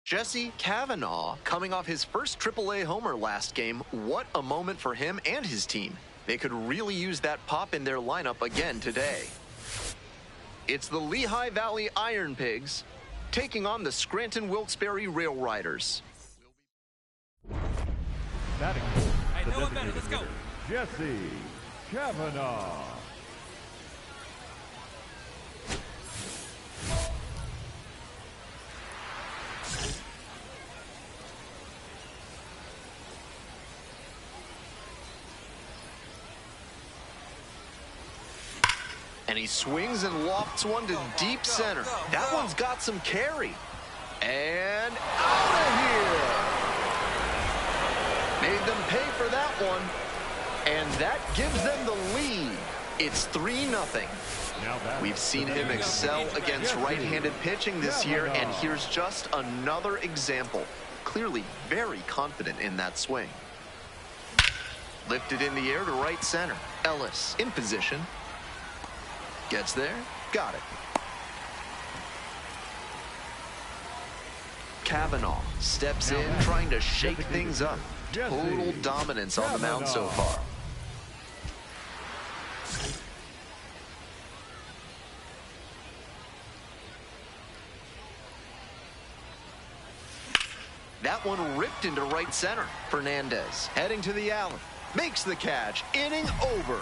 Jesse Kavanaugh, coming off his first AAA homer last game, what a moment for him and his team. They could really use that pop in their lineup again today. It's the Lehigh Valley Iron Pigs taking on the Scranton Wilkes-Barre Rail Riders. Batting Hey, no one better. Let's go. Jesse Kavanaugh. And he swings and lofts one to deep center. That one's got some carry. And out of here. Made them pay for that one. And that gives them the lead. It's 3-0. We've seen him excel against right-handed pitching this year, and here's just another example. Clearly very confident in that swing. Lifted in the air to right center. Ellis in position. Gets there, got it. Kavanaugh steps in, trying to shake things up. Total dominance on the mound so far. That one ripped into right center. Fernandez heading to the alley. Makes the catch. Inning over.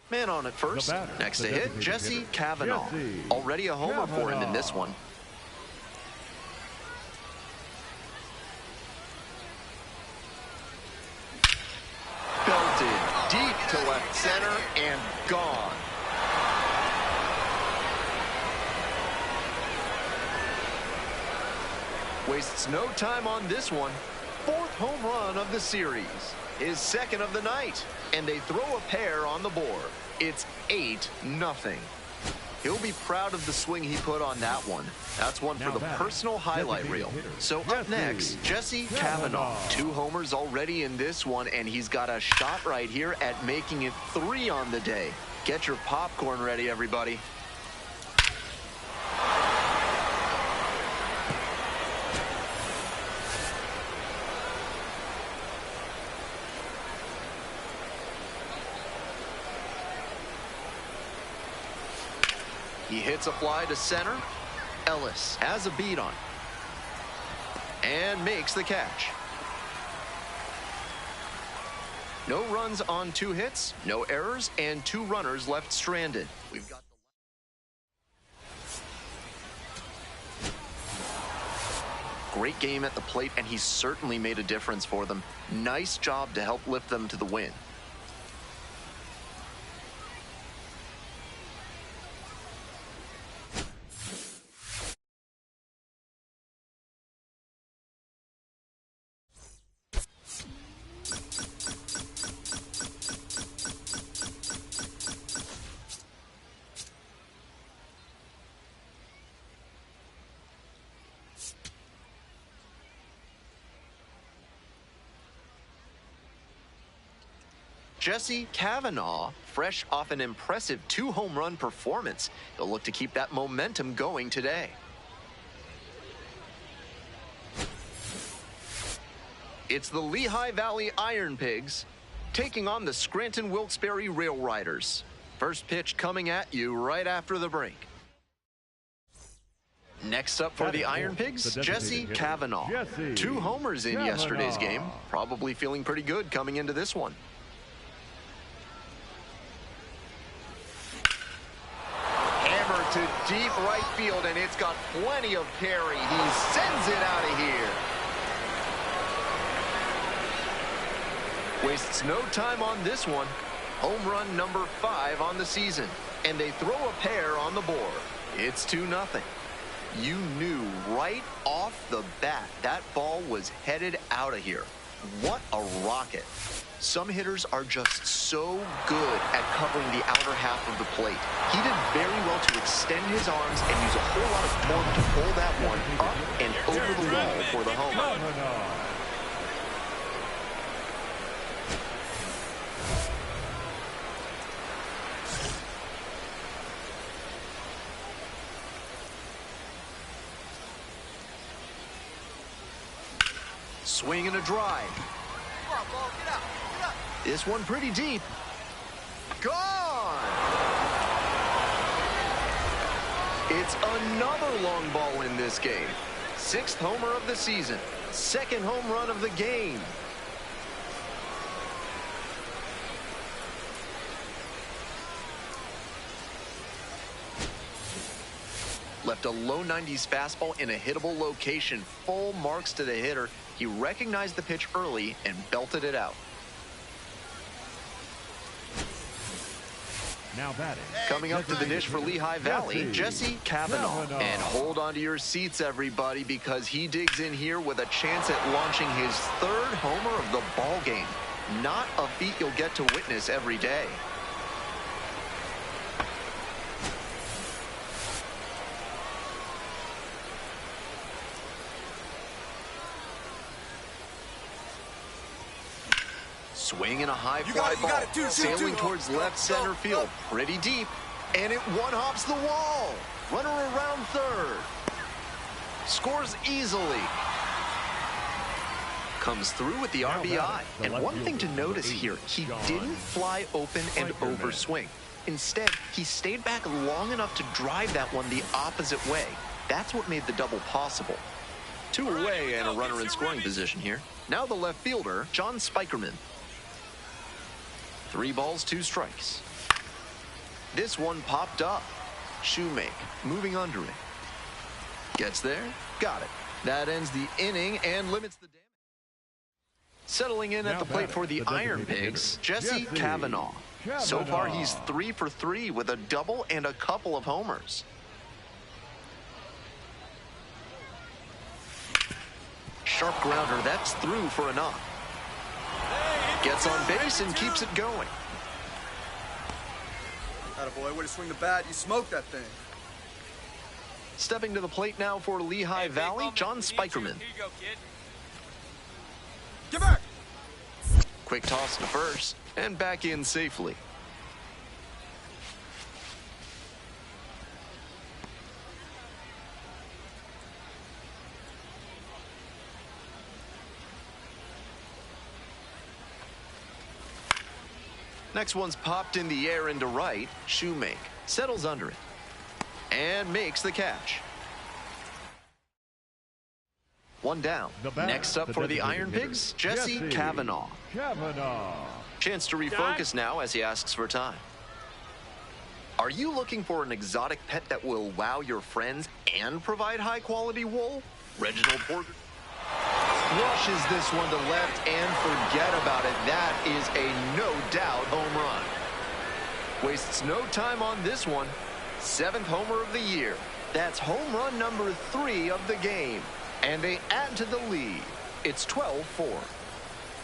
Man on at first. Next to hit, Jesse Kavanaugh. Already a homer for him in this one. Belted deep to left center and gone. Wastes no time on this one. Fourth home run of the series. His second of the night. And they throw a pair on the board. It's 8-0. He'll be proud of the swing he put on that one. That's one for the personal highlight reel. So up next, Jesse Kavanaugh. 2 homers already in this one, and he's got a shot right here at making it 3 on the day. Get your popcorn ready, everybody. He hits a fly to center. Ellis has a beat on and makes the catch. No runs on 2 hits, no errors, and 2 runners left stranded. We've got great game at the plate, and he certainly made a difference for them. Nice job to help lift them to the win. Jesse Kavanaugh, fresh off an impressive 2-home run performance. He'll look to keep that momentum going today. It's the Lehigh Valley Iron Pigs taking on the Scranton Wilkes-Barre Rail Riders. First pitch coming at you right after the break. Next up for the Iron Pigs, Jesse Kavanaugh. 2 homers in yesterday's game. Probably feeling pretty good coming into this one. Hammer to deep right field, and it's got plenty of carry. He sends it out of here. Wastes no time on this one. Home run number 5 on the season. And they throw a pair on the board. It's 2-0. You knew right off the bat that ball was headed out of here. What a rocket. Some hitters are just so good at covering the outer half of the plate. He did very well to extend his arms and use a whole lot of form to pull that one up and over the wall for the home run. Swing and a drive. Come on, ball, get up, get up. This one pretty deep. Gone! It's another long ball in this game. 6th homer of the season. 2nd home run of the game. Left a low 90s fastball in a hittable location. Full marks to the hitter. He recognized the pitch early and belted it out. Now batting. Coming up to the dish for Lehigh Valley, Jesse Kavanaugh. And hold on to your seats, everybody, because he digs in here with a chance at launching his 3rd homer of the ball game. Not a feat you'll get to witness every day. Swing and a high fly ball, sailing towards left center field, pretty deep, and it one-hops the wall. Runner around 3rd. Scores easily. Comes through with the RBI. And one thing to notice here, he didn't fly open and overswing. Instead, he stayed back long enough to drive that one the opposite way. That's what made the double possible. 2 away and a runner in scoring position here. Now the left fielder, John Spikerman. 3 balls, 2 strikes. This one popped up. Shoemake moving under it. Gets there, got it. That ends the inning and limits the damage. Settling in at the plate for the Iron Pigs, Jesse Kavanaugh. So far, he's 3 for 3 with a double and a couple of homers. Sharp grounder, that's through for a knock. Gets on base and keeps it going. Attaboy, way to swing the bat. You smoked that thing. Stepping to the plate now for Lehigh Valley, John Spikerman. Here you go, kid. Get back! Quick toss to first and back in safely. Next one's popped in the air into right. Shoemake settles under it and makes the catch. One down. Next up for the Iron Pigs, Jesse Kavanaugh. Chance to refocus now as he asks for time. Are you looking for an exotic pet that will wow your friends and provide high-quality wool? Reginald Porter rushes this one to left and forget about it. That is a no-doubt home run. Wastes no time on this one. 7th homer of the year. That's home run number 3 of the game. And they add to the lead. It's 12-4.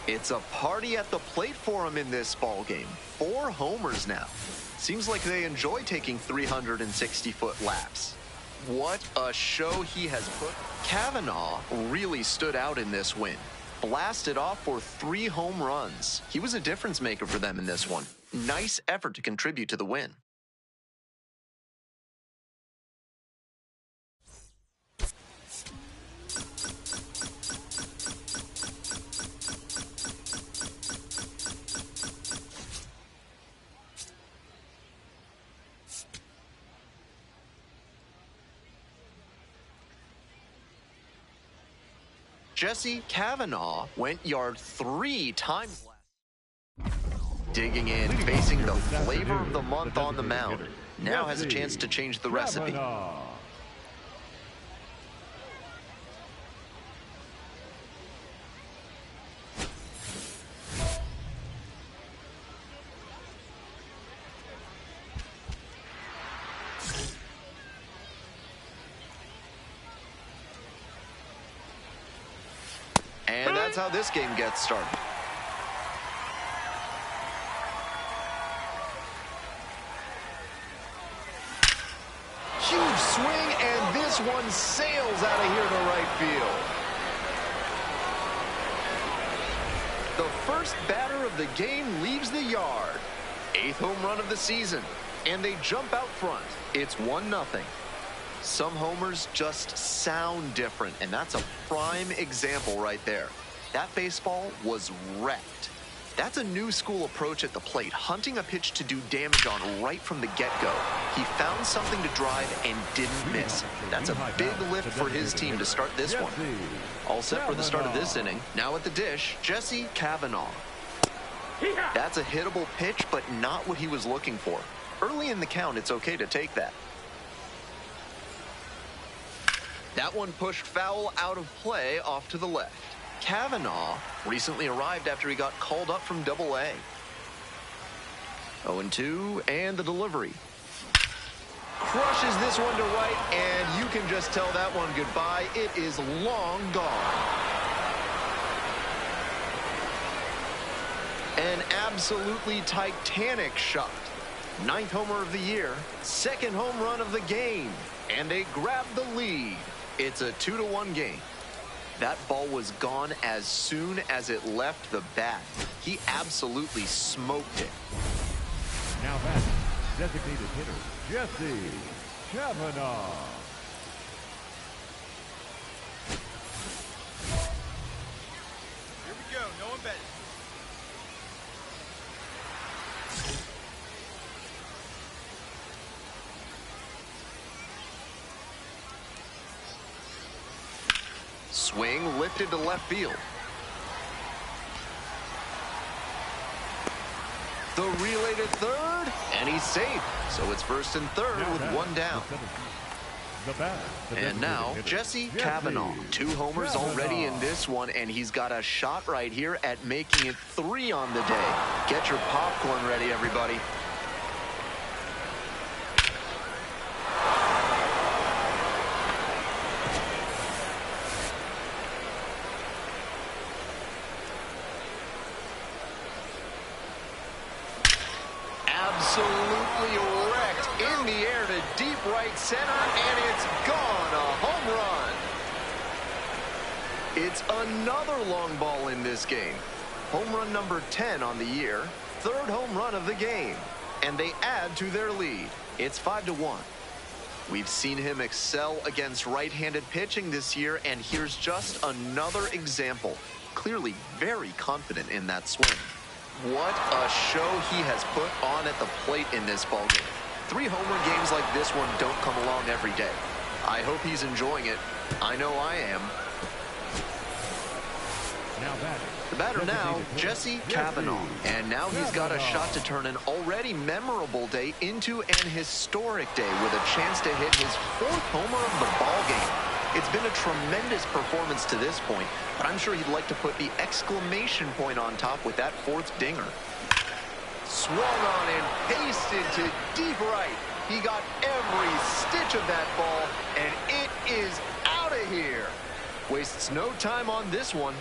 It's a party at the plate for him in this ball game. 4 homers now. Seems like they enjoy taking 360-foot laps. What a show he has put. Kavanaugh really stood out in this win. blasted off for 3 home runs. He was a difference maker for them in this one. Nice effort to contribute to the win. Jesse Kavanaugh went yard 3 times last. Digging in, facing the flavor of the month on the mound. Now has a chance to change the recipe. And that's how this game gets started. Huge swing, and this one sails out of here to right field. The first batter of the game leaves the yard. 8th home run of the season, and they jump out front. It's 1-0. Some homers just sound different, and that's a prime example right there. That baseball was wrecked. That's a new school approach at the plate, hunting a pitch to do damage on right from the get-go. He found something to drive and didn't miss. That's a big lift for his team to start this one. All set for the start of this inning. Now at the dish, Jesse Kavanaugh. That's a hittable pitch, but not what he was looking for. Early in the count, it's okay to take that. That one pushed foul out of play off to the left. Kavanaugh recently arrived after he got called up from Double-A. 0-2, and the delivery. Crushes this one to right, and you can just tell that one goodbye. It is long gone. An absolutely titanic shot. 9th homer of the year, 2nd home run of the game, and they grab the lead. It's a 2-1 game. That ball was gone as soon as it left the bat. He absolutely smoked it. Now batting, designated hitter, Jesse Kavanaugh. Here we go, no one betting. Swing lifted to left field. The relay to third, and he's safe. So it's 1st and 3rd with 1 down. And now, Jesse Kavanaugh. 2 homers already in this one, and he's got a shot right here at making it 3 on the day. Get your popcorn ready, everybody. Absolutely wrecked in the air to deep right center, and it's gone. A home run. It's another long ball in this game. Home run number 10 on the year, 3rd home run of the game, and they add to their lead. It's 5-1. We've seen him excel against right-handed pitching this year, and here's just another example. Clearly very confident in that swing. What a show he has put on at the plate in this ballgame. 3 homer games like this one don't come along every day. I hope he's enjoying it. I know I am. The batter now, Jesse Kavanaugh. And now he's got a shot to turn an already memorable day into an historic day with a chance to hit his 4th homer of the ballgame. It's been a tremendous performance to this point, but I'm sure he'd like to put the exclamation point on top with that 4th dinger. Swung on and pasted to deep right. He got every stitch of that ball, and it is out of here. Wastes no time on this one.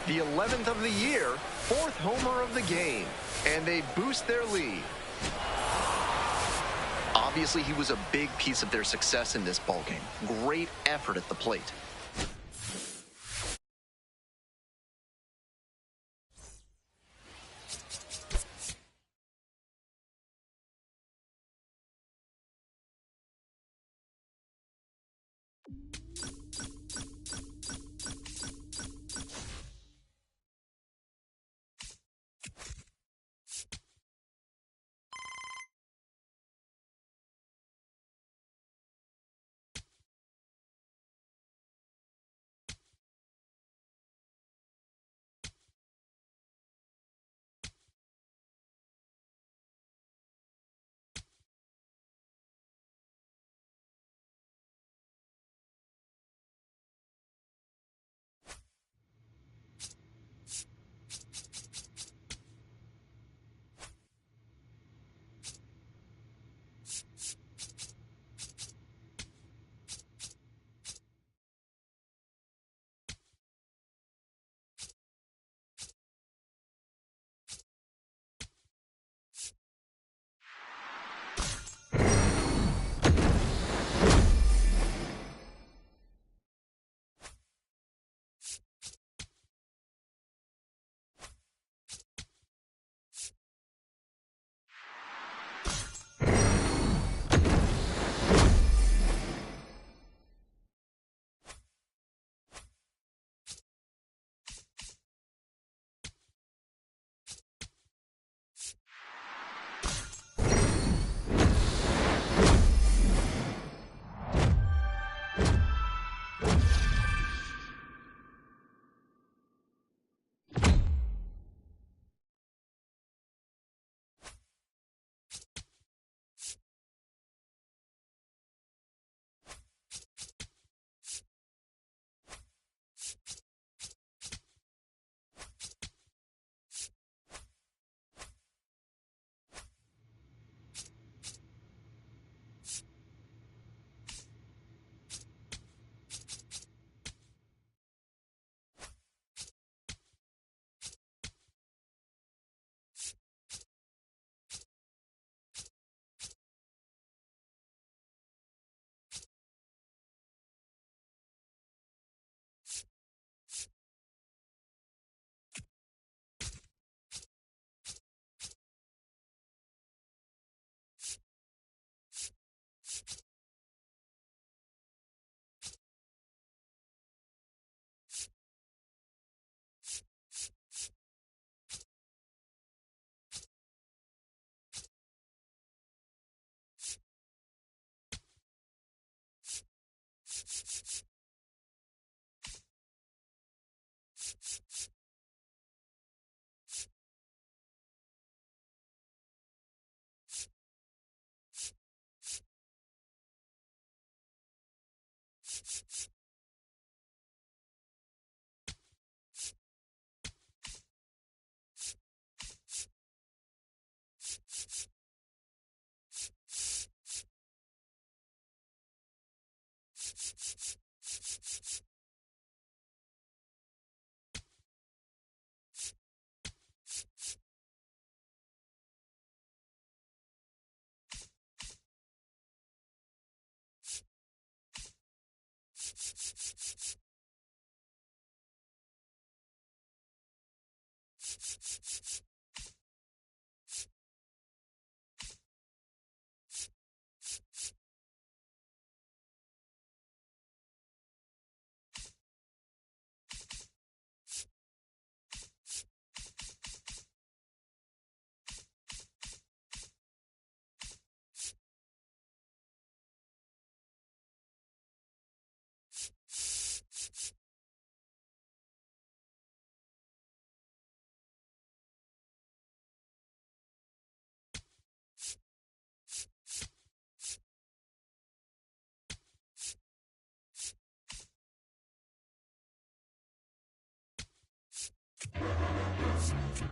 The 11th of the year, 4th homer of the game, and they boost their lead. Obviously, he was a big piece of their success in this ballgame. Great effort at the plate.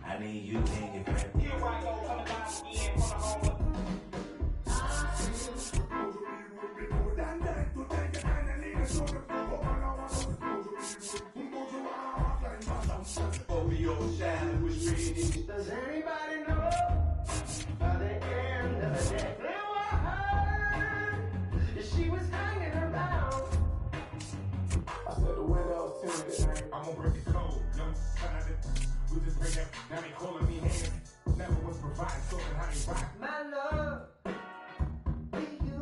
I need you in your crib. Here I go, coming live again from the home of does anybody know by the end of the day there were her, she was hanging around. I said the windows tinted tonight. I'm gonna break the code, young silent. We just break up, now they calling me hands. Never was provided, talking how they rock. My love, with you.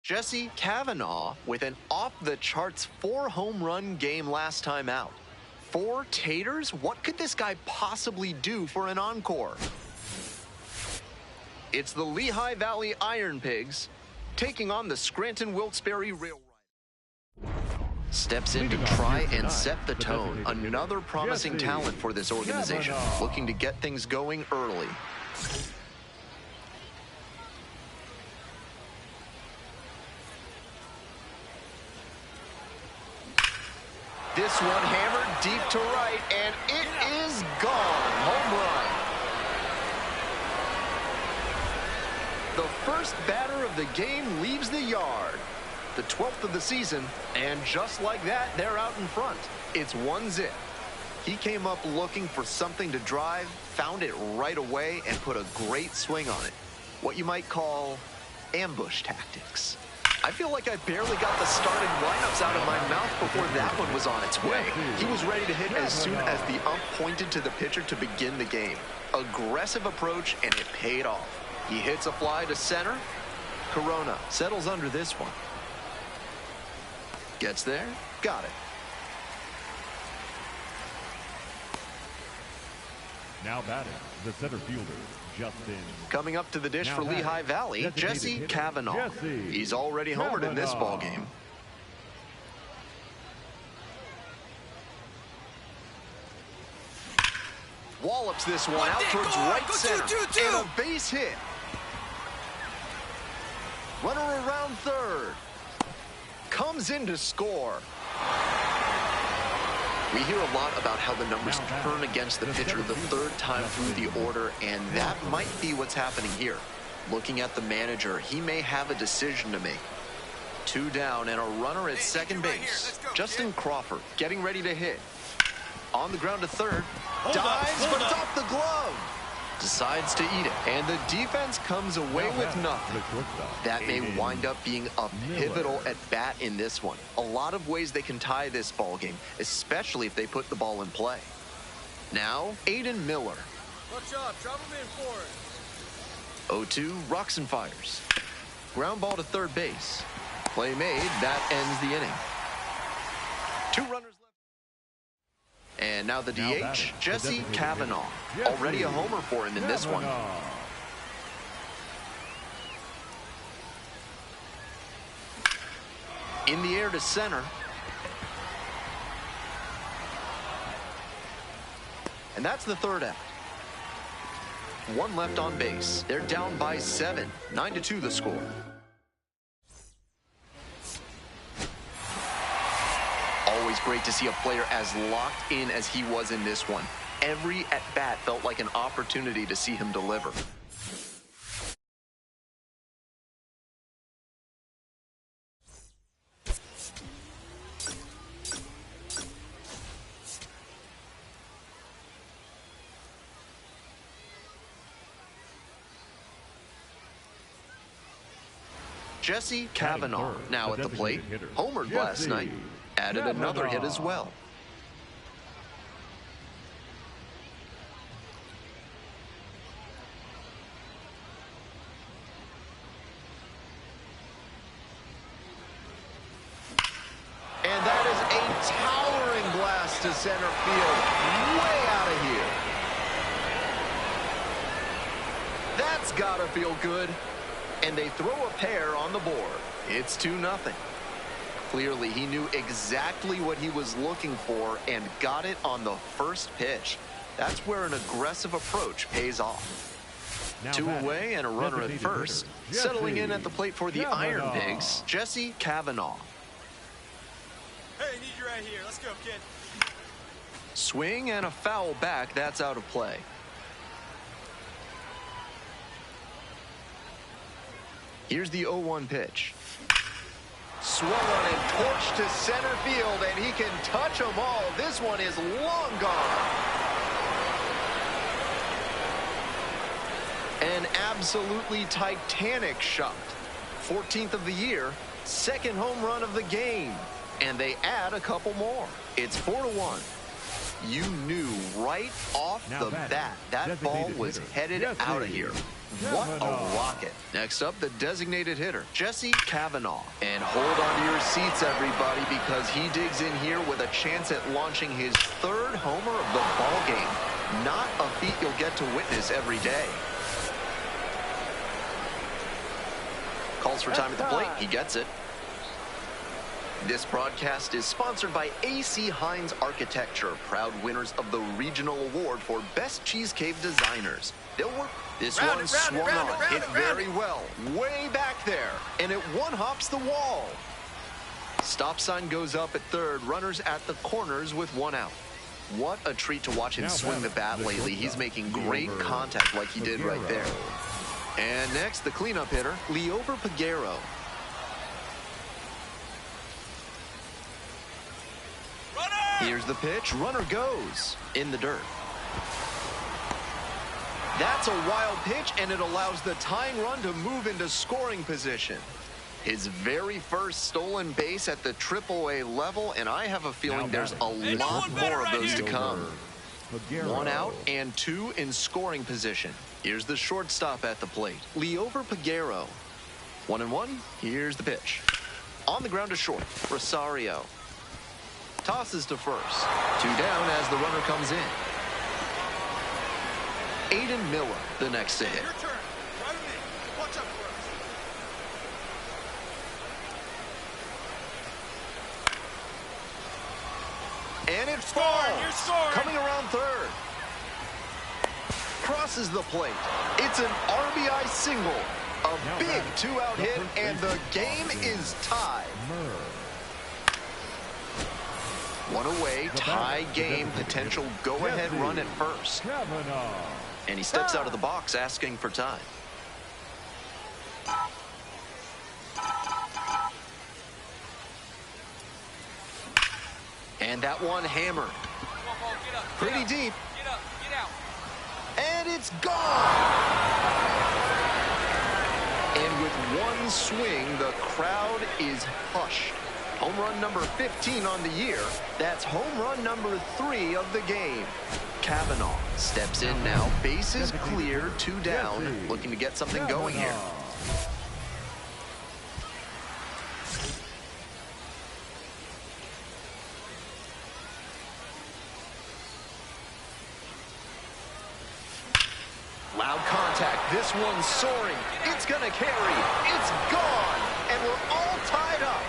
Jesse Kavanaugh with an off-the-charts 4-home run game last time out. 4 taters? What could this guy possibly do for an encore? It's the Lehigh Valley Iron Pigs taking on the Scranton Wilkes-Barre Railroad. Steps in to try and set the tone. Another promising talent for this organization, looking to get things going early. This one hammered deep to right, and it is gone. Home run. The first batter of the game leaves the yard. The 12th of the season, and just like that, they're out in front. It's 1-0. He came up looking for something to drive, found it right away, and put a great swing on it. What you might call ambush tactics. I feel like I barely got the starting lineups out of my mouth before that one was on its way. He was ready to hit as soon as the ump pointed to the pitcher to begin the game. Aggressive approach, and it paid off. He hits a fly to center. Corona settles under this one. Gets there, got it. Now batting, the center fielder, Justin. Coming up to the dish for Lehigh Valley, Jesse Kavanaugh. He's already homered in this ballgame. wallops this one out towards right center. And a base hit. Runner around third. Comes in to score. We hear a lot about how the numbers turn against the pitcher the third time through the order, and that might be what's happening here. Looking at the manager, he may have a decision to make. 2 down and a runner at second base. Justin Crawford getting ready to hit. On the ground to third. Dives, but it's off the glove. Decides to eat it. And the defense comes away with nothing. That may wind up being a pivotal at bat in this one. A lot of ways they can tie this ball game, especially if they put the ball in play. Now, Aiden Miller. Watch out, drop him in for it. 0-2, rocks and fires. Ground ball to third base. Play made, that ends the inning. 2 runners left. And now the DH, Jesse Kavanaugh. Already a homer for him in this one. In the air to center. And that's the third out. 1 left on base. They're down by 7. 9-2 the score. Always great to see a player as locked in as he was in this one. Every at-bat felt like an opportunity to see him deliver. Jesse Kavanaugh now at the plate. Homered last night. Added another hit as well. And that is a towering blast to center field. Way out of here. That's gotta feel good. And they throw a pair on the board. It's 2-0. Clearly, he knew exactly what he was looking for and got it on the first pitch. That's where an aggressive approach pays off. 2 away and a runner at first. Settling in at the plate for the Iron Pigs, Jesse Kavanaugh. Hey, need you right here. Let's go, kid. Swing and a foul back. That's out of play. Here's the 0-1 pitch. Swung on and torched to center field, and he can touch them all. This one is long gone. An absolutely titanic shot. 14th of the year, 2nd home run of the game. And they add a couple more. It's 4-1. You knew right off the bat that ball was headed out of here. What a rocket. Next up, the designated hitter, Jesse Kavanaugh. And hold on to your seats, everybody, because he digs in here with a chance at launching his 3rd homer of the ball game. Not a feat you'll get to witness every day. Calls for time at the plate. He gets it. This broadcast is sponsored by A.C. Hines Architecture, proud winners of the regional award for Best Cheese Cave Designers. They'll work. This one swung on, hit very well, way back there, and it one-hops the wall. Stop sign goes up at third, runners at the corners with 1 out. What a treat to watch him swing the bat lately. He's making great contact like he did right there. And next, the cleanup hitter, Leover Peguero. Here's the pitch. Runner goes in the dirt. That's a wild pitch, and it allows the tying run to move into scoring position. His very first stolen base at the AAA level, and I have a feeling there's a lot more of those to come. 1 out and 2 in scoring position. Here's the shortstop at the plate, Leover Peguero. 1-1. Here's the pitch. On the ground to short, Rosario. Tosses to first. 2 down as the runner comes in. Aiden Miller, the next to hit. Your turn. Right with me. Watch up first. And it's falls. Coming around third. crosses the plate. It's an RBI single. A big two-out hit, and the game is tied. One away, tie game, potential go-ahead run at first. And he steps out of the box asking for time. And that one hammered. Pretty deep. And it's gone. And with one swing, the crowd is hushed. Home run number 15 on the year. That's home run number 3 of the game. Kavanaugh steps in now. Bases clear, 2 down. Looking to get something going here. Loud contact. This one's soaring. It's going to carry. It's gone. And we're all tied up.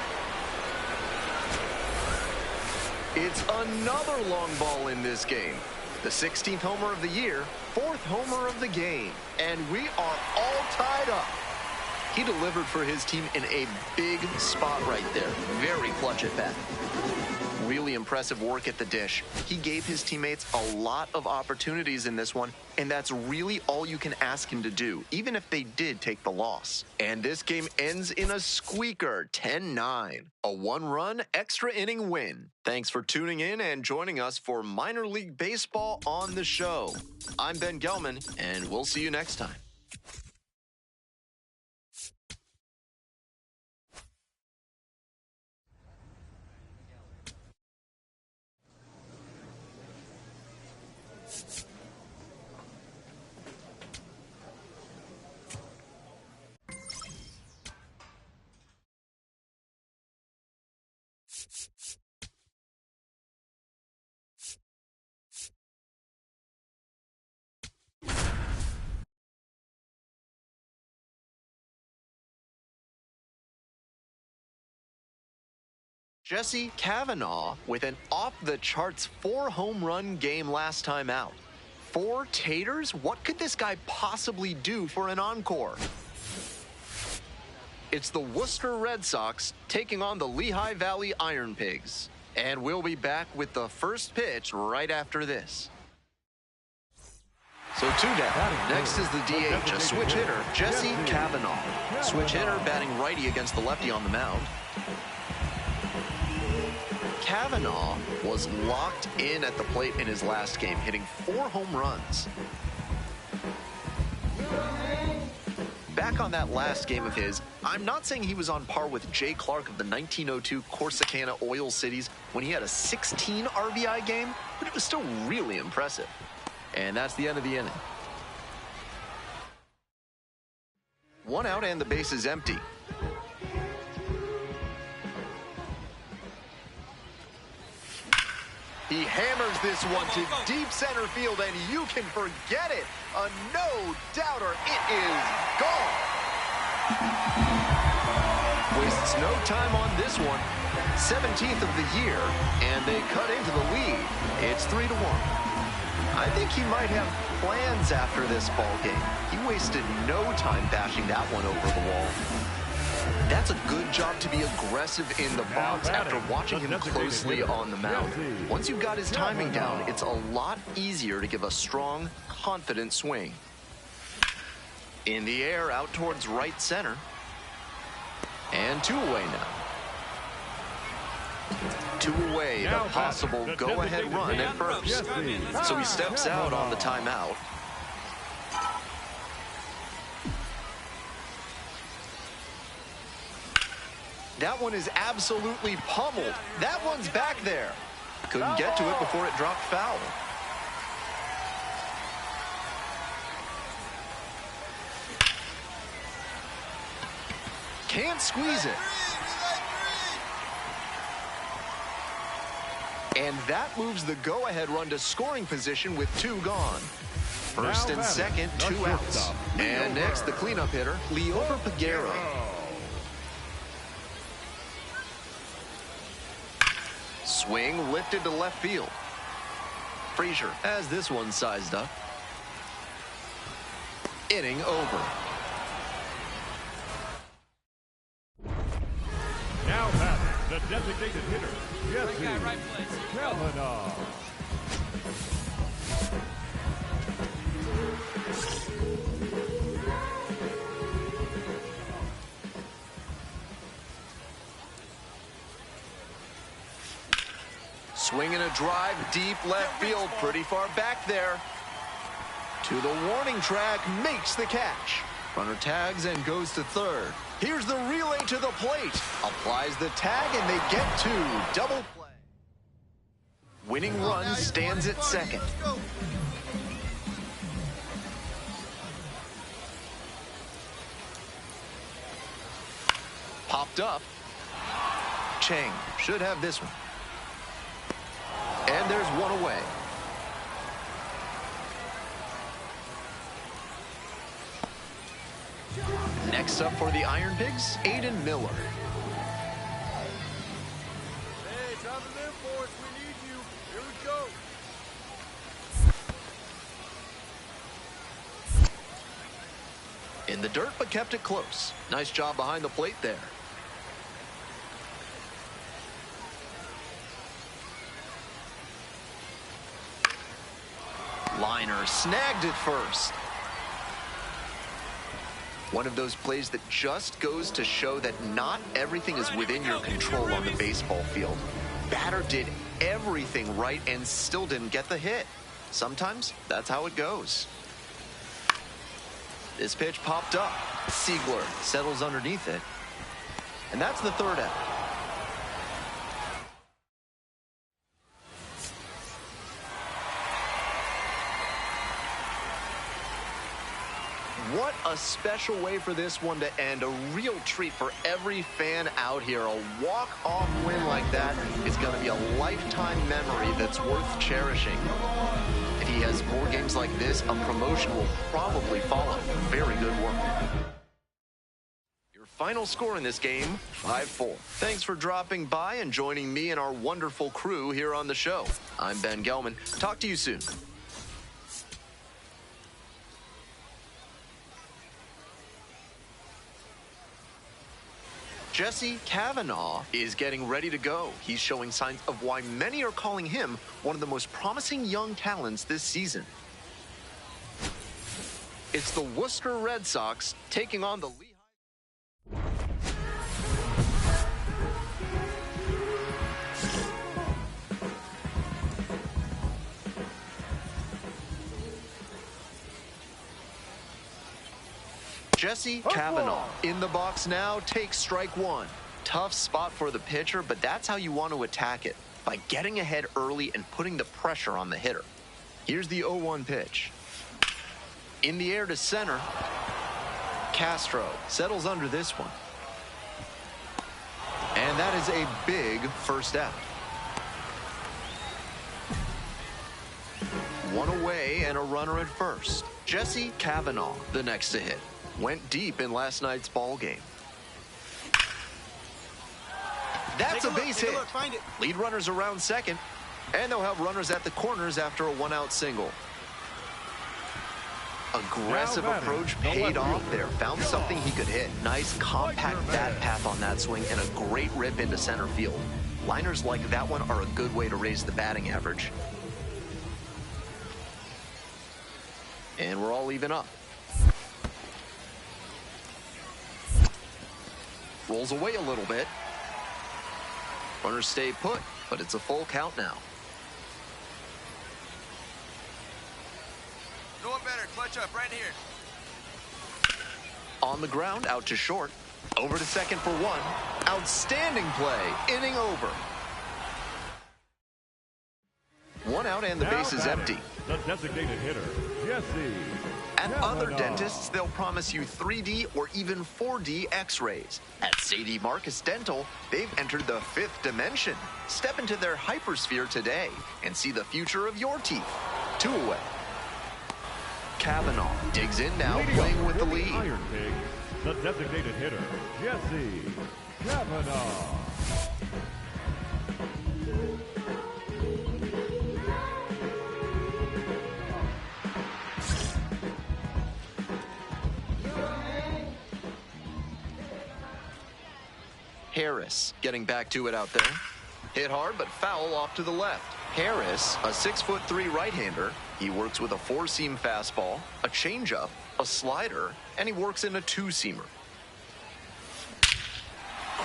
It's another long ball in this game. The 16th homer of the year, 4th homer of the game. And we are all tied up. He delivered for his team in a big spot right there. Very clutch at bat. Really impressive work at the dish. He gave his teammates a lot of opportunities in this one, and that's really all you can ask him to do, even if they did take the loss. And this game ends in a squeaker, 10-9. A 1-run extra inning win. Thanks for tuning in and joining us for Minor League Baseball on the show. I'm Ben Gelman, and we'll see you next time. Jesse Kavanaugh with an off-the-charts 4-home run game last time out. 4 taters? What could this guy possibly do for an encore? It's the Worcester Red Sox taking on the Lehigh Valley Iron Pigs. And we'll be back with the first pitch right after this. So 2 down. Next is the DH, a switch hitter, Jesse Kavanaugh. Switch hitter batting righty against the lefty on the mound. Kavanaugh was locked in at the plate in his last game, hitting 4 home runs. Back on that last game of his, I'm not saying he was on par with Jay Clark of the 1902 Corsicana Oil Cities when he had a 16 RBI game, but it was still really impressive. And that's the end of the inning. 1 out and the base is empty. He hammers this one to deep center field, and you can forget it. A no-doubter. It is gone. Wastes no time on this one. 17th of the year, and they cut into the lead. It's 3-1. I think he might have plans after this ball game. He wasted no time bashing that one over the wall. That's a good job to be aggressive in the box after watching him closely on the mound. Once you've got his timing down, it's a lot easier to give a strong, confident swing. In the air, out towards right center. And 2 away now. 2 away, the possible go-ahead run at first. So he steps out on the timeout. That one is absolutely pummeled. That one's back there. Couldn't get to it before it dropped foul. Can't squeeze it. And that moves the go-ahead run to scoring position with 2 gone. First and second, 2 outs. And next, the cleanup hitter, Leover Peguero. Swing lifted to left field. Frazier has this one sized up. Inning over. Now batting, the designated hitter, Jesse Right guy, right place. Kavanaugh. Swinging a drive deep left field, pretty far back there. To the warning track, makes the catch. Runner tags and goes to third. Here's the relay to the plate. Applies the tag and they get two. Double play. Winning run stands at second. Popped up. Chang should have this one. And there's one away. Next up for the Iron Pigs, Aiden Miller. Hey, drop him in for us. We need you. Here we go. In the dirt, but kept it close. Nice job behind the plate there. Liner snagged it first. One of those plays that just goes to show that not everything is within your control on the baseball field. Batter did everything right and still didn't get the hit. Sometimes that's how it goes. This pitch popped up. Siegler settles underneath it. And that's the third out. What a special way for this one to end. A real treat for every fan out here. A walk-off win like that is going to be a lifetime memory that's worth cherishing. If he has more games like this, a promotion will probably follow. Very good work. Your final score in this game, 5-4. Thanks for dropping by and joining me and our wonderful crew here on the show. I'm Ben Gelman. Talk to you soon. Jesse Kavanaugh is getting ready to go. He's showing signs of why many are calling him one of the most promising young talents this season. It's the Worcester Red Sox taking on the Lehigh. Jesse Kavanaugh in the box now, takes strike one. Tough spot for the pitcher, but that's how you want to attack it, by getting ahead early and putting the pressure on the hitter. Here's the 0-1 pitch. In the air to center. Castro settles under this one. And that is a big first out. One away and a runner at first. Jesse Kavanaugh, the next to hit. Went deep in last night's ball game. That's a base hit. Lead runners around second, and they'll have runners at the corners after a one-out single. Aggressive approach paid off there. Found something he could hit. Nice compact bat path on that swing and a great rip into center field. Liners like that one are a good way to raise the batting average. And we're all even up. Rolls away a little bit. Runners stay put, but it's a full count now. No one better. Clutch up right here. On the ground, out to short. Over to second for one. Outstanding play. Inning over. One out and the base is empty. The designated hitter, Jesse At other Kavanaugh. dentists, they'll promise you 3D or even 4D x-rays. At Sadie Marcus Dental, they've entered the 5th dimension. Step into their hypersphere today and see the future of your teeth. 2 away. Kavanaugh digs in now, Leading playing up with the for lead. Iron Pig, the designated hitter, Jesse Kavanaugh. Harris getting back to it out there. Hit hard, but foul off to the left. Harris, a 6'3" right-hander. He works with a four-seam fastball, a changeup, a slider, and he works in a two-seamer.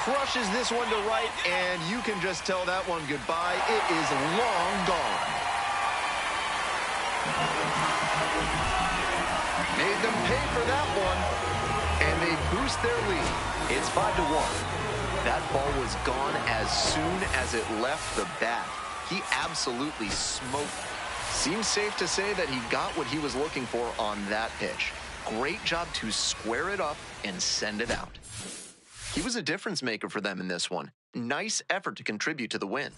Crushes this one to right, and you can just tell that one goodbye. It is long gone. Made them pay for that one, and they boost their lead. It's 5-1. That ball was gone as soon as it left the bat. He absolutely smoked. Seems safe to say that he got what he was looking for on that pitch. Great job to square it up and send it out. He was a difference maker for them in this one. Nice effort to contribute to the win.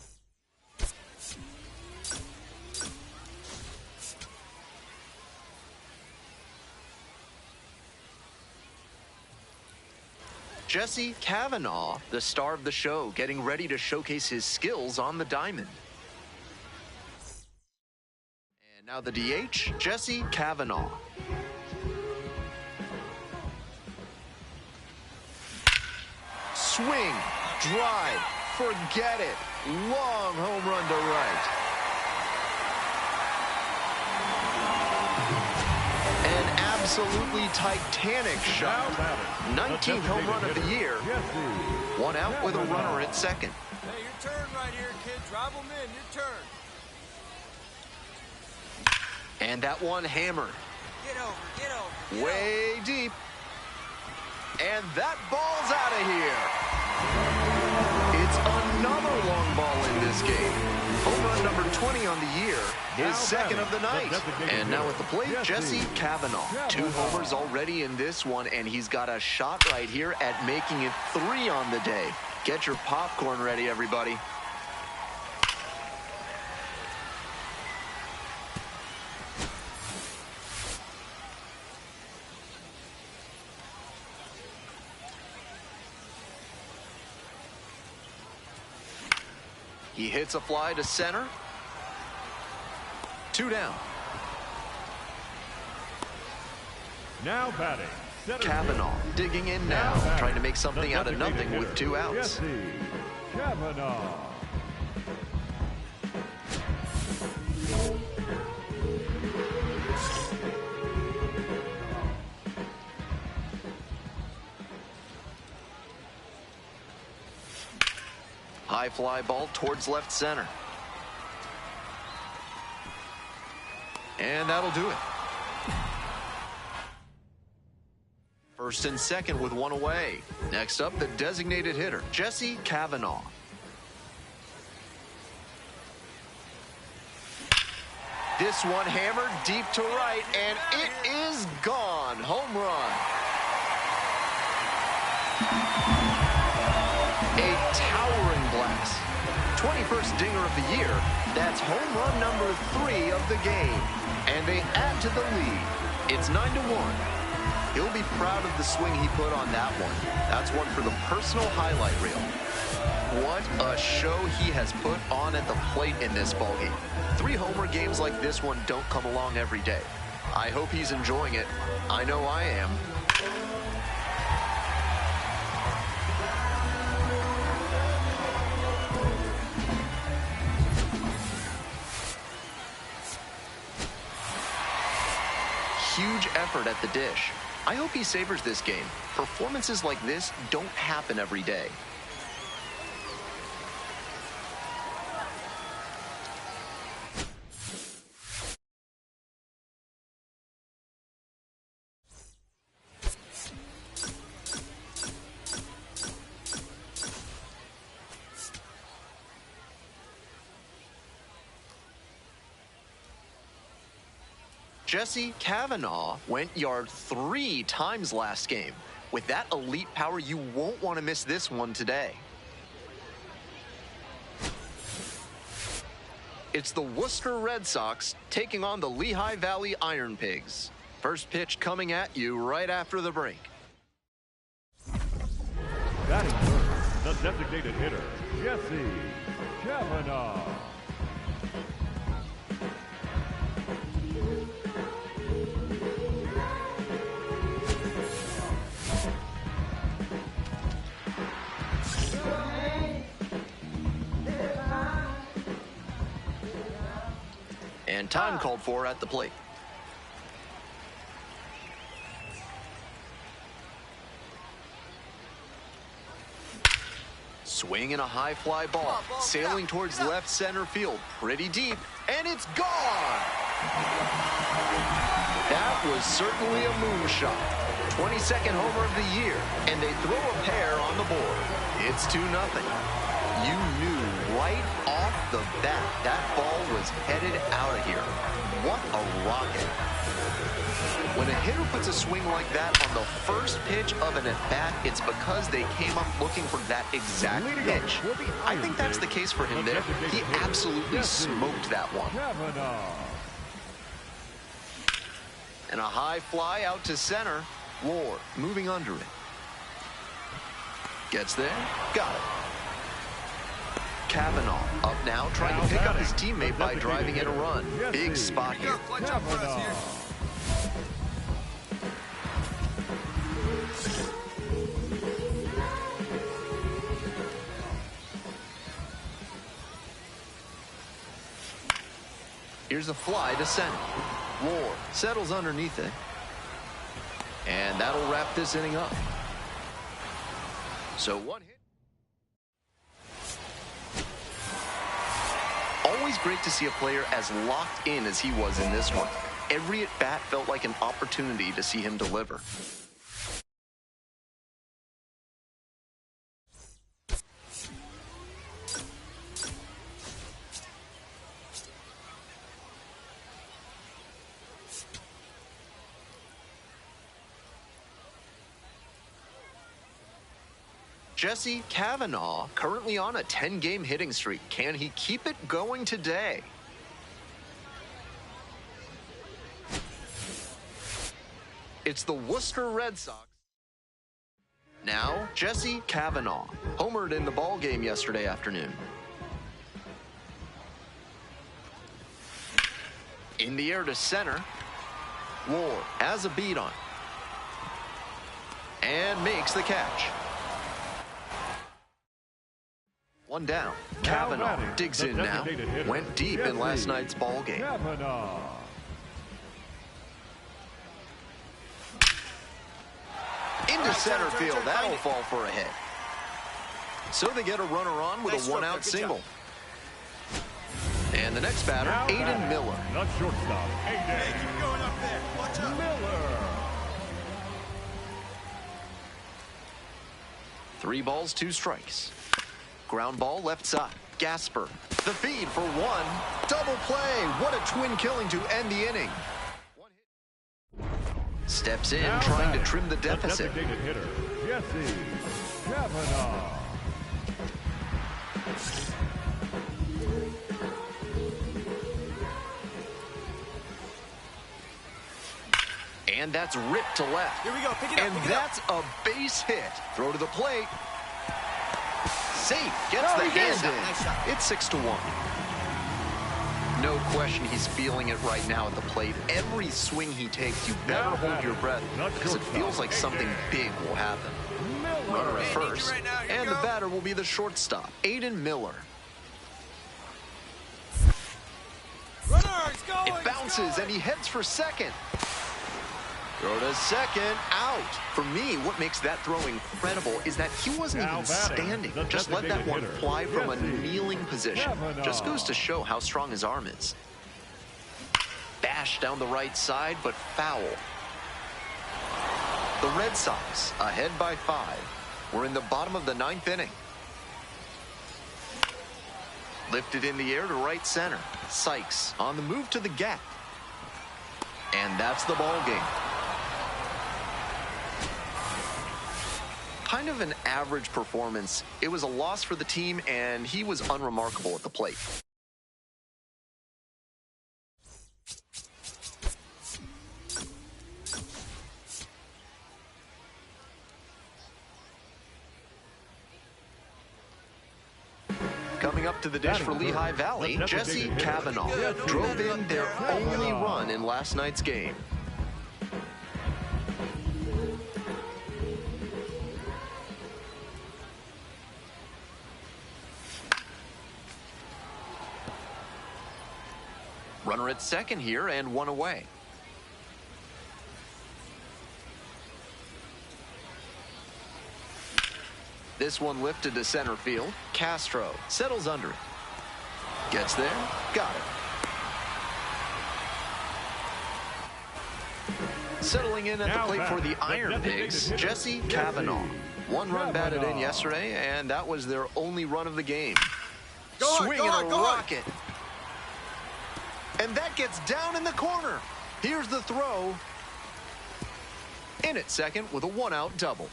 Jesse Kavanaugh, the star of the show, getting ready to showcase his skills on the diamond. And now the DH, Jesse Kavanaugh. Swing, drive, forget it. Long home run to right. An absolutely titanic shot. 19th home run of the year. One out with a runner at second. Hey, your turn right here, kid. Drive them in. Your turn. And that one hammered. Get over. Get over. Way deep. And that ball's out of here. It's another long ball in this game. Home run number 20 on the year, his second of the night. And now at the plate, Jesse Kavanaugh. 2 homers already in this one, and he's got a shot right here at making it 3 on the day. Get your popcorn ready, everybody. He hits a fly to center. 2 down. Now batting. Kavanaugh digging in now, trying to make something out of nothing with 2 outs. Jesse Kavanaugh. High fly ball towards left center. And that'll do it. First and second with 1 away. Next up, the designated hitter, Jesse Kavanaugh. This one hammered deep to right, and it is gone. Home run. A towering blast. 21st dinger of the year. That's home run number 3 of the game. And they add to the lead. It's 9-1. He'll be proud of the swing he put on that one. That's one for the personal highlight reel. What a show he has put on at the plate in this ballgame. 3 homer games like this one don't come along every day. I hope he's enjoying it. I know I am. Huge effort at the dish. I hope he savors this game. Performances like this don't happen every day. Jesse Kavanaugh went yard 3 times last game. With that elite power, you won't want to miss this one today. It's the Worcester Red Sox taking on the Lehigh Valley Iron Pigs. First pitch coming at you right after the break. Batting first, the designated hitter, Jesse Kavanaugh. And time called for at the plate. Swinging a high fly ball, sailing towards left center field, pretty deep, and it's gone! That was certainly a moonshot. 22nd homer of the year, and they throw a pair on the board. It's 2-0. You knew right off the bat that ball was headed out of here. What a rocket. When a hitter puts a swing like that on the first pitch of an at-bat, it's because they came up looking for that exact pitch. I think that's the case for him there. He absolutely smoked that one. And a high fly out to center. Ward moving under it. Gets there. Got it. Kavanaugh up now, trying to pick up his teammate by driving in a run. Big spot here. Here's a fly to center. Ward settles underneath it. And that'll wrap this inning up. So one hit. Always great to see a player as locked in as he was in this one. Every at-bat felt like an opportunity to see him deliver. Jesse Kavanaugh currently on a 10-game hitting streak. Can he keep it going today? It's the Worcester Red Sox. Now, Jesse Kavanaugh homered in the ball game yesterday afternoon. In the air to center. Ward has a beat on and makes the catch. One down. Kavanaugh digs in now. Went deep in last night's ball game. Into center field. That'll fall for a hit. So they get a runner on with a one-out single. And the next batter, Aiden Miller. The shortstop, Aiden. Hey, keep going up there. Watch out. Miller. 3 balls, 2 strikes. Ground ball left side. Gasper. The feed for one. Double play. What a twin killing to end the inning. Steps in, Now trying to batting, trim the deficit. The designated hitter, Jesse Kavanaugh. And that's ripped to left. Here we go. Pick it up. And pick it up. that's a base hit. Throw to the plate. Safe. Gets the hand in. Nice shot. It's 6-1. No question he's feeling it right now at the plate. Every swing he takes, you better hold your breath because it feels like something big will happen. Runner at first, and the batter will be the shortstop, Aiden Miller. Runner, he's going. It bounces, and he heads for second. Throw to second, out. For me, what makes that throw incredible is that he wasn't even standing. Just let that one fly from a kneeling position. Just goes to show how strong his arm is. Bash down the right side, but foul. The Red Sox, ahead by 5. We're in the bottom of the 9th inning. Lifted in the air to right center. Sykes on the move to the gap. And that's the ball game. Kind of an average performance. It was a loss for the team, and he was unremarkable at the plate. Coming up to the dish for Lehigh Valley, Jesse Kavanaugh drove in their only run in last night's game. Runner at second here and one away. This one lifted to center field. Castro settles under it. Gets there. Got it. Settling in at the plate for the Iron Pigs, Jesse Kavanaugh. One run batted in yesterday, and that was their only run of the game. Swing and a rocket. And that gets down in the corner. Here's the throw. In at second with a one-out double.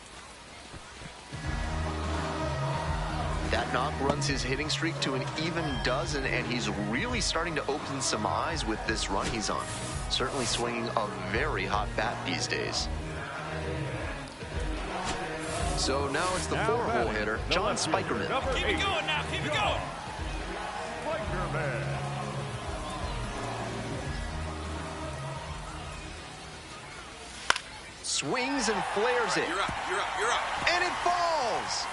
That knock runs his hitting streak to an even dozen, and he's really starting to open some eyes with this run he's on. Certainly swinging a very hot bat these days. So now it's the four-hole hitter, John Spikerman. Keep it going now, keep it going. Spikerman. Swings and flares it. You're up. And it falls.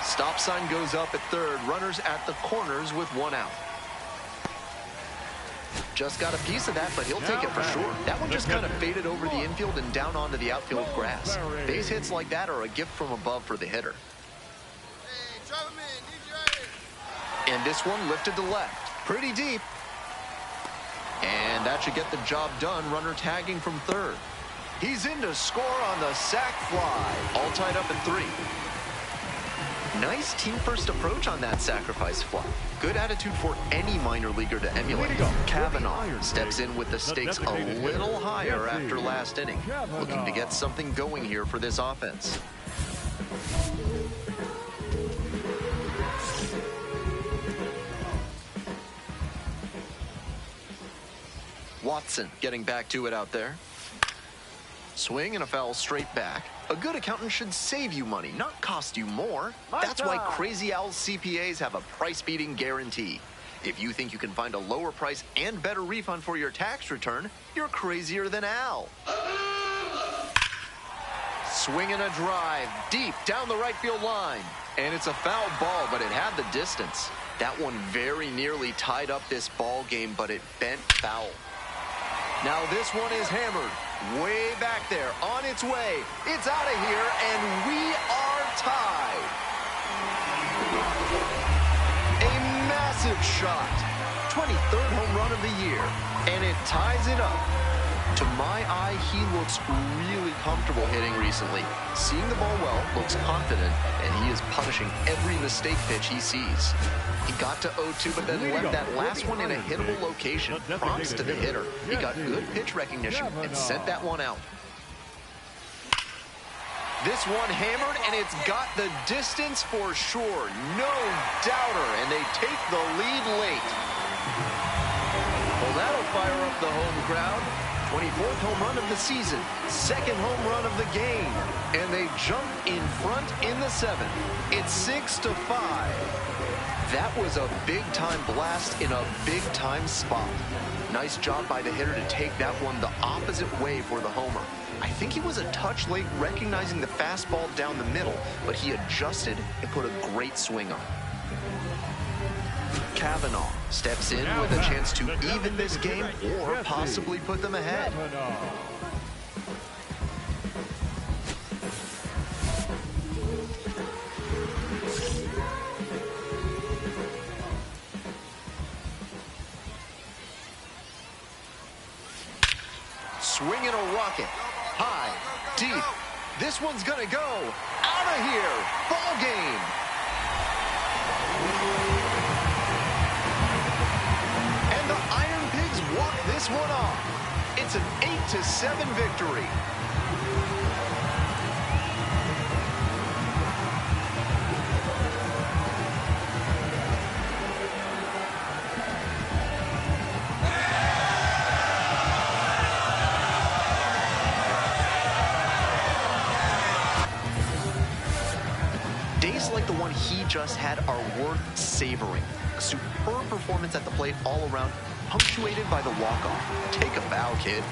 Stop sign goes up at third. Runners at the corners with one out. Just got a piece of that, but he'll take it for sure. That one just kind of faded over the infield and down onto the outfield grass. Base hits like that are a gift from above for the hitter. Hey, drive him in. DJ right here. And this one lifted to left. Pretty deep. And that should get the job done. Runner tagging from third. He's in to score on the sac fly. All tied up at 3. Nice team-first approach on that sacrifice fly. Good attitude for any minor leaguer to emulate. Kavanaugh steps in with the stakes a little higher after last inning. Looking to get something going here for this offense. Watson getting back to it out there. Swing and a foul straight back. A good accountant should save you money, not cost you more. That's why Crazy Owl's CPAs have a price-beating guarantee. If you think you can find a lower price and better refund for your tax return, you're crazier than Al. Swing and a drive, deep down the right field line. And it's a foul ball, but it had the distance. That one very nearly tied up this ball game, but it bent foul. Now this one is hammered. Way back there, on its way. It's out of here, and we are tied. A massive shot. 23rd home run of the year, and it ties it up. To my eye, he looks really comfortable hitting recently. Seeing the ball well, looks confident, and he is punishing every mistake pitch he sees. He got to 0-2, but then left that last one in a hittable location. Prompts to the hitter. He got good pitch recognition and sent that one out. This one hammered, and it's got the distance for sure. No doubter, and they take the lead late. Well, that'll fire up the home crowd. 24th home run of the season, second home run of the game, and they jump in front in the 7th. It's 6-5. That was a big-time blast in a big-time spot. Nice job by the hitter to take that one the opposite way for the homer. I think he was a touch late recognizing the fastball down the middle, but he adjusted and put a great swing on it. Kavanaugh steps in with a chance to even this game or possibly put them ahead. Swinging a rocket. High, deep. This one's gonna go. Out of here. Ball game. And the Iron Pigs walk this one off. It's an 8-7 victory. Days like the one he just had are worth savoring. A superb performance at the plate all around, punctuated by the walk-off. Take a bow, kid.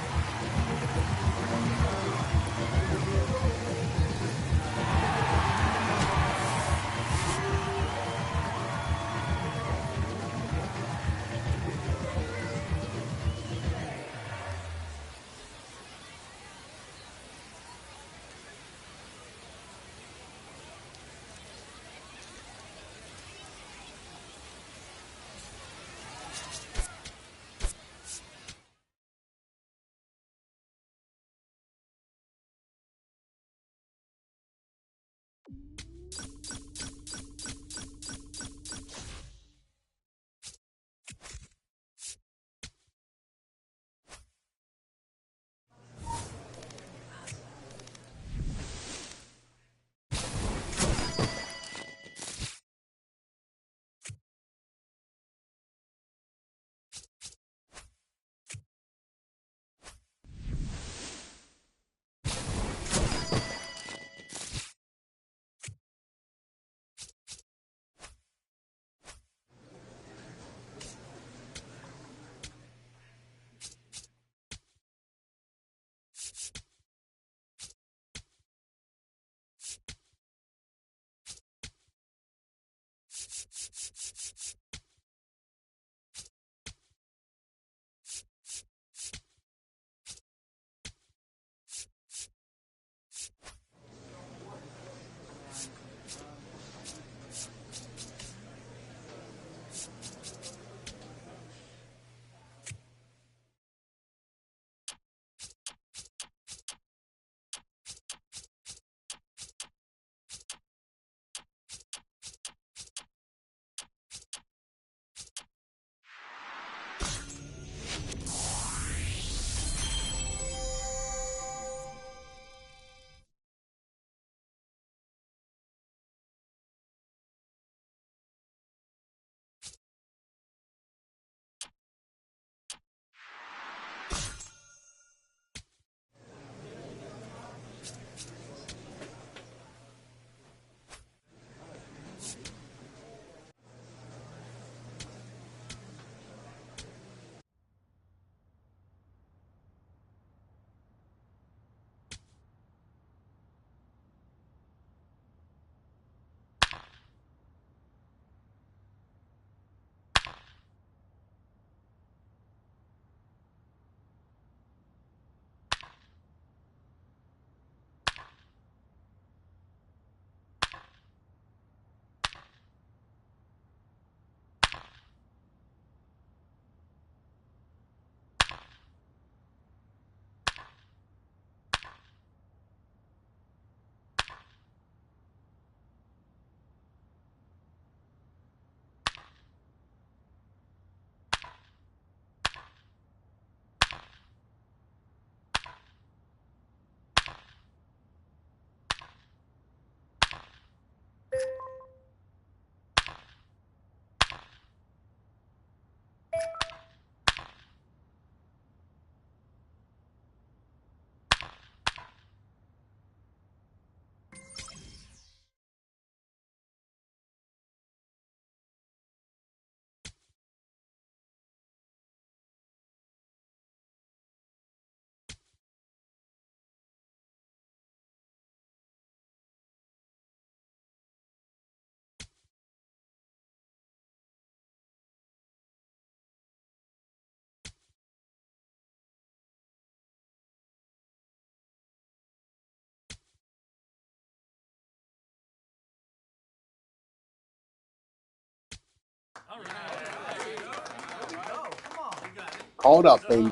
Called up, baby.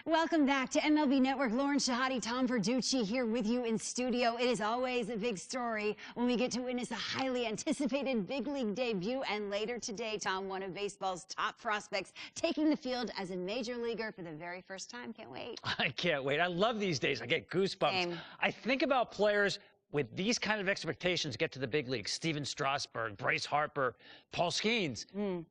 Welcome back to MLB Network. Lauren Shahadi, Tom Verducci here with you in studio. It is always a big story when we get to witness a highly anticipated big league debut. And later today, Tom, one of baseball's top prospects, taking the field as a major leaguer for the very first time. Can't wait. I can't wait. I love these days. I get goosebumps. Same. I think about players with these kind of expectations get to the big leagues. Steven Strasburg, Bryce Harper, Paul Skeens.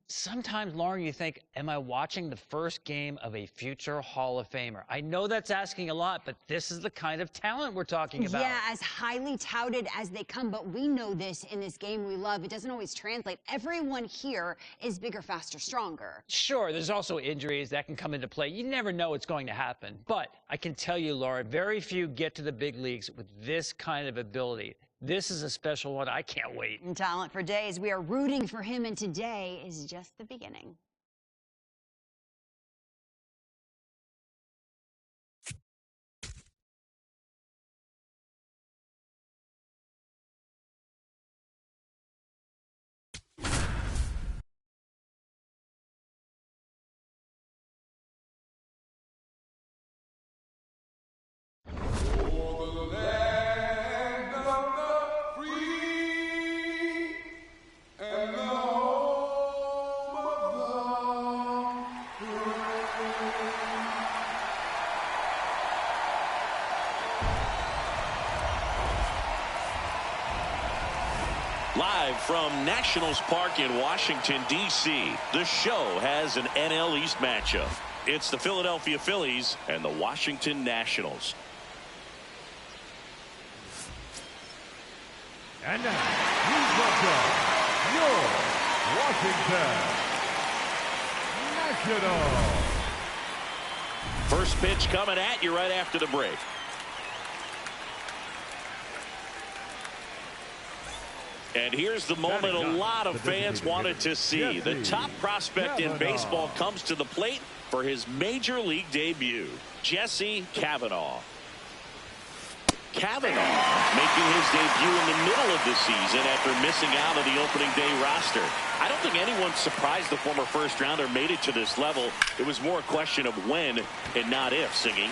Sometimes, Lauren, you think, am I watching the first game of a future Hall of Famer? I know that's asking a lot, but this is the kind of talent we're talking about. Yeah, as highly touted as they come, but we know this in this game we love. It doesn't always translate. Everyone here is bigger, faster, stronger. Sure, there's also injuries that can come into play. You never know what's going to happen. But I can tell you, Laura, very few get to the big leagues with this kind of ability. This is a special one. I can't wait. And talent for days. We are rooting for him, and today is just the beginning. Live from Nationals Park in Washington, D.C., the show has an NL East matchup. It's the Philadelphia Phillies and the Washington Nationals. And now, please welcome your Washington Nationals. First pitch coming at you right after the break. And here's the moment a lot of fans wanted to see. The top prospect in baseball comes to the plate for his major league debut. Jesse Cavanaugh. Cavanaugh making his debut in the middle of the season after missing out on the opening day roster. I don't think anyone's surprised the former first rounder made it to this level. It was more a question of when and not if, Singing.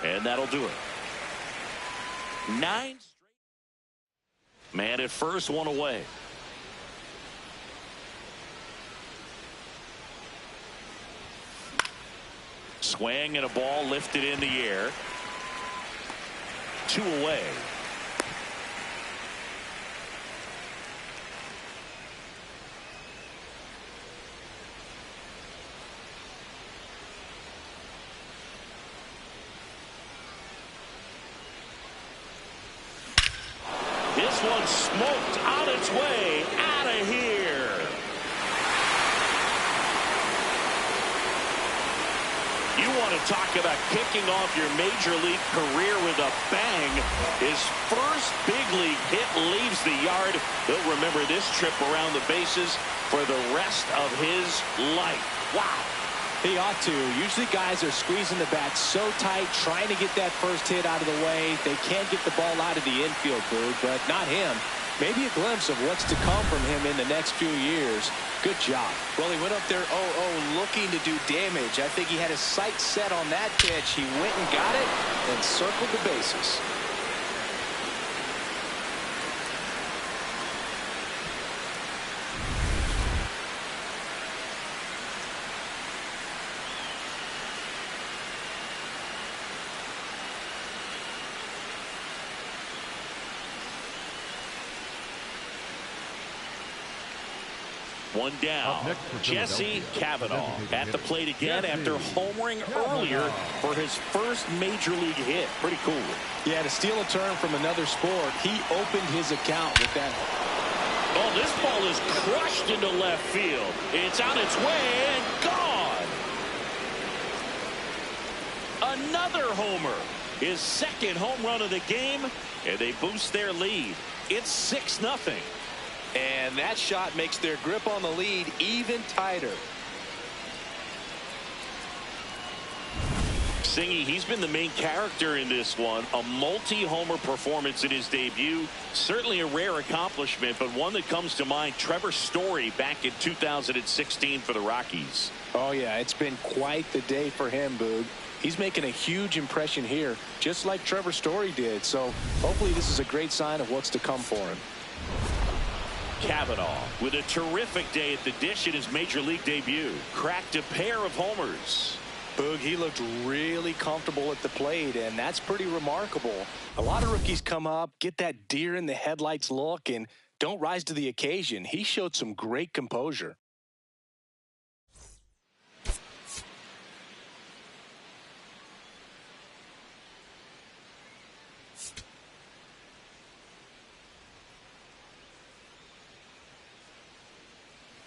And that'll do it. 9 straight. Man at first, one away. Swing and a ball lifted in the air. 2 away. This one smoked on its way out of here. You want to talk about kicking off your major league career with a bang. His first big league hit leaves the yard. He'll remember this trip around the bases for the rest of his life. Wow. He ought to. Usually guys are squeezing the bat so tight, trying to get that first hit out of the way. They can't get the ball out of the infield, Boog, but not him. Maybe a glimpse of what's to come from him in the next few years. Good job. Well, he went up there 0-0 looking to do damage. I think he had his sights set on that pitch. He went and got it and circled the bases. One down. Jesse Cavanaugh at the plate again after homering earlier for his first major league hit. Pretty cool. Yeah, to steal a turn from another sport, he opened his account with that. Oh, this ball is crushed into left field. It's on its way and gone. Another homer. His second home run of the game, and they boost their lead. It's 6-0. And that shot makes their grip on the lead even tighter. Singy, he's been the main character in this one. A multi-homer performance in his debut. Certainly a rare accomplishment, but one that comes to mind. Trevor Story back in 2016 for the Rockies. Oh, yeah, it's been quite the day for him, Boog. He's making a huge impression here, just like Trevor Story did. So hopefully this is a great sign of what's to come for him. Cavanaugh with a terrific day at the dish in his major league debut. Cracked a pair of homers. Boog, he looked really comfortable at the plate, and that's pretty remarkable. A lot of rookies come up, get that deer in the headlights look, and don't rise to the occasion. He showed some great composure.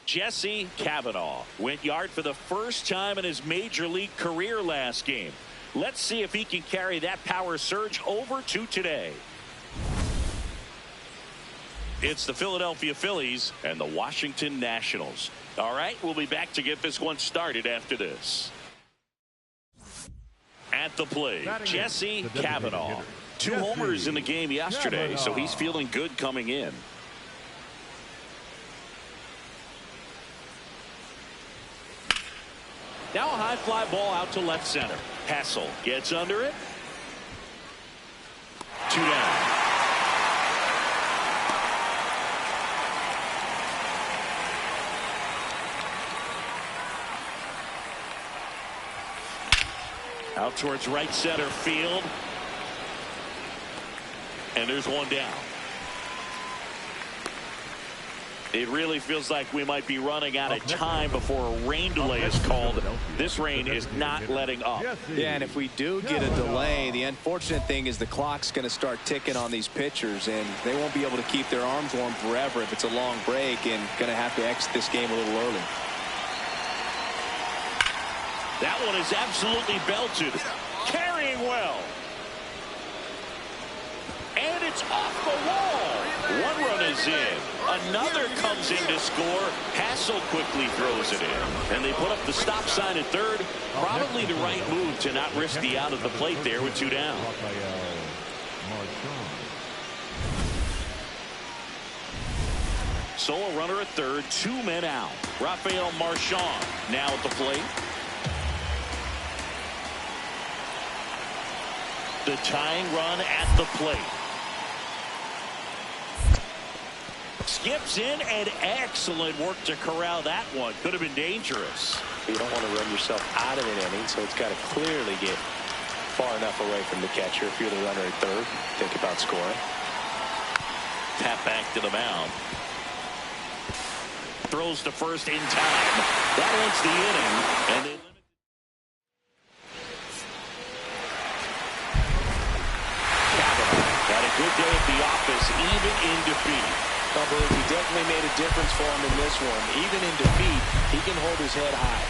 Jesse Cavanaugh went yard for the first time in his major league career last game. Let's see if he can carry that power surge over to today. It's the Philadelphia Phillies and the Washington Nationals. All right, we'll be back to get this one started after this. At the plate, Jesse Cavanaugh. 2 homers in the game yesterday, so he's feeling good coming in. Now a high fly ball out to left center. Hassel gets under it. 2 down. Out towards right center field. And there's 1 down. It really feels like we might be running out of time before a rain delay is called. This rain is not letting up. Yeah, and if we do get a delay, the unfortunate thing is the clock's going to start ticking on these pitchers, and they won't be able to keep their arms warm forever if it's a long break, and going to have to exit this game a little early. That one is absolutely belted. Carrying well. And it's off the wall. 1 run is in. Another comes in to score. Hassel quickly throws it in. And they put up the stop sign at third. Probably the right move to not risk the out of the plate there with 2 down. So a runner at third, 2 men out. Rafael Marchand now at the plate. The tying run at the plate. Skips in, and excellent work to corral that one. Could have been dangerous. You don't want to run yourself out of an inning, so it's got to clearly get far enough away from the catcher. If you're the runner at third, think about scoring. Tap back to the mound. Throws to first in time. That ends the inning. And they limit. Kavanaugh had a good day at the office, even in defeat. He definitely made a difference for him in this one. Even in defeat, he can hold his head high.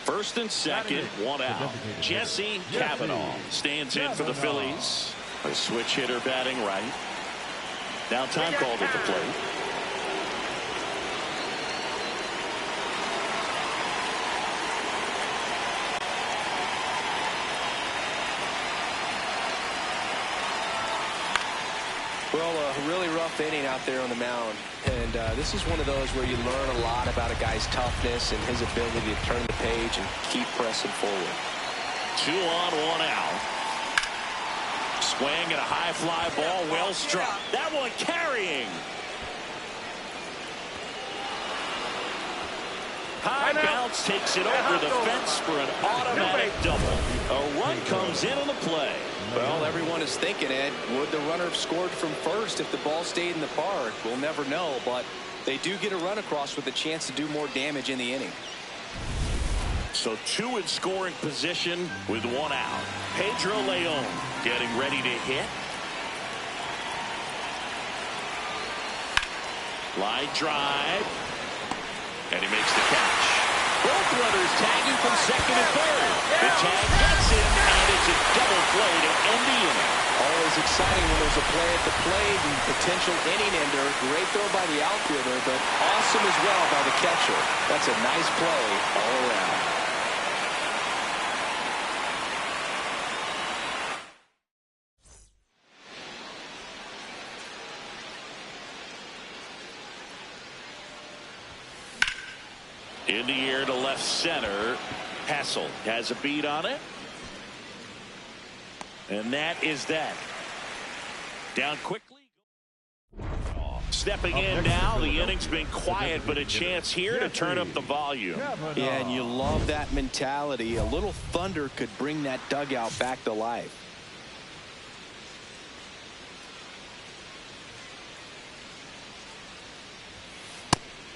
First and second, one out. Jesse Kavanaugh stands in for the Phillies. A switch hitter batting right. Now time called at the plate. Well, a really rough inning out there on the mound. And this is one of those where you learn a lot about a guy's toughness and his ability to turn the page and keep pressing forward. 2 on, 1 out. Swing and a high fly ball, well struck. That one carrying. High bounce takes it over the fence for an automatic double. A run comes in on the play. Well, everyone is thinking, Ed, would the runner have scored from first if the ball stayed in the park? We'll never know, but they do get a run across with a chance to do more damage in the inning. So 2 in scoring position with 1 out. Pedro Leon getting ready to hit. Line drive. And he makes the catch. Both runners tagging from second and third. The tag gets him, and it's a double play to end the inning. Always exciting when there's a play at the plate and potential inning ender. Great throw by the outfielder, but awesome as well by the catcher. That's a nice play all around. In the air to left center. Hassel has a beat on it. And that is that. Down quickly. Stepping in now. The inning's been quiet, but a chance here to turn up the volume. Yeah, and you love that mentality. A little thunder could bring that dugout back to life.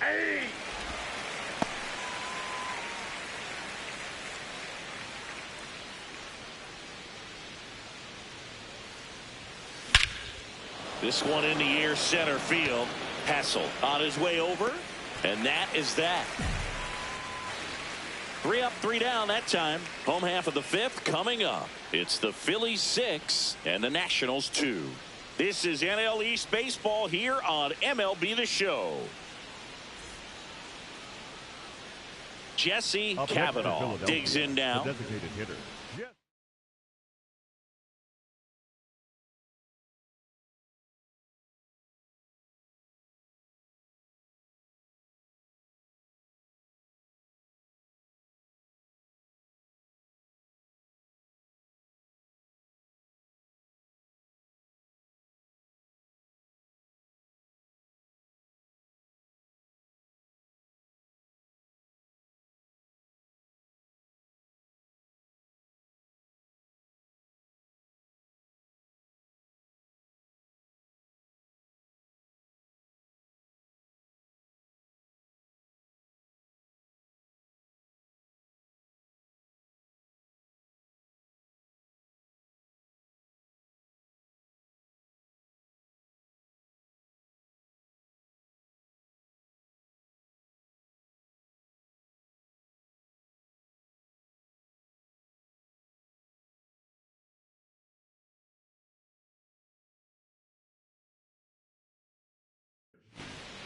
Hey! This one in the air center field. Hassel on his way over, and that is that. 3 up, 3 down that time. Home half of the 5th coming up. It's the Phillies 6 and the Nationals 2. This is NL East baseball here on MLB The Show. Jesse Kavanaugh digs in now. Designated hitter.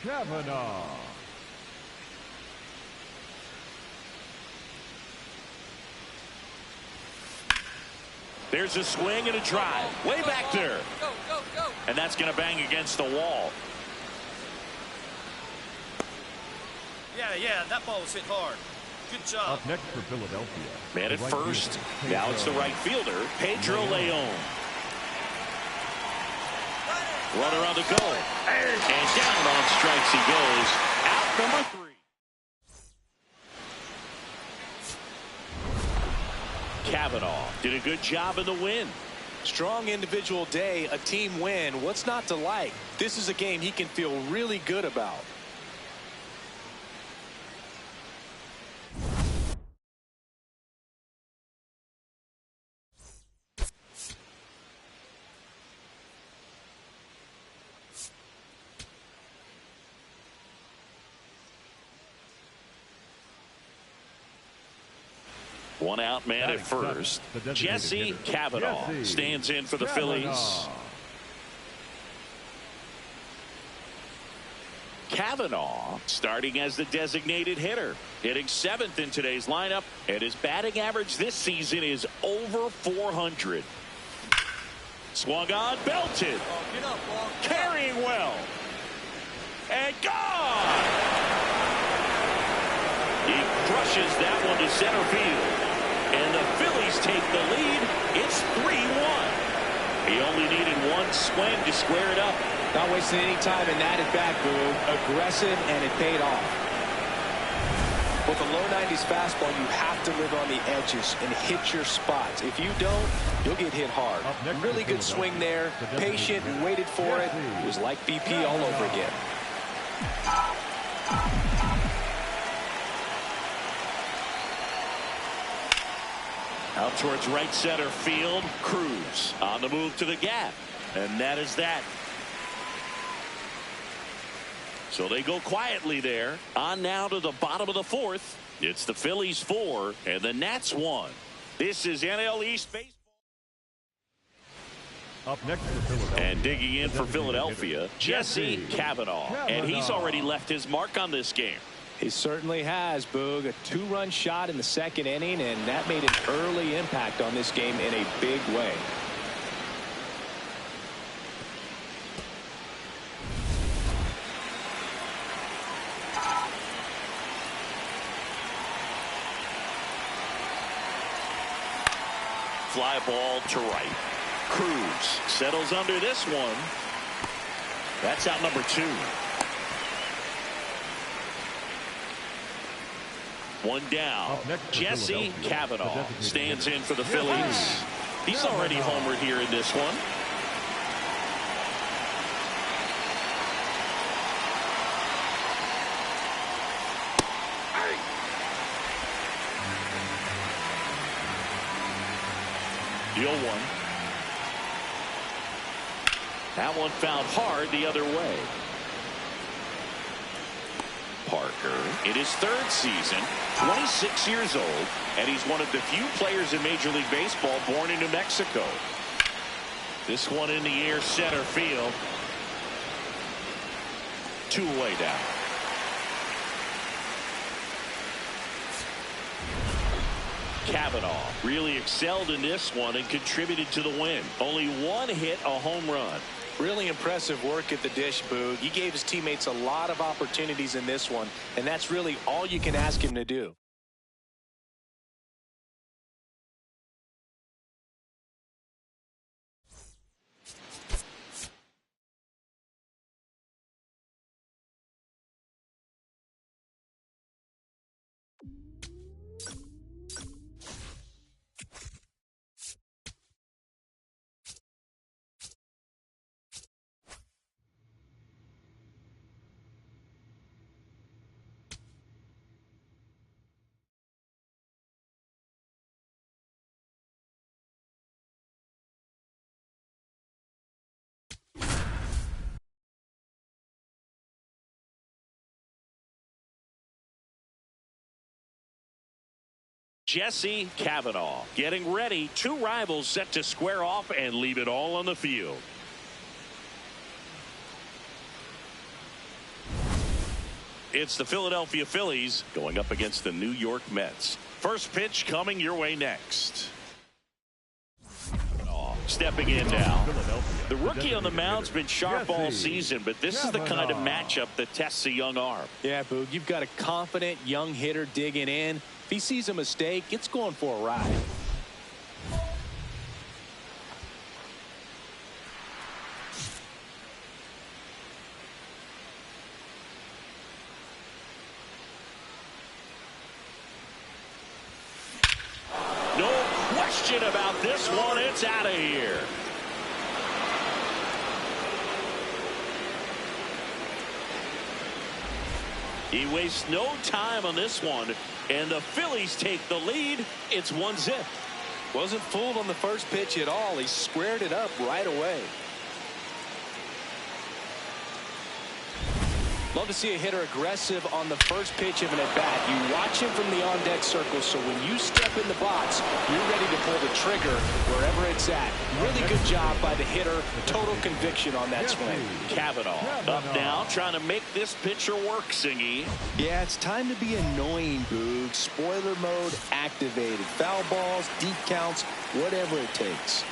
Kavanaugh. There's a swing and a drive. Way back there. Go, go, go. And that's going to bang against the wall. Yeah, that ball was hit hard. Good job. Up next for Philadelphia. Man at Right first. fielder, Now it's the right fielder, Pedro Leon. Runner on the go. And down on strikes he goes. Out number 3. Kavanaugh did a good job in the win. Strong individual day, a team win. What's not to like? This is a game he can feel really good about. One out man at first. Jesse Kavanaugh stands in for the Phillies. Kavanaugh starting as the designated hitter, hitting 7th in today's lineup, and his batting average this season is over 400. Swung on, belted, carrying well, and gone. He crushes that one to center field. And the Phillies take the lead. It's 3-1. He only needed one swing to square it up. Not wasting any time in that at bat, Boog. Aggressive, and it paid off. With a low 90s fastball, you have to live on the edges and hit your spots. If you don't, you'll get hit hard. Really good swing there. Patient and waited for it. It was like BP all over again. Out towards right center field. Cruz on the move to the gap. And that is that. So they go quietly there. On now to the bottom of the 4th. It's the Phillies 4 and the Nats 1. This is NL East Baseball. Up next for Philadelphia. And digging in for Philadelphia, Jesse Kavanaugh. And he's already left his mark on this game. He certainly has, Boog. A 2-run shot in the 2nd inning, and that made an early impact on this game in a big way. Fly ball to right. Cruz settles under this one. That's out number 2. One down. Jesse Kavanaugh stands in for the Phillies. He's already homered here in this one. The 0-1. That one found hard the other way. Parker in his 3rd season, 26 years old, and he's one of the few players in Major League Baseball born in New Mexico. This one in the air, center field. 2 away down. Kavanaugh really excelled in this one and contributed to the win. Only 1 hit, a home run. Really impressive work at the dish, Boog. He gave his teammates a lot of opportunities in this one, and that's really all you can ask him to do. Jesse Kavanaugh getting ready. 2 rivals set to square off and leave it all on the field. It's the Philadelphia Phillies going up against the New York Mets. First pitch coming your way next. stepping in now. The rookie on the mound's been sharp all season, but this is the kind of matchup that tests a young arm. Yeah, Boog, you've got a confident young hitter digging in. If he sees a mistake, it's going for a ride. No question about this one. It's out of here. He wastes no time on this one, and the Phillies take the lead. It's 1-0. Wasn't fooled on the first pitch at all. He squared it up right away. Love to see a hitter aggressive on the first pitch of an at-bat. You watch him from the on-deck circle, so when you step in the box, you're ready to pull the trigger wherever it's at. Really good job by the hitter. Total conviction on that swing. Kavanaugh up now, trying to make this pitcher work, Singy. Yeah, it's time to be annoying, Boog. Spoiler mode activated. Foul balls, deep counts, whatever it takes.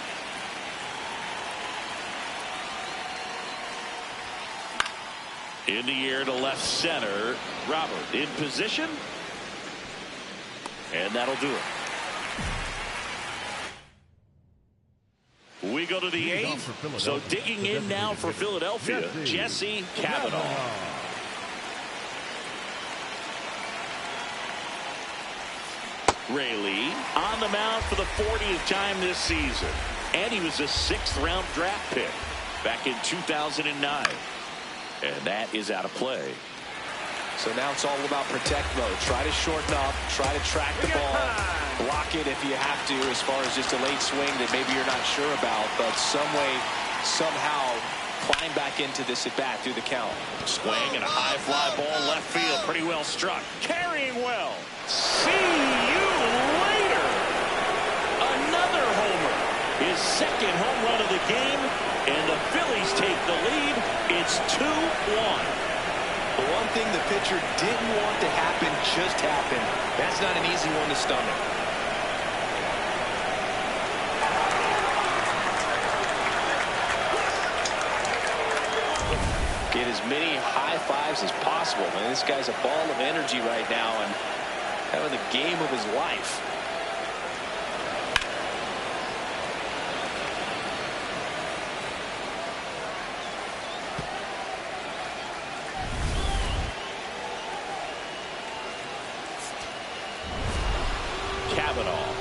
In the air to left center. Robert in position. And that'll do it. We go to the eighth. So digging in now for Philadelphia, Jesse Kavanaugh. Rayleigh on the mound for the 40th time this season. And he was a 6th-round draft pick back in 2009. And that is out of play. So now it's all about protect mode. Try to shorten up, try to track the ball, block it if you have to, as far as just a late swing that maybe you're not sure about, but some way, somehow climb back into this at bat through the count. Swing and a high fly ball left field, pretty well struck. Carrying well. See you later. Another homer. His 2nd home run of the game, and the Phillies take the lead. It's 2-1. The one thing the pitcher didn't want to happen just happened. That's not an easy one to stomach. Get as many high fives as possible. Man, this guy's a ball of energy right now and having the game of his life.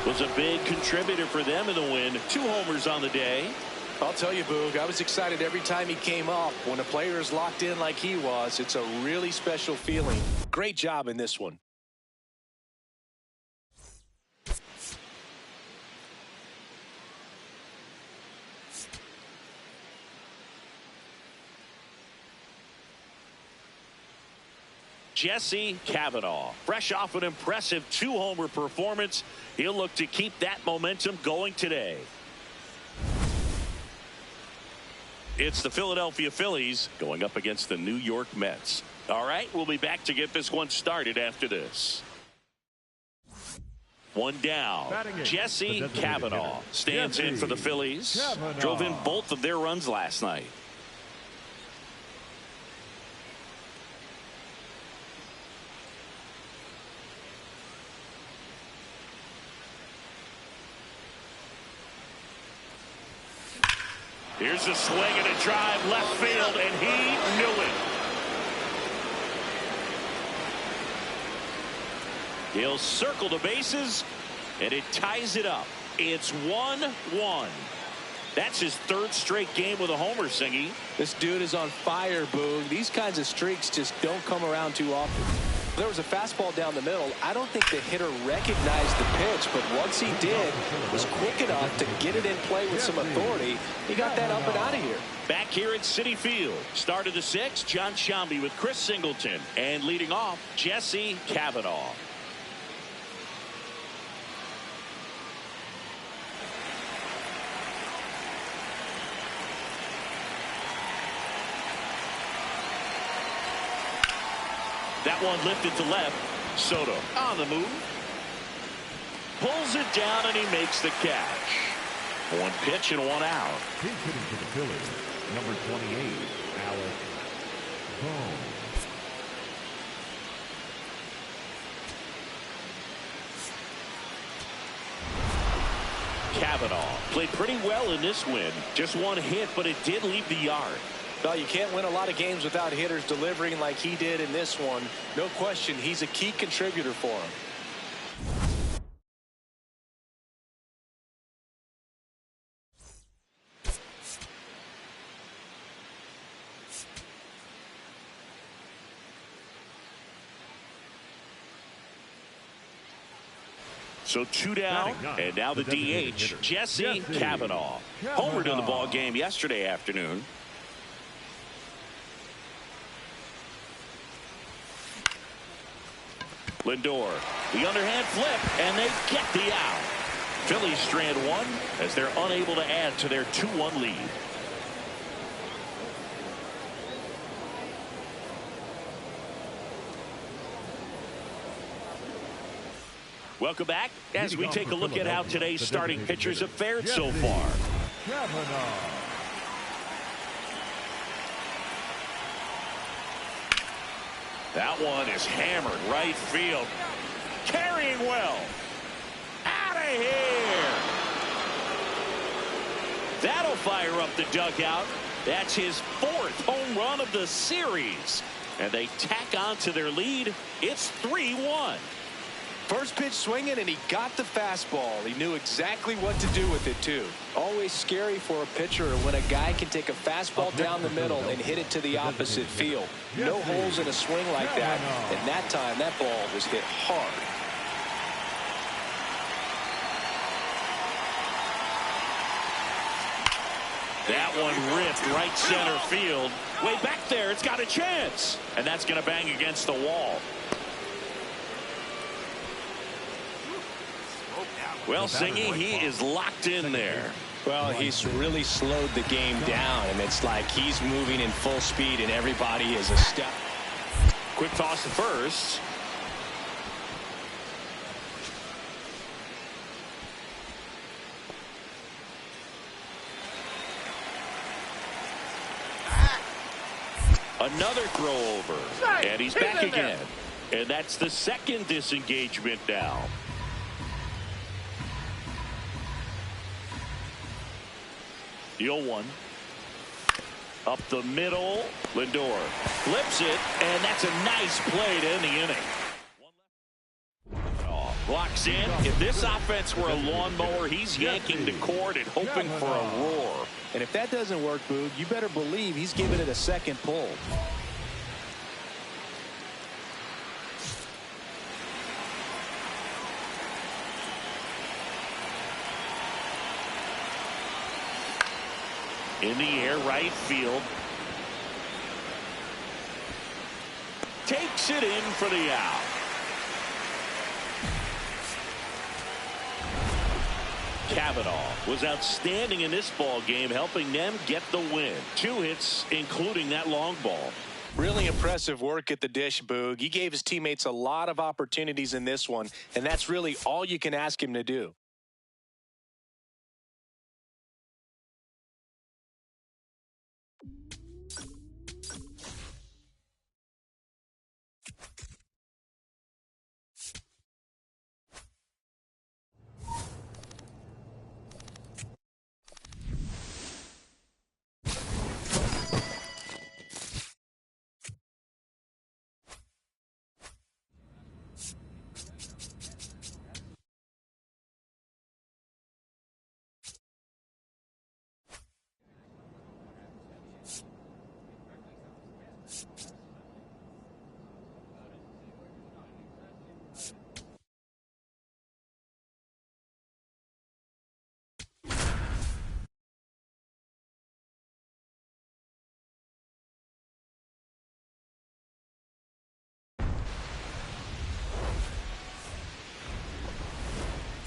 Was a big contributor for them in the win. 2 homers on the day. I'll tell you, Boog, I was excited every time he came up. When a player is locked in like he was, it's a really special feeling. Great job in this one. Jesse Kavanaugh, fresh off an impressive 2-homer performance. He'll look to keep that momentum going today. It's the Philadelphia Phillies going up against the New York Mets. All right, we'll be back to get this one started after this. One down. Jesse Kavanaugh stands in for the Phillies. Drove in both of their runs last night. Here's a swing and a drive left field, and he knew it. He'll circle the bases, and it ties it up. It's 1-1. That's his 3rd straight game with a homer, Singy. This dude is on fire, Boog. These kinds of streaks just don't come around too often. There was a fastball down the middle. I don't think the hitter recognized the pitch, but once he did, was quick enough to get it in play with some authority. He got that up and out of here. Back here at Citi Field. Start of the 6th, John Sciambi with Chris Singleton. And leading off, Jesse Kavanaugh. That one lifted to left. Soto on the move. Pulls it down and he makes the catch. One pitch and one out. He's hitting for the Phillies, number 28, Alex Bohm. Kavanaugh played pretty well in this win. Just one hit, but it did leave the yard. Well, you can't win a lot of games without hitters delivering like he did in this one. No question, he's a key contributor for him. So 2 down, and now the DH, Jesse Kavanaugh. Homered in the ball game yesterday afternoon. Lindor, the underhand flip, and they get the out. Phillies strand one as they're unable to add to their 2-1 lead. Welcome back as we take a look at how today's starting pitchers have fared so far. That one is hammered right field. Carrying well. Out of here. That'll fire up the dugout. That's his 4th home run of the series. And they tack on to their lead. It's 3-1. First pitch swinging, and he got the fastball. He knew exactly what to do with it, too. Always scary for a pitcher when a guy can take a fastball down the middle and hit it to the opposite field. No holes in a swing like that. And that time, that ball was hit hard. That one ripped right center field. Way back there, it's got a chance. And that's going to bang against the wall. Well, Singy, he is locked in there. Well, he's really slowed the game down, and it's like he's moving in full speed, and everybody is a step. Quick toss to first. Another throw over, and he's back again. And that's the second disengagement now. The 0-1. Up the middle. Lindor flips it, and that's a nice play to end the inning. Blocks in. If this offense were a lawnmower, he's yanking the cord and hoping for a roar. And if that doesn't work, Boog, you better believe he's giving it a second pull. In the air, right field. Takes it in for the out. Kavanaugh was outstanding in this ball game, helping them get the win. 2 hits, including that long ball. Really impressive work at the dish, Boog. He gave his teammates a lot of opportunities in this one, and that's really all you can ask him to do.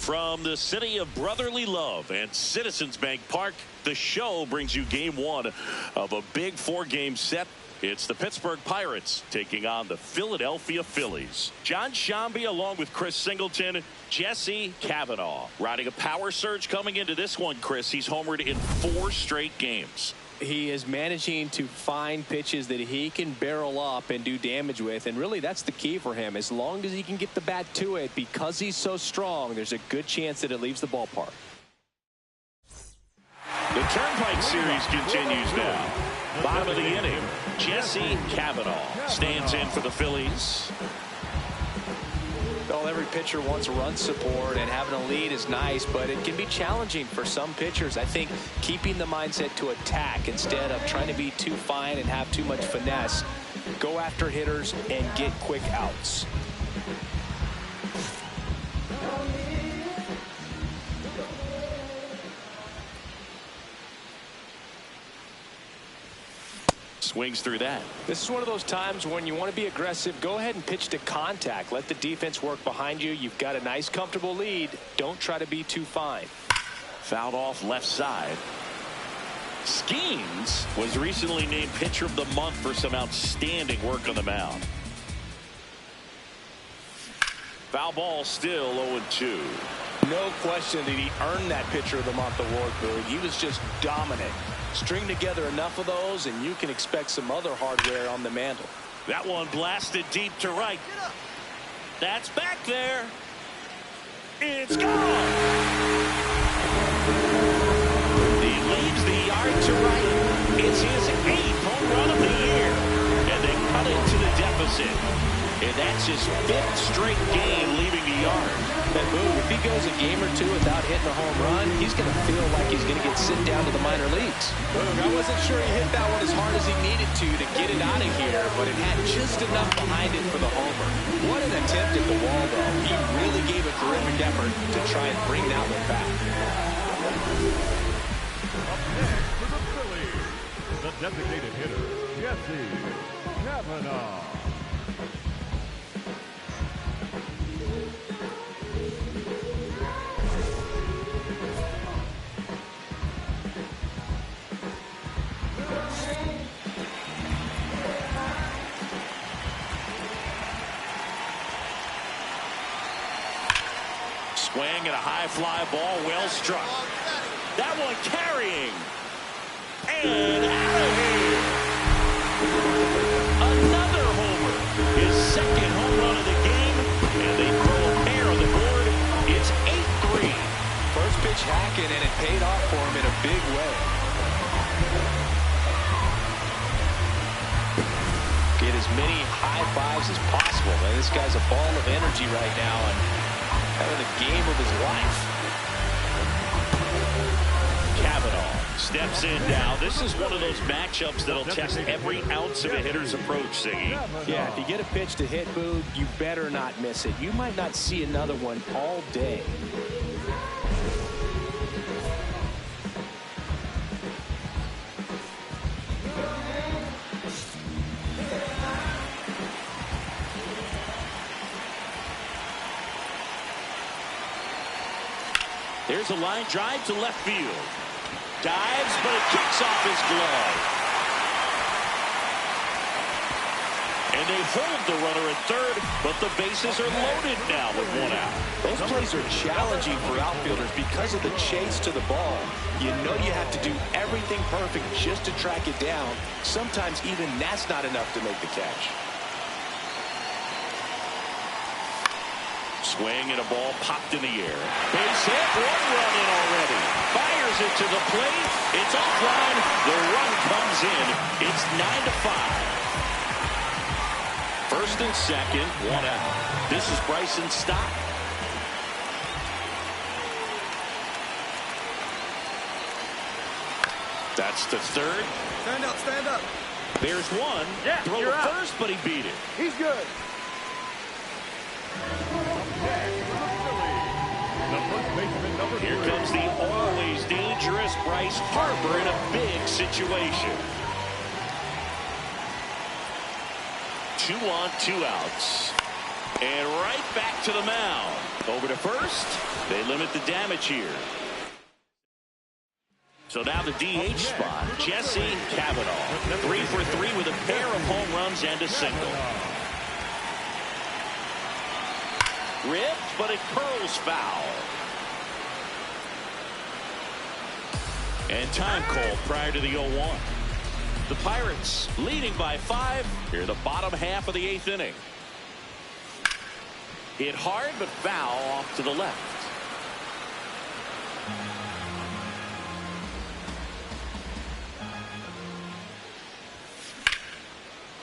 From the city of brotherly love and Citizens Bank Park, the show brings you game one of a big 4-game set. It's the Pittsburgh Pirates taking on the Philadelphia Phillies. John Shambi along with Chris Singleton, Jesse Kavanaugh. Riding a power surge coming into this one, Chris. He's homered in 4 straight games. He is managing to find pitches that he can barrel up and do damage with, and really that's the key for him. As long as he can get the bat to it, because he's so strong, there's a good chance that it leaves the ballpark. The Turnpike Series continues now. Bottom of the inning, Jesse Kavanaugh stands in for the Phillies. Well, every pitcher wants run support, and having a lead is nice, but it can be challenging for some pitchers. I think keeping the mindset to attack instead of trying to be too fine and have too much finesse. Go after hitters and get quick outs. Swings through that. This is one of those times when you want to be aggressive. Go ahead and pitch to contact. Let the defense work behind you. You've got a nice, comfortable lead. Don't try to be too fine. Fouled off left side. Skeens was recently named Pitcher of the Month for some outstanding work on the mound. Foul ball, still 0-2. No question that he earned that Pitcher of the Month award, Boog. He was just dominant. String together enough of those, and you can expect some other hardware on the mantle. That one blasted deep to right. That's back there. It's gone. He leaves the yard to right. It's his 8th home run of the year. And they cut into the deficit. And that's his 5th straight game leaving the yard. And Boog, if he goes a game or 2 without hitting a home run, he's going to feel like he's going to get sent down to the minor leagues. Boog, I wasn't sure he hit that one as hard as he needed to get it out of here, but it had just enough behind it for the homer. What an attempt at the wall, though. He really gave a terrific effort to try and bring that one back. Up next for the Phillies, the designated hitter, Jesse Kavanaugh. Swing and a high fly ball, well struck. That one carrying. And out of here. Another homer. His 2nd home run of the game. And they throw a pair on the board. It's 8-3. First pitch hacking, and it paid off for him in a big way. Get as many high fives as possible. Man, this guy's a ball of energy right now and having the game of his life. Kavanaugh steps in now. This is one of those matchups that'll test every ounce of a hitter's approach, Siggy. Yeah, if you get a pitch to hit, Boog, you better not miss it. You might not see another one all day. There's a line drive to left field. Dives, but it kicks off his glove. And they hold the runner at third, but the bases are loaded now with 1 out. Those plays are challenging for outfielders because of the chase to the ball. You know you have to do everything perfect just to track it down. Sometimes even that's not enough to make the catch. Swing and a ball popped in the air. Base hit, 1 run in already. Fires it to the plate. It's offline. The run comes in. It's 9-5. First and second, 1 out. This is Bryson Stott. That's the third. Stand up, stand up. There's one. Yeah, Throw you're to out. first, but he beat it. He's good. Here comes the always dangerous Bryce Harper in a big situation. 2 on, 2 outs. And right back to the mound. Over to first. They limit the damage here. So now the DH spot, Jesse Kavanaugh. 3 for 3 with a pair of home runs and a single. Ripped, but it curls foul. And time called prior to the 0-1. The Pirates leading by 5 here in the bottom half of the 8th inning. Hit hard, but foul off to the left.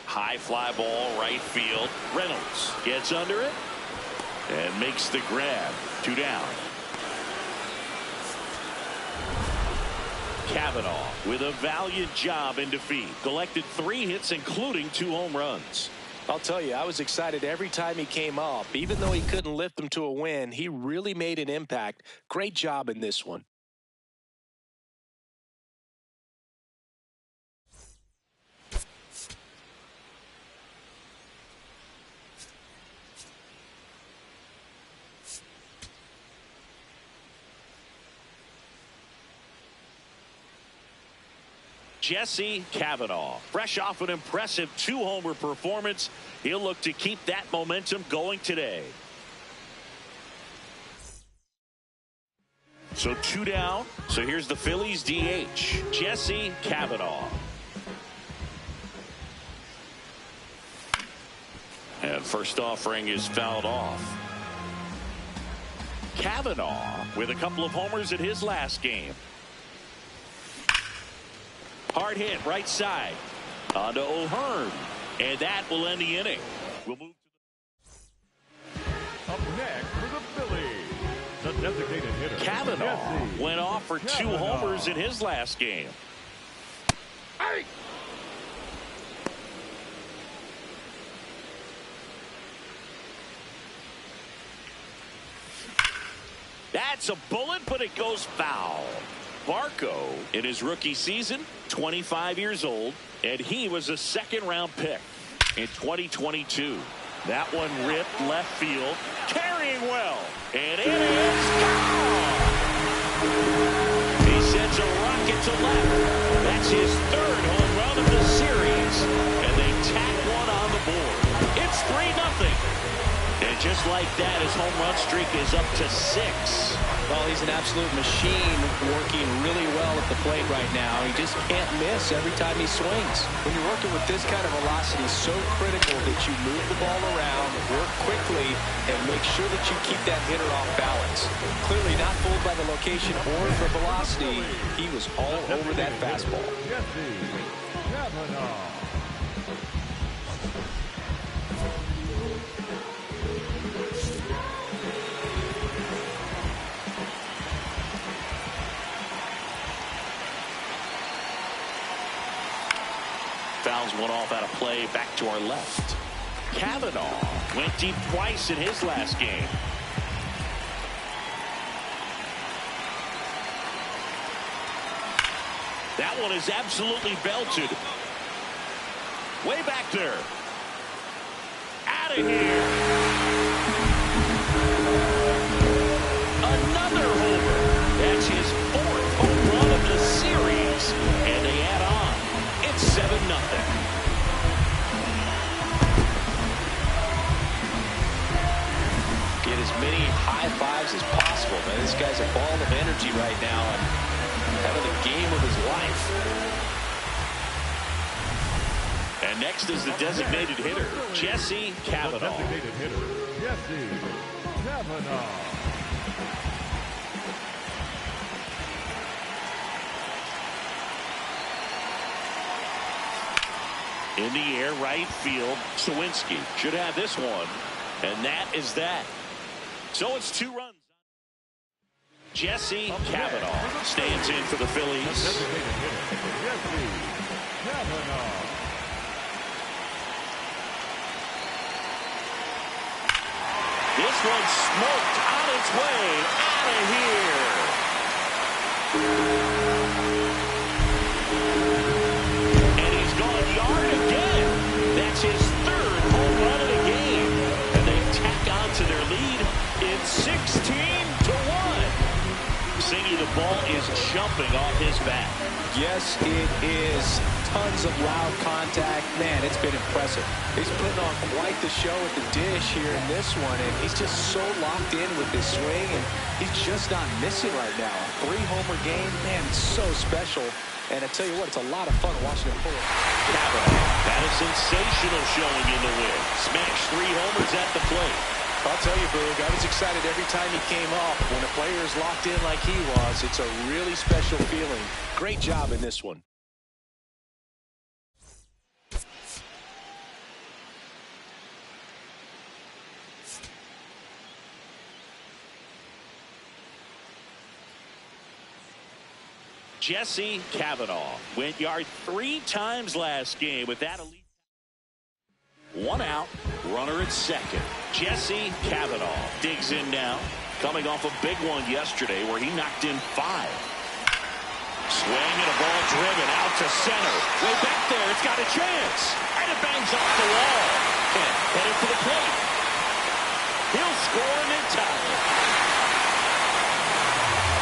High fly ball, right field. Reynolds gets under it and makes the grab. 2 down. Kavanaugh with a valiant job in defeat. Collected 3 hits, including 2 home runs. I'll tell you, I was excited every time he came up. Even though he couldn't lift them to a win, he really made an impact. Great job in this one. Jesse Kavanaugh, fresh off an impressive 2-homer performance. He'll look to keep that momentum going today. So 2 down. So here's the Phillies DH, Jesse Kavanaugh. And first offering is fouled off. Kavanaugh with a couple of homers in his last game. Hard hit right side on to O'Hearn, and that will end the inning. We'll move Up next for the Phillies, the designated hitter. Kavanaugh Jesse went off for 2 homers in his last game. Hey! That's a bullet, but it goes foul. Barco, in his rookie season, 25 years old, and he was a 2nd-round pick in 2022. That one ripped left field, carrying well, and it is gone. He sends a rocket to left. That's his 3rd home run of the series, and they tack one on the board. It's 3-0. And just like that, his home run streak is up to 6. Well, he's an absolute machine, working really well at the plate right now. He just can't miss every time he swings. When you're working with this kind of velocity, it's so critical that you move the ball around, work quickly, and make sure that you keep that hitter off balance. Clearly not fooled by the location or the velocity. He was all over that fastball. Jesse Kavanaugh. Fouls one off out of play, back to our left. Kavanaugh went deep twice in his last game. That one is absolutely belted. Way back there. Out of here. Another homer. That's his 4th home run of the series. And they add on. It's 7-0. Get as many high fives as possible, man. This guy's a ball of energy right now and having the game of his life. And next is the designated hitter, Jesse Kavanaugh. The designated hitter, Jesse Kavanaugh. In the air, right field. Sawinski should have this one. And that is that. So it's 2 runs. Jesse Kavanaugh stands in for the Phillies. Jesse Kavanaugh. This one's smoked on its way out of here. And he's gone yard again. That's his 3rd home run of the game. And they tap jumping off his bat. Yes, it is. Tons of loud contact. Man, it's been impressive. He's putting on quite the show at the dish here in this one, and he's just so locked in with his swing, and he's just not missing right now. A 3-homer game, man, it's so special. And I tell you what, it's a lot of fun watching him pull it. Cavanaugh had a sensational showing in the win. Smashed 3 homers at the plate. I'll tell you, Boog, I was excited every time he came up. When a player is locked in like he was, it's a really special feeling. Great job in this one. Jesse Cavanaugh went yard 3 times last game with that elite. 1 out, runner at second. Jesse Cavanaugh digs in now, coming off a big one yesterday where he knocked in 5. Swing and a ball driven out to center. Way back there, it's got a chance. And it bangs off the wall. And headed for the plate. He'll score and then tie it.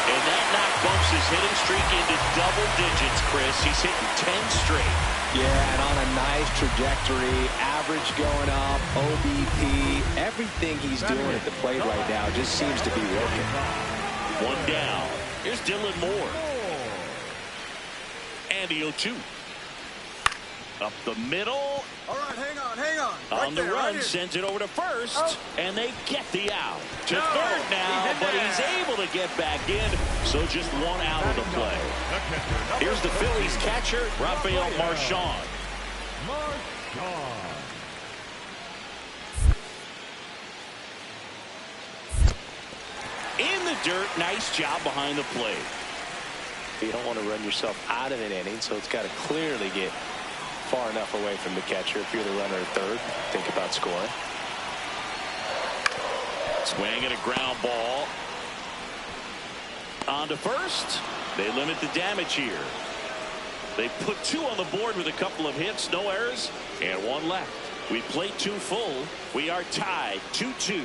And that knock bumps his hitting streak into double digits, Chris. He's hitting 10 straight. Yeah, and on a nice trajectory, average going up, OBP, everything he's doing at the plate right now just seems to be working. 1 down. Here's Dylan Moore. And the 0-2. Up the middle. All right, hang on. On the run, sends it over to first, and they get the out. To third now, but he's able to get back in, so just 1 out of the play. Here's the Phillies catcher, Rafael Marchand. In the dirt, nice job behind the plate. You don't want to run yourself out of an inning, so it's got to clearly get far enough away from the catcher. If you're the runner at third, think about scoring. Swing and a ground ball. On to first. They limit the damage here. They put 2 on the board with a couple of hits, no errors, and 1 left. We play 2 full. We are tied 2-2.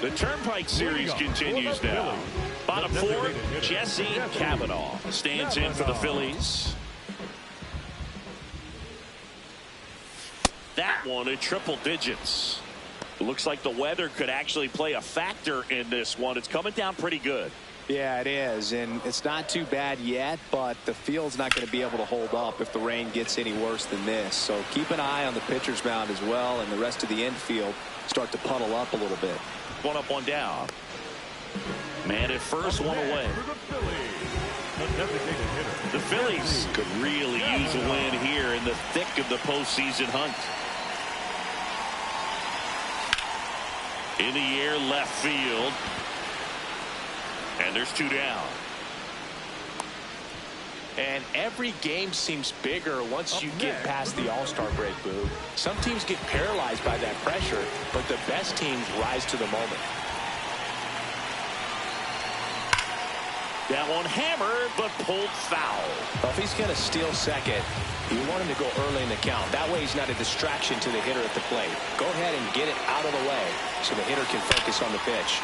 The Turnpike Series continues now. Bottom 4, Jesse Cavanaugh stands in for the Phillies. That one at triple digits. Looks like the weather could actually play a factor in this one. It's coming down pretty good. Yeah, it is, and it's not too bad yet, but the field's not going to be able to hold up if the rain gets any worse than this. So keep an eye on the pitcher's mound as well, and the rest of the infield start to puddle up a little bit. 1 up, 1 down. Man at first, 1 away. The Phillies could really use a win here in the thick of the postseason hunt. In the air, left field. And there's 2 down. And every game seems bigger once you get past the All-Star break, Boo. Some teams get paralyzed by that pressure, but the best teams rise to the moment. That one hammered, but pulled foul. Well, if he's going to steal second, you want him to go early in the count. That way he's not a distraction to the hitter at the plate. Go ahead and get it out of the way so the hitter can focus on the pitch.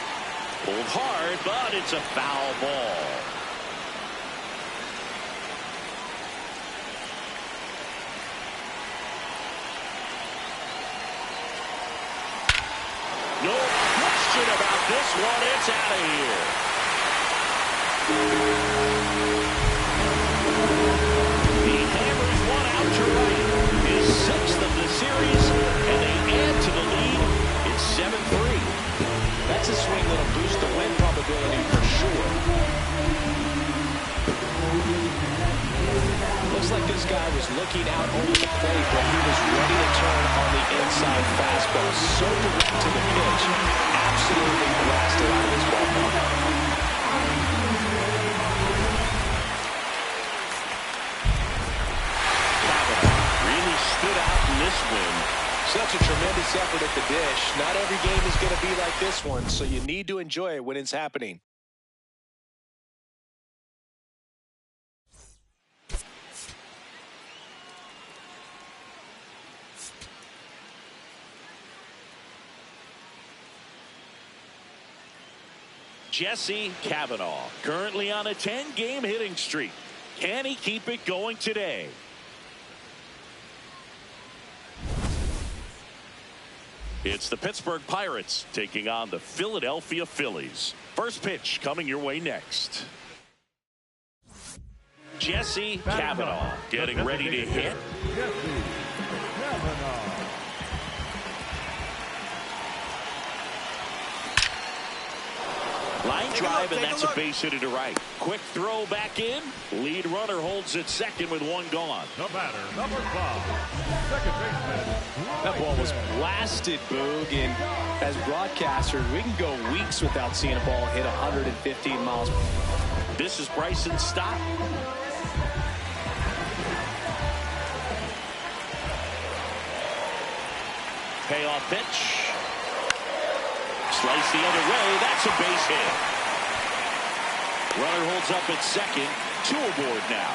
Pulled hard, but it's a foul ball. No question about this one. It's out of here. He hammers 1 out to right. His 6th of the series, and they add to the lead. It's 7-3. That's a swing that'll boost the win probability for sure. Looks like this guy was looking out over the plate, but he was ready to turn on the inside fastball. So direct to the pitch. Absolutely blasted out of his ballpark. Really stood out in this win. Such a tremendous effort at the dish. Not every game is going to be like this one, so you need to enjoy it when it's happening. Jesse Kavanaugh, currently on a 10-game hitting streak. Can he keep it going today? It's the Pittsburgh Pirates taking on the Philadelphia Phillies. First pitch coming your way next. Jesse Kavanaugh getting ready to hit. Jesse Kavanaugh. Line drive, and that's a base hit to right. Quick throw back in. Lead runner holds at second with one gone. The batter, number 5, second baseman. That ball was blasted, Boog, and as broadcasters, we can go weeks without seeing a ball hit 115 miles. This is Bryson's stop. Payoff pitch. Slice the other way. That's a base hit. Runner holds up at second. 2 aboard now.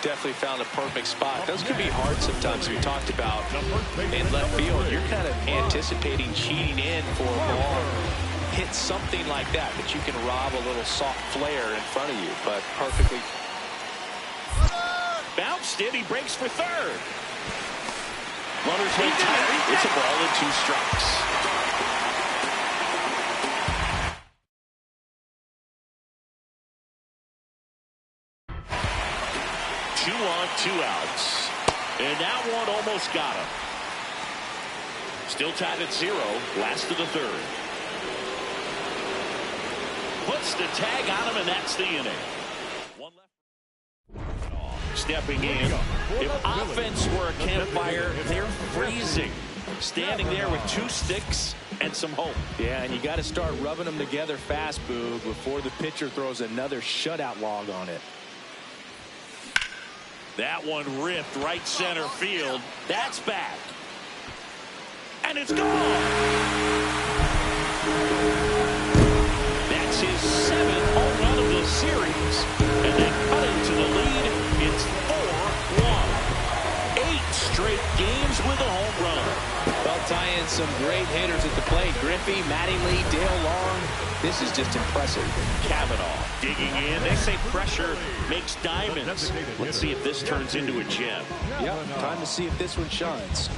Definitely found a perfect spot. Those can be hard sometimes. We talked about in left field. You're kind of anticipating cheating in for a ball. Hit something like that you can rob a little soft flare in front of you, but perfectly. Bounced it. He breaks for third. Runners hold tight. It's a ball and 2 strikes. Two on, 2 outs. And that one almost got him. Still tied at 0. Last of the 3rd. Puts the tag on him, and that's the inning. One left. Stepping in. If offense were a campfire, they're freezing. Standing there with 2 sticks and some hope. Yeah, and you got to start rubbing them together fast, Boog, before the pitcher throws another shutout log on it. That one ripped right center field. That's back. And it's gone. That's his 7th home run of the series. And they cut into the lead. It's 4-1. 8 straight games with a home run. Well, tying some great hitters at the plate. Griffey, Mattingly, Dale Long. This is just impressive. Kavanaugh digging in. They say pressure makes diamonds. Let's see if this turns into a gem. Yep, time to see if this one shines.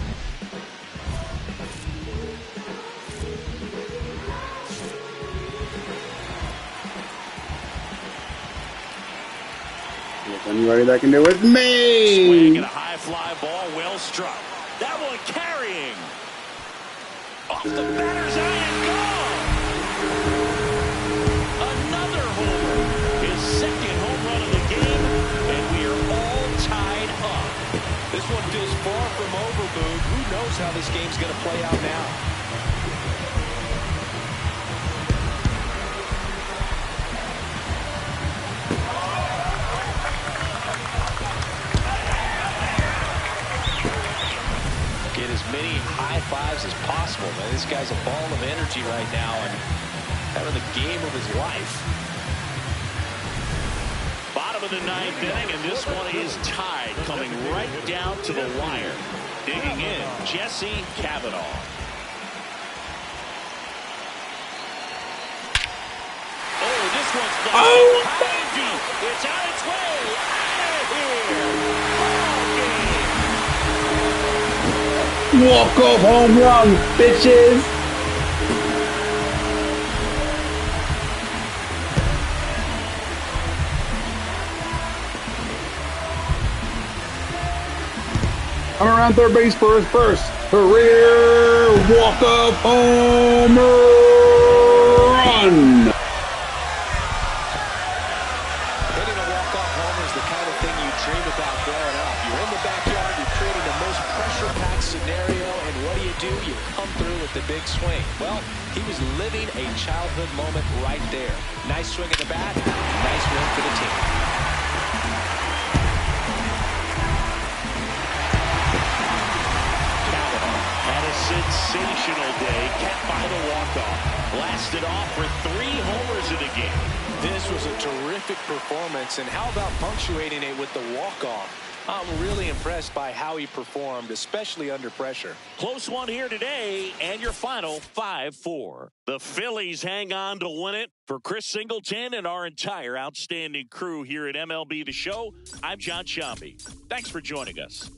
Anybody that can do it? Me! Swing and a high fly ball, well struck. That one carrying. Off the batter's eye and gone. Another homer. His 2nd home run of the game, and we are all tied up. This one feels far from over, Boog. Who knows how this game's going to play out now? Get as many high fives as possible, man. This guy's a ball of energy right now and having the game of his life. Bottom of the 9th inning, and this one is tied, coming right down to the wire. Digging in, Jesse Kavanaugh. Oh, this one's behind deep. It's on its way. Out of here. Walk-off home run, bitches! I'm around third base for his first career walk-off home run! Hitting a walk-off homer is the kind of thing you dream about growing up. You're in the backyard, you're creating the most pressure-packed scenario, and what do? You come through with the big swing. Well, he was living a childhood moment right there. Nice swing at the bat, nice win for the team. Kavanaugh had a sensational day, kept by the walk-off. Blasted off for 3 homers in the game. This was a terrific performance, and how about punctuating it with the walk-off? I'm really impressed by how he performed, especially under pressure. Close one here today, and your final 5-4. The Phillies hang on to win it. For Chris Singleton and our entire outstanding crew here at MLB The Show, I'm John Sciambi. Thanks for joining us.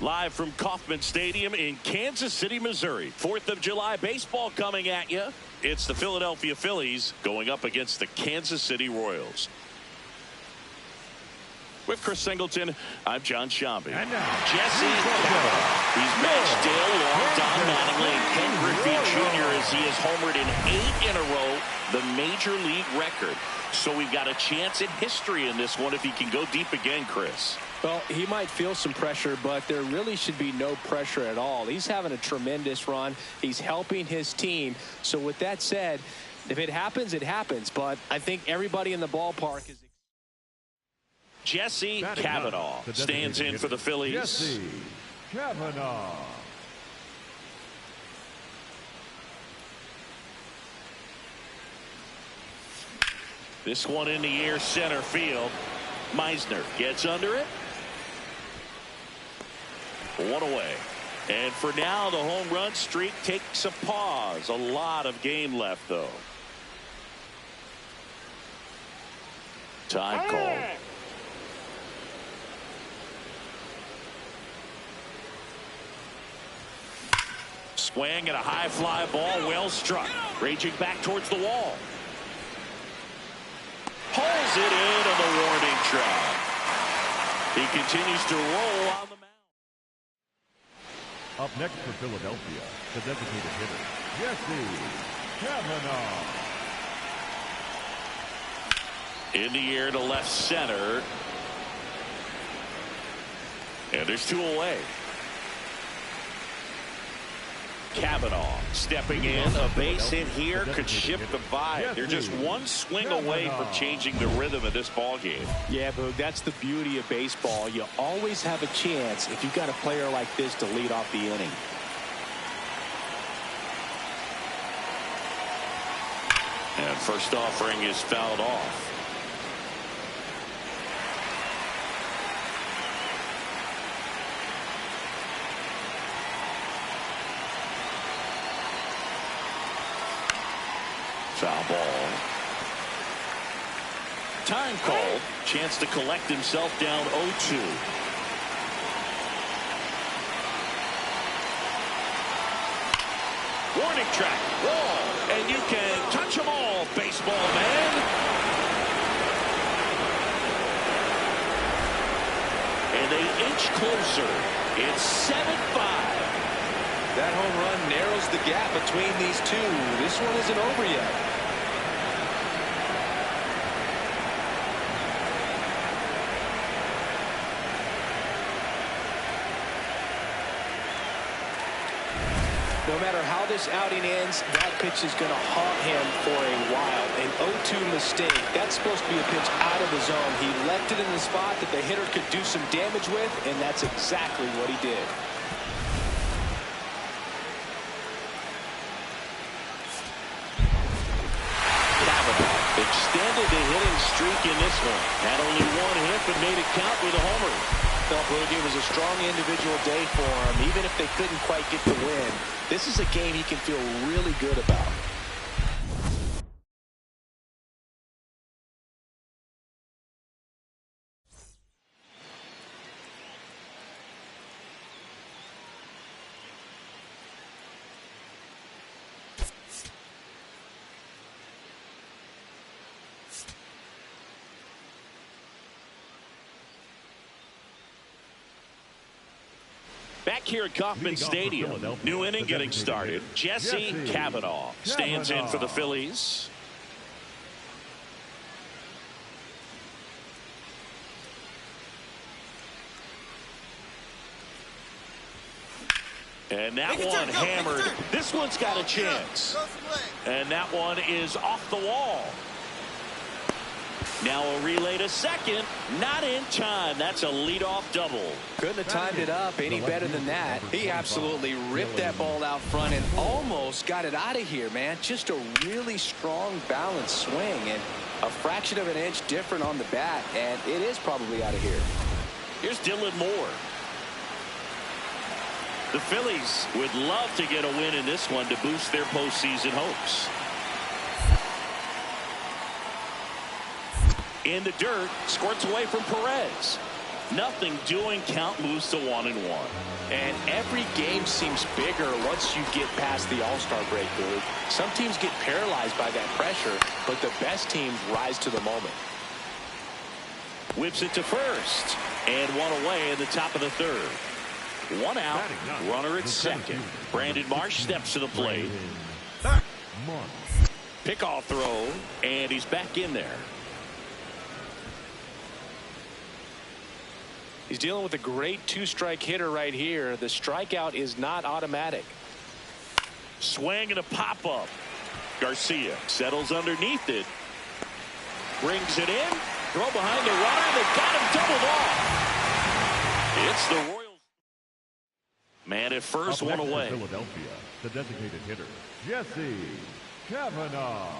Live from Kauffman Stadium in Kansas City, Missouri. 4th of July baseball coming at you. It's the Philadelphia Phillies going up against the Kansas City Royals. With Chris Singleton, I'm John Shambi. And now, Jesse Cavanaugh. He's matched Dale Long, Don Mattingly, and Ken Griffey Jr. as he has homered in 8 in a row, the major league record. So we've got a chance at history in this one if he can go deep again, Chris. Well, he might feel some pressure, but there really should be no pressure at all. He's having a tremendous run. He's helping his team. So with that said, if it happens, it happens. But I think everybody in the ballpark is... Jesse Cavanaugh stands in for the Phillies. Jesse Cavanaugh. This one in the air, center field. Meisner gets under it. One away. And for now, the home run streak takes a pause. A lot of game left, though. Time call. Swing and a high fly ball, well struck. Raging back towards the wall. Pulls it in on the warning track. He continues to roll on the mound. Up next for Philadelphia, the designated hitter, Jesse Cavanaugh. In the air to left center. And there's 2 away. Cavanaugh stepping in. A base hit here could shift the vibe. They're just one swing away from changing the rhythm of this ball game. Yeah, Boog, that's the beauty of baseball. You always have a chance if you've got a player like this to lead off the inning. And first offering is fouled off. Foul ball. Time called. Chance to collect himself down 0-2. Warning track. Wall. And you can touch them all, baseball man. And they inch closer. It's 7-5. That home run narrows the gap between these two. This one isn't over yet. No matter how this outing ends, that pitch is going to haunt him for a while. An 0-2 mistake. That's supposed to be a pitch out of the zone. He left it in the spot that the hitter could do some damage with, and that's exactly what he did. Extended the hitting streak in this one. Had only 1 hit, but made it count with a homer. Well, Boog, it was a strong individual day for him. Even if they couldn't quite get the win, this is a game he can feel really good about. Back here at Kauffman Stadium, new inning getting started. Jesse Cavanaugh stands in for the Phillies. And that one hammered. This one's got a chance. And that one is off the wall. Now a relay to second. Not in time. That's a leadoff double. Couldn't have timed it up any better than that. He absolutely ripped that ball out front and almost got it out of here, man. Just a really strong, balanced swing. And a fraction of an inch different on the bat. And it is probably out of here. Here's Dylan Moore. The Phillies would love to get a win in this one to boost their postseason hopes. In the dirt, squirts away from Perez. Nothing doing. Count moves to 1-1. And every game seems bigger once you get past the All-Star break, dude. Some teams get paralyzed by that pressure, but the best teams rise to the moment. Whips it to first. And one away in the top of the third. One out. Runner at second. Brandon Marsh steps to the plate. Pickoff throw. And he's back in there. He's dealing with a great two-strike hitter right here. The strikeout is not automatic. Swing and a pop-up. Garcia settles underneath it. Brings it in. Throw behind the runner. They got him doubled off. It's the Royals. Man at first, one away. Philadelphia, the designated hitter, Jesse Kavanaugh.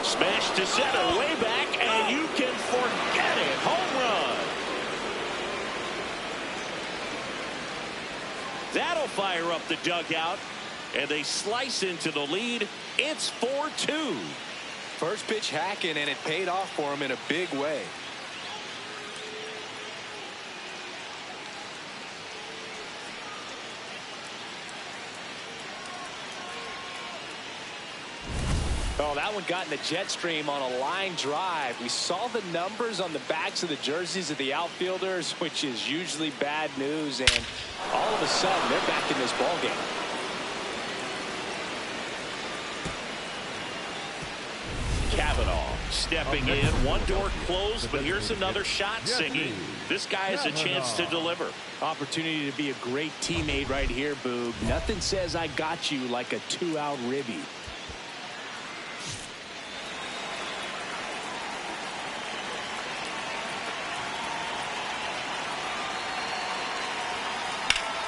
Smash to center, way back, and you can forget it. Home run. That'll fire up the dugout, and they slice into the lead. It's 4-2. First pitch hacking, and it paid off for him in a big way. Oh, that one got in the jet stream on a line drive. We saw the numbers on the backs of the jerseys of the outfielders, which is usually bad news, and all of a sudden they're back in this ball game. Kavanaugh stepping in. One door closed, but here's another shot singing. This guy has a chance to deliver. Opportunity to be a great teammate right here, Boog. Nothing says I got you like a two-out ribby.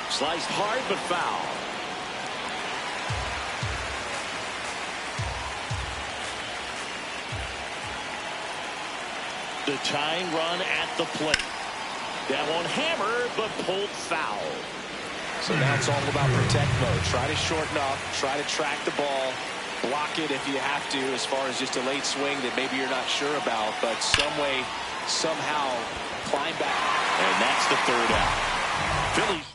Sliced hard but foul. The tying run at the plate. That one hammered but pulled foul. So now it's all about protect mode. Try to shorten up, try to track the ball, block it if you have to, as far as just a late swing that maybe you're not sure about, but some way, somehow climb back. And that's the third out. Phillies.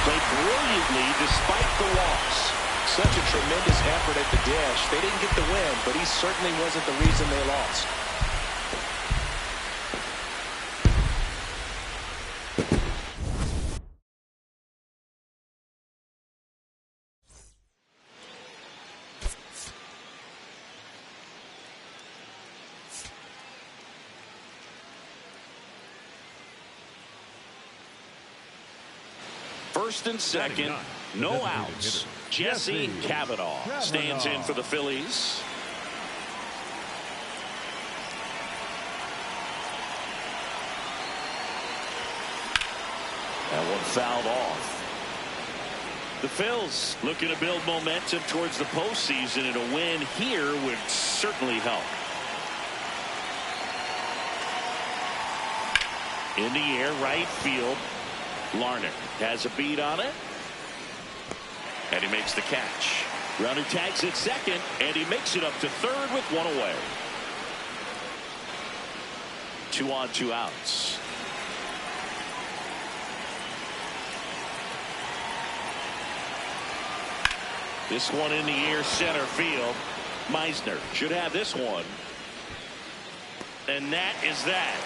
Played brilliantly despite the loss. Such a tremendous effort at the dish. They didn't get the win, but he certainly wasn't the reason they lost. First and second, no outs. Jesse Kavanaugh stands in for the Phillies. That one fouled off. The Phils looking to build momentum towards the postseason, and a win here would certainly help. In the air, right field. Larnach has a beat on it. And he makes the catch. Runner tags at second, and he makes it up to third with one away. 2 on, 2 outs. This one in the air, center field. Meisner should have this one. And that is that.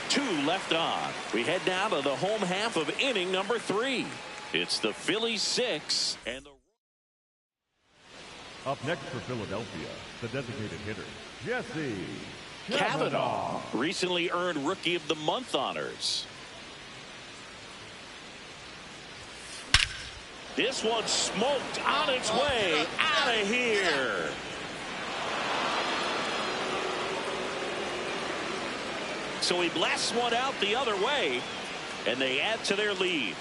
2 left on. We head now to the home half of inning number 3. It's the Phillies 6 and the. Up next for Philadelphia, the designated hitter, Jesse Kavanaugh recently earned Rookie of the Month honors. This one smoked on its way out of here. So he blasts one out the other way, and they add to their lead.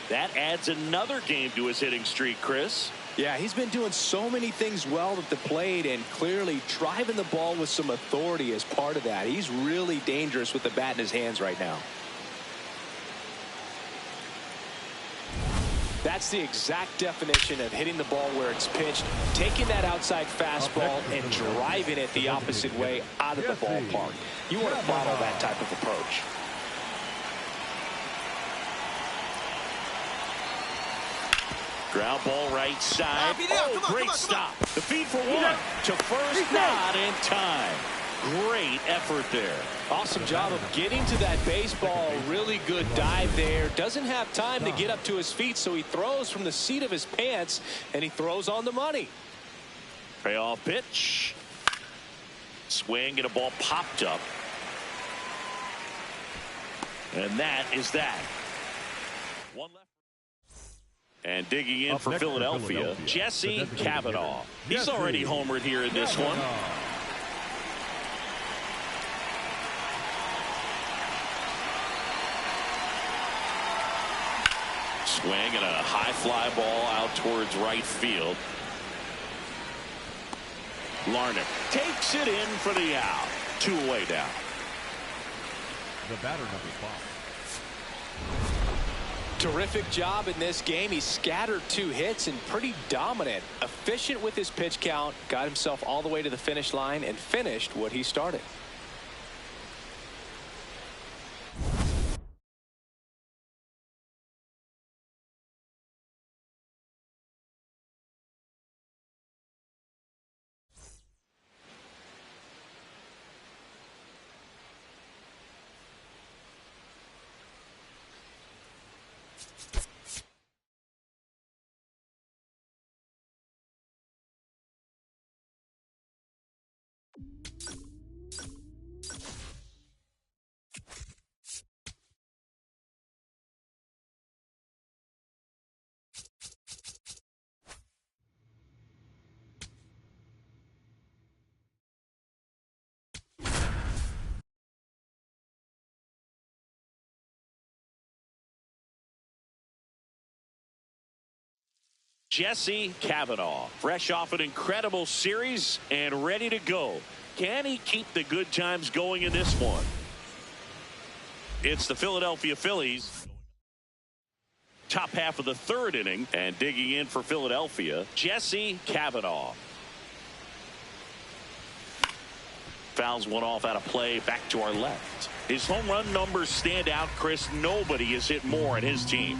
That adds another game to his hitting streak, Chris. Yeah, he's been doing so many things well at the plate, and clearly driving the ball with some authority as part of that. He's really dangerous with the bat in his hands right now. That's the exact definition of hitting the ball where it's pitched, taking that outside fastball and driving it the opposite way out of the ballpark. You want to follow that type of approach. Ground ball right side. Oh, great stop. The feed for one. To first, not in time. Great effort there. Awesome job of getting to that baseball. Really good dive there. Doesn't have time to get up to his feet, so he throws from the seat of his pants, and he throws on the money. Payoff pitch. Swing, and a ball popped up. And that is that. One left. And digging in for Philadelphia, Jesse Kavanaugh. He's already homered here in this one. Swing and a high fly ball out towards right field. Larnach takes it in for the out. 2 away down. The batter, number 5. Terrific job in this game. He scattered 2 hits and pretty dominant. Efficient with his pitch count. Got himself all the way to the finish line and finished what he started. Jesse Kavanaugh, fresh off an incredible series and ready to go. Can he keep the good times going in this one? It's the Philadelphia Phillies. Top half of the 3rd inning, and digging in for Philadelphia, Jesse Kavanaugh. Fouls one off out of play, back to our left. His home run numbers stand out, Chris. Nobody has hit more in his team.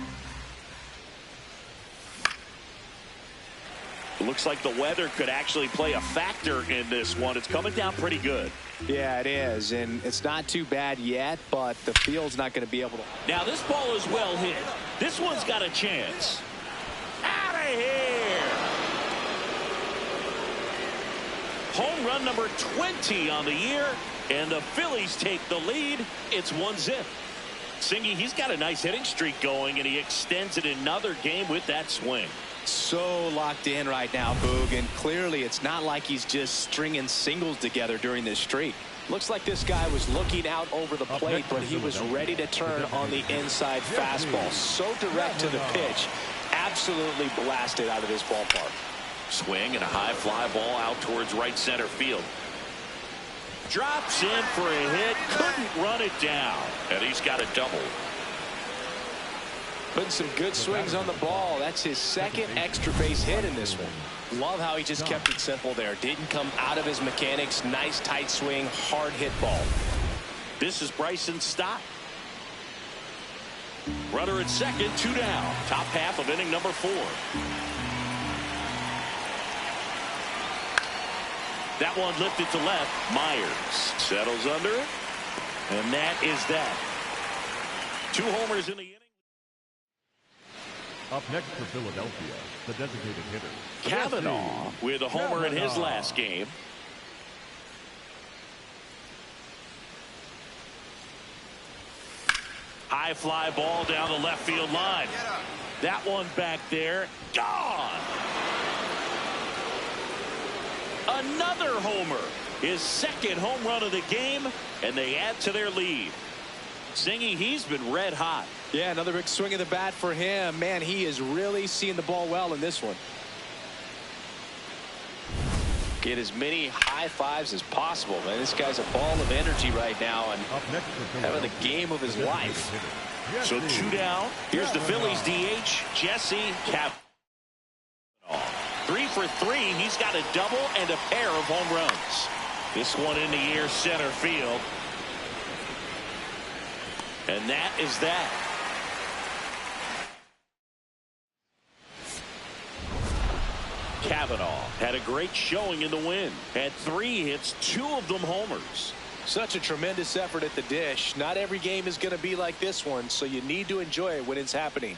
It looks like the weather could actually play a factor in this one. It's coming down pretty good. Yeah, it is, and it's not too bad yet, but the field's not going to be able to. Now this ball is well hit. This one's got a chance. Out of here. Home run number 20 on the year, and the Phillies take the lead. It's 1-0. Singy, he's got a nice hitting streak going, and he extends it another game with that swing. So locked in right now, Boog, and clearly it's not like he's just stringing singles together during this streak. Looks like this guy was looking out over the plate, but he was ready to turn on the inside fastball. So direct to the pitch. Absolutely blasted out of this ballpark. Swing and a high fly ball out towards right center field. Drops in for a hit. Couldn't run it down. And he's got a double. Putting some good swings on the ball. That's his 2nd extra base hit in this one. Love how he just kept it simple there. Didn't come out of his mechanics. Nice tight swing, hard hit ball. This is Bryson Stott. Runner at second, 2 down. Top half of inning number 4. That one lifted to left. Myers settles under it. And that is that. 2 homers in the inning. Up next for Philadelphia, the designated hitter, Kavanaugh with a homer in his last game. High fly ball down the left field line. That one back there, gone. Another homer, his 2nd home run of the game, and they add to their lead. Singy, he's been red hot. Yeah, another big swing of the bat for him. Man, he is really seeing the ball well in this one. Get as many high fives as possible, man. This guy's a ball of energy right now and having the game of his life. So 2 down. Here's the Phillies DH, Jesse Cavanaugh. 3 for 3. He's got a double and a pair of home runs. This one in the air center field. And that is that. Cavanaugh had a great showing in the win. Had 3 hits, 2 of them homers. Such a tremendous effort at the dish. Not every game is going to be like this one, so you need to enjoy it when it's happening.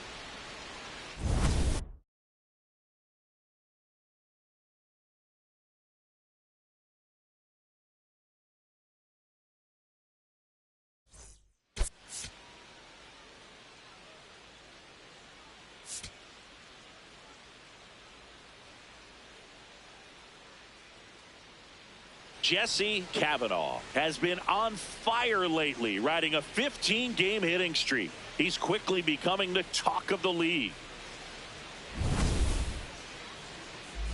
Jesse Cavanaugh has been on fire lately, riding a 15-game hitting streak. He's quickly becoming the talk of the league.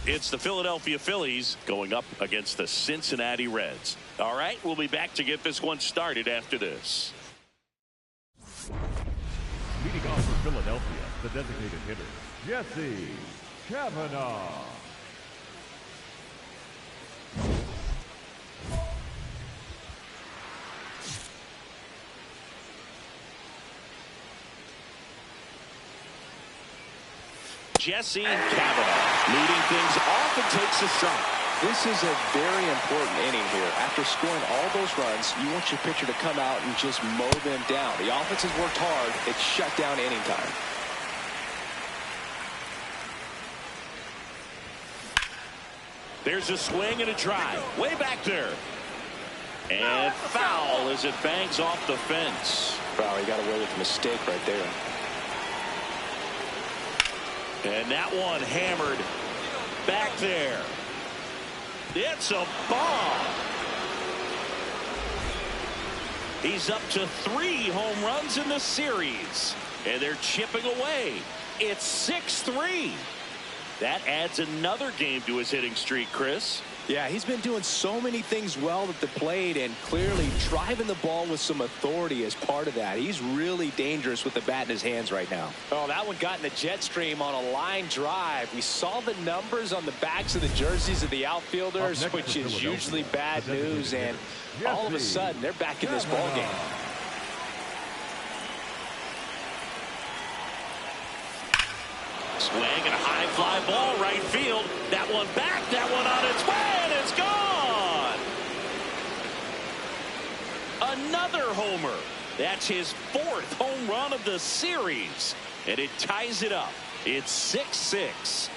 It's the Philadelphia Phillies going up against the Cincinnati Reds. All right, we'll be back to get this one started after this. Leading off for Philadelphia, the designated hitter, Jesse Cavanaugh. Jesse Cavanaugh leading things off and takes a strike. This is a very important inning here. After scoring all those runs, you want your pitcher to come out and just mow them down. The offense has worked hard. It's shut down inning time. There's a swing and a drive. Way back there. And foul as it bangs off the fence. Wow, he got away with a mistake right there. And that one hammered back there. It's a bomb. He's up to 3 home runs in the series. And they're chipping away. It's 6-3. That adds another game to his hitting streak, Chris. Yeah, he's been doing so many things well at the plate and clearly driving the ball with some authority as part of that. He's really dangerous with the bat in his hands right now. Oh, that one got in the jet stream on a line drive. We saw the numbers on the backs of the jerseys of the outfielders, which is usually bad news, and all of a sudden they're back in this ball game. Swing and a high fly ball right field. That one back, that one on its way, and it's gone. Another homer. That's his 4th home run of the series, and it ties it up. It's 6-6.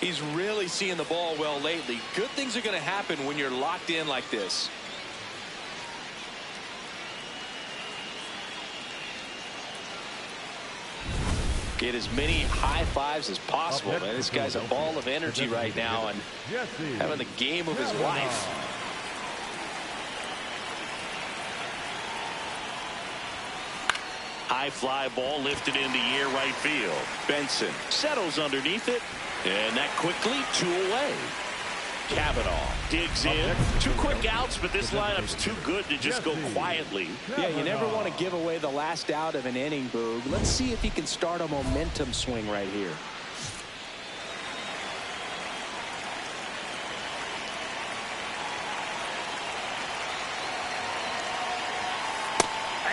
He's really seeing the ball well lately. Good things are going to happen when you're locked in like this. Get as many high fives as possible, man. This guy's a ball of energy right now and having the game of his life. High fly ball lifted in the air right field. Benson settles underneath it, and that quickly 2 away. Cavanaugh digs in. 2 quick outs, but this lineup's too good to just go quietly. Yeah, you never want to give away the last out of an inning, Boog. Let's see if he can start a momentum swing right here.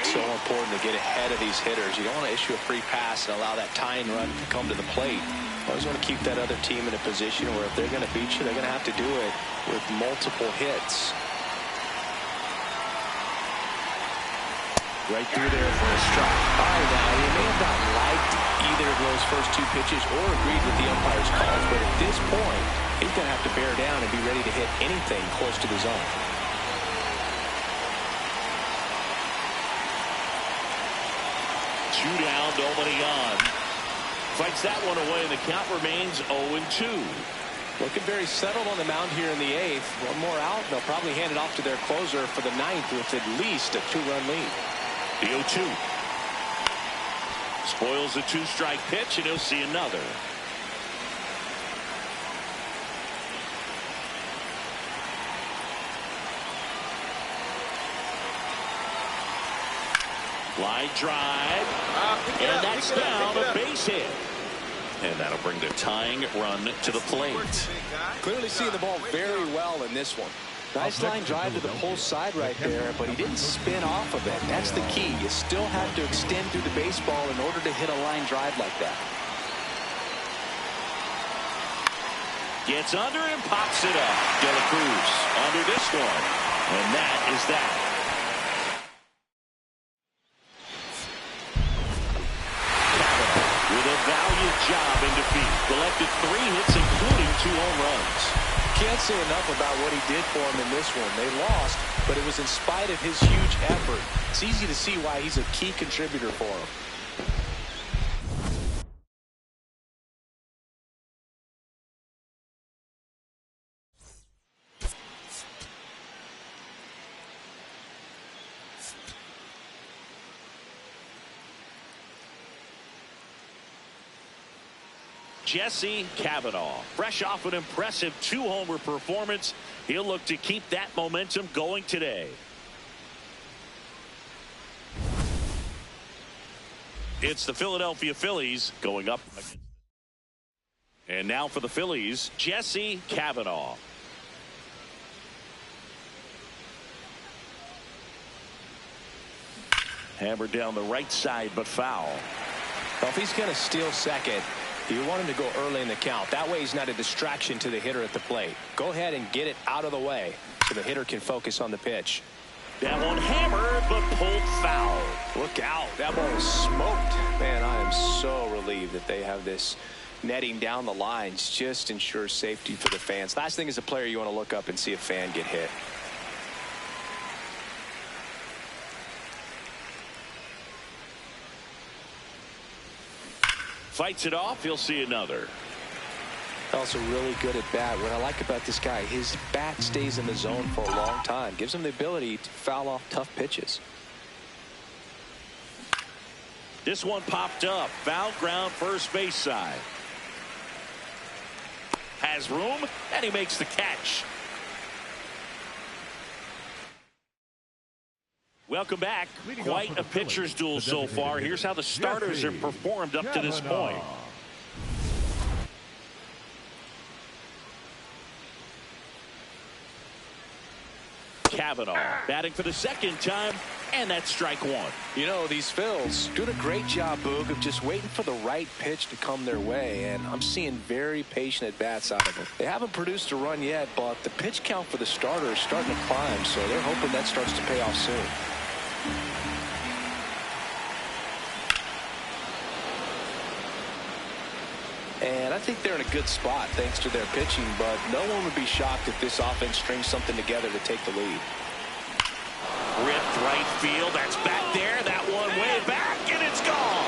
So important to get ahead of these hitters. You don't want to issue a free pass and allow that tying run to come to the plate. You always want to keep that other team in a position where if they're going to beat you, they're going to have to do it with multiple hits. Right through there for a strike. All right, now, he may have not liked either of those first 2 pitches or agreed with the umpire's calls, but at this point, he's going to have to bear down and be ready to hit anything close to the zone. Two down, nobody on. Fights that one away, and the count remains 0-2. Looking very settled on the mound here in the 8th. One more out, and they'll probably hand it off to their closer for the 9th with at least a 2-run lead. The 0-2. Spoils the 2-strike pitch, and he'll see another. Line drive. And that's down a base hit. And that'll bring the tying run to the plate. Clearly seeing the ball very well in this one. Nice line drive to the pull side right there, but he didn't spin off of it. That's the key. You still have to extend through the baseball in order to hit a line drive like that. Gets under and pops it up. De La Cruz under this one. And that is that. With a valiant job in defeat. Collected 3 hits, including 2 home runs. Can't say enough about what he did for him in this one. They lost, but it was in spite of his huge effort. It's easy to see why he's a key contributor for him. Jesse Cavanaugh, fresh off an impressive 2-homer performance. He'll look to keep that momentum going today. It's the Philadelphia Phillies going up. And now for the Phillies, Jesse Cavanaugh. Hammered down the right side, but foul. Well, if he's going to steal second, you want him to go early in the count. That way he's not a distraction to the hitter at the plate. Go ahead and get it out of the way so the hitter can focus on the pitch. That one hammered, but pulled foul. Look out. That ball was smoked. Man, I am so relieved that they have this netting down the lines. Just ensures safety for the fans. Last thing as a player, you want to look up and see a fan get hit. Fights it off. He'll see another. Also really good at bat. What I like about this guy, his bat stays in the zone for a long time. Gives him the ability to foul off tough pitches. This one popped up. Foul ground first base side. Has room, and he makes the catch. Welcome back. Quite a pitcher's duel so far. Here's how the starters have performed up to this point. Cavanaugh batting for the second time, and that's strike 1. You know, these Phils doing a great job, Boog, of just waiting for the right pitch to come their way, and I'm seeing very patient at-bats out of them. They haven't produced a run yet, but the pitch count for the starter is starting to climb, so they're hoping that starts to pay off soon. And I think they're in a good spot thanks to their pitching, but no one would be shocked if this offense strings something together to take the lead. Ripped right field. That's back there. That one way back, and it's gone.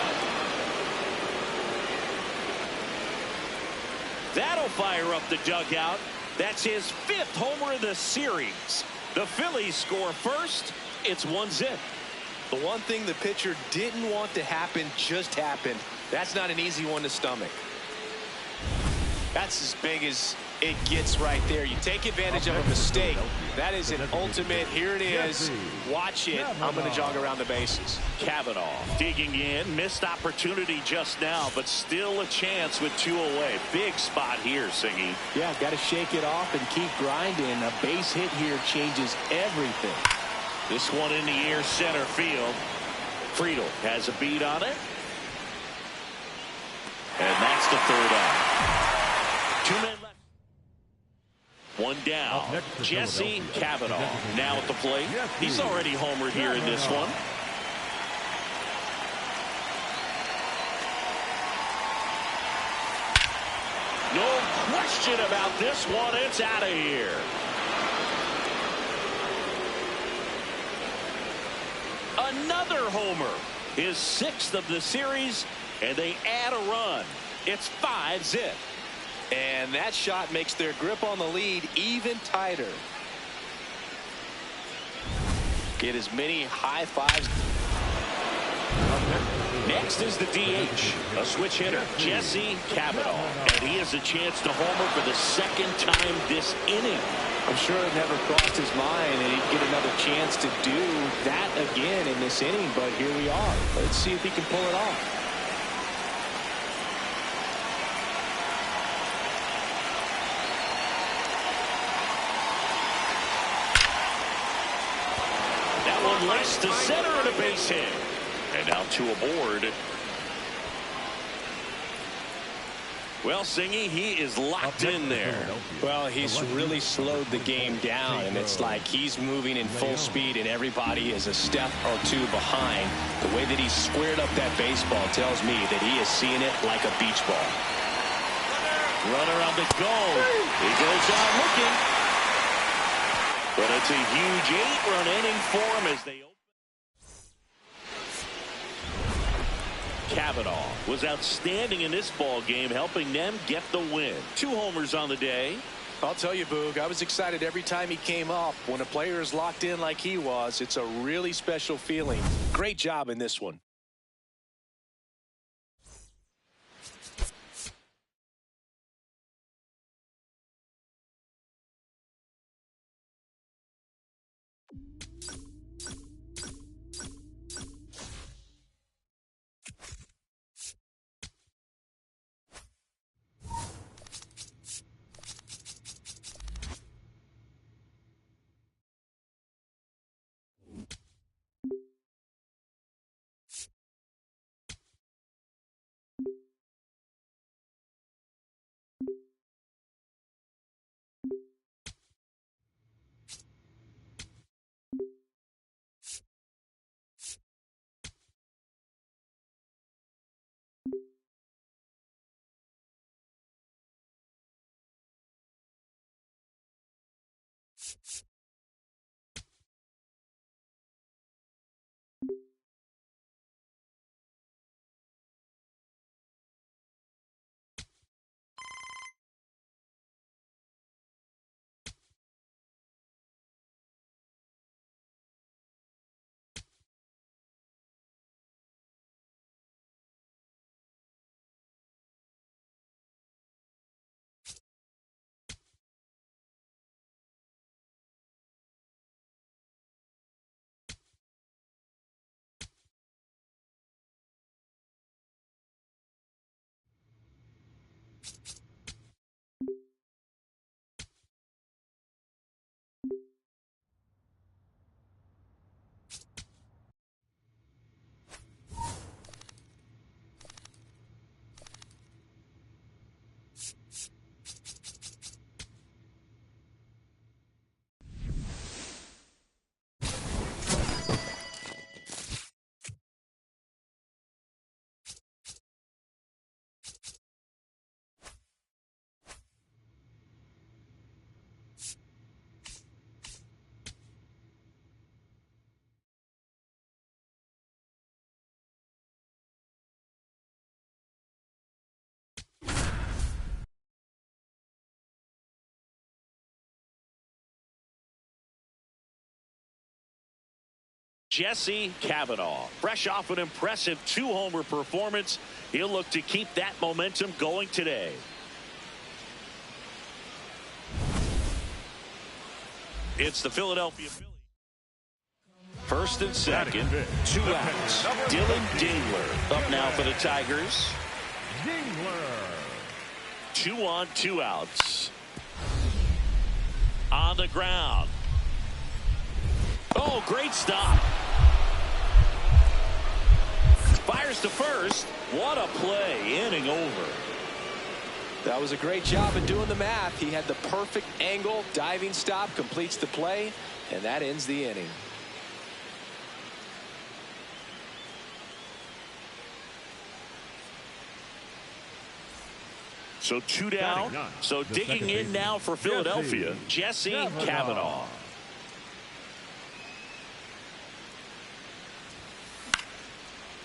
That'll fire up the dugout. That's his 5th homer of the series. The Phillies score first. It's 1-0. The one thing the pitcher didn't want to happen just happened. That's not an easy one to stomach. That's as big as it gets right there. You take advantage of a mistake. That is an ultimate. Here it is. Watch it. I'm going to jog around the bases. Cavanaugh digging in. Missed opportunity just now, but still a chance with 2 away. Big spot here, Singy. Yeah, got to shake it off and keep grinding. A base hit here changes everything. This one in the air center field. Friedel has a beat on it. And that's the 3rd out. 2 men left. 1 down. Jesse Cavanaugh now at the plate. He's already homered here in this one. No question about this one. It's out of here. Another homer. His 6th of the series, and they add a run. It's 5-0. And that shot makes their grip on the lead even tighter. Get as many high fives. Next is the DH, a switch hitter, Jesse Kavanaugh. And he has a chance to homer for the second time this inning. I'm sure it never crossed his mind that he'd get another chance to do that again in this inning, but here we are. Let's see if he can pull it off. That one left to center and a base hit. And now two aboard. Well, Singy, he is locked in there. Well, he's really slowed the game down, and it's like he's moving in full speed, and everybody is a step or two behind. The way that he squared up that baseball tells me that he is seeing it like a beach ball. Runner on the go. He goes down looking. But it's a huge 8-run inning for him as they open. Kavanaugh was outstanding in this ball game, helping them get the win. 2 homers on the day. I'll tell you, Boog, I was excited every time he came up. When a player is locked in like he was, it's a really special feeling. Great job in this one. Jesse Kavanaugh, fresh off an impressive 2-homer performance. He'll look to keep that momentum going today. It's the Philadelphia Phillies. First and second, 2 outs. Dylan Dingler up now for the Tigers. 2 on, 2 outs. On the ground. Oh, great stop. Fires to first. What a play. Inning over. That was a great job of doing the math. He had the perfect angle. Diving stop completes the play, and that ends the inning. So 2 down. So digging in now for Philadelphia, Jesse Kavanaugh.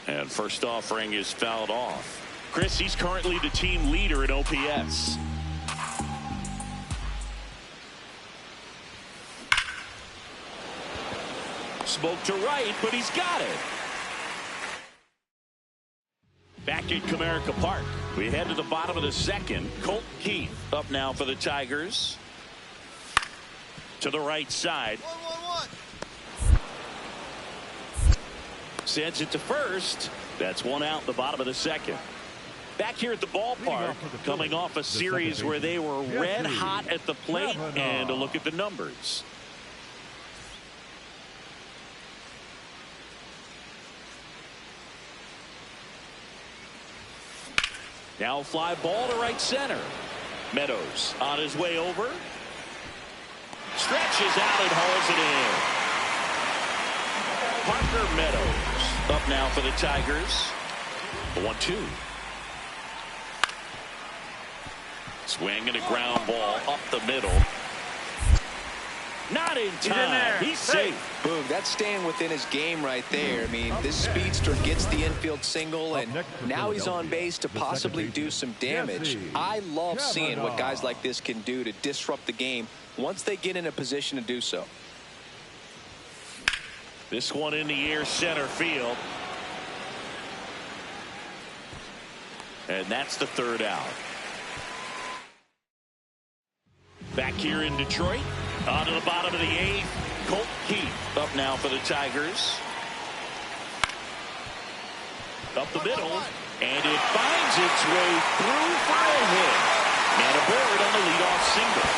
And first offering is fouled off. Chris, he's currently the team leader in OPS. Smoke to right, but he's got it. Back at Comerica Park, we head to the bottom of the second. Colt Keith up now for the Tigers. To the right side. 1-1-1. Sends it to first. That's one out in the bottom of the second. Back here at the ballpark, coming off a series where they were red hot at the plate, and a look at the numbers. Now fly ball to right center. Meadows on his way over. Stretches out and hauls it in. Parker Meadows up now for the Tigers. The 1-2. Swing and a ground ball up the middle. Not in time. He's safe. Boog, that's staying within his game right there. I mean, this speedster gets the infield single, and now he's on base to possibly do some damage. I love seeing what guys like this can do to disrupt the game once they get in a position to do so. This one in the air, center field. And that's the third out. Back here in Detroit, on to the bottom of the eighth. Colt Keith up now for the Tigers. Up the middle, and it finds its way through for a hit. And aboard on the leadoff single.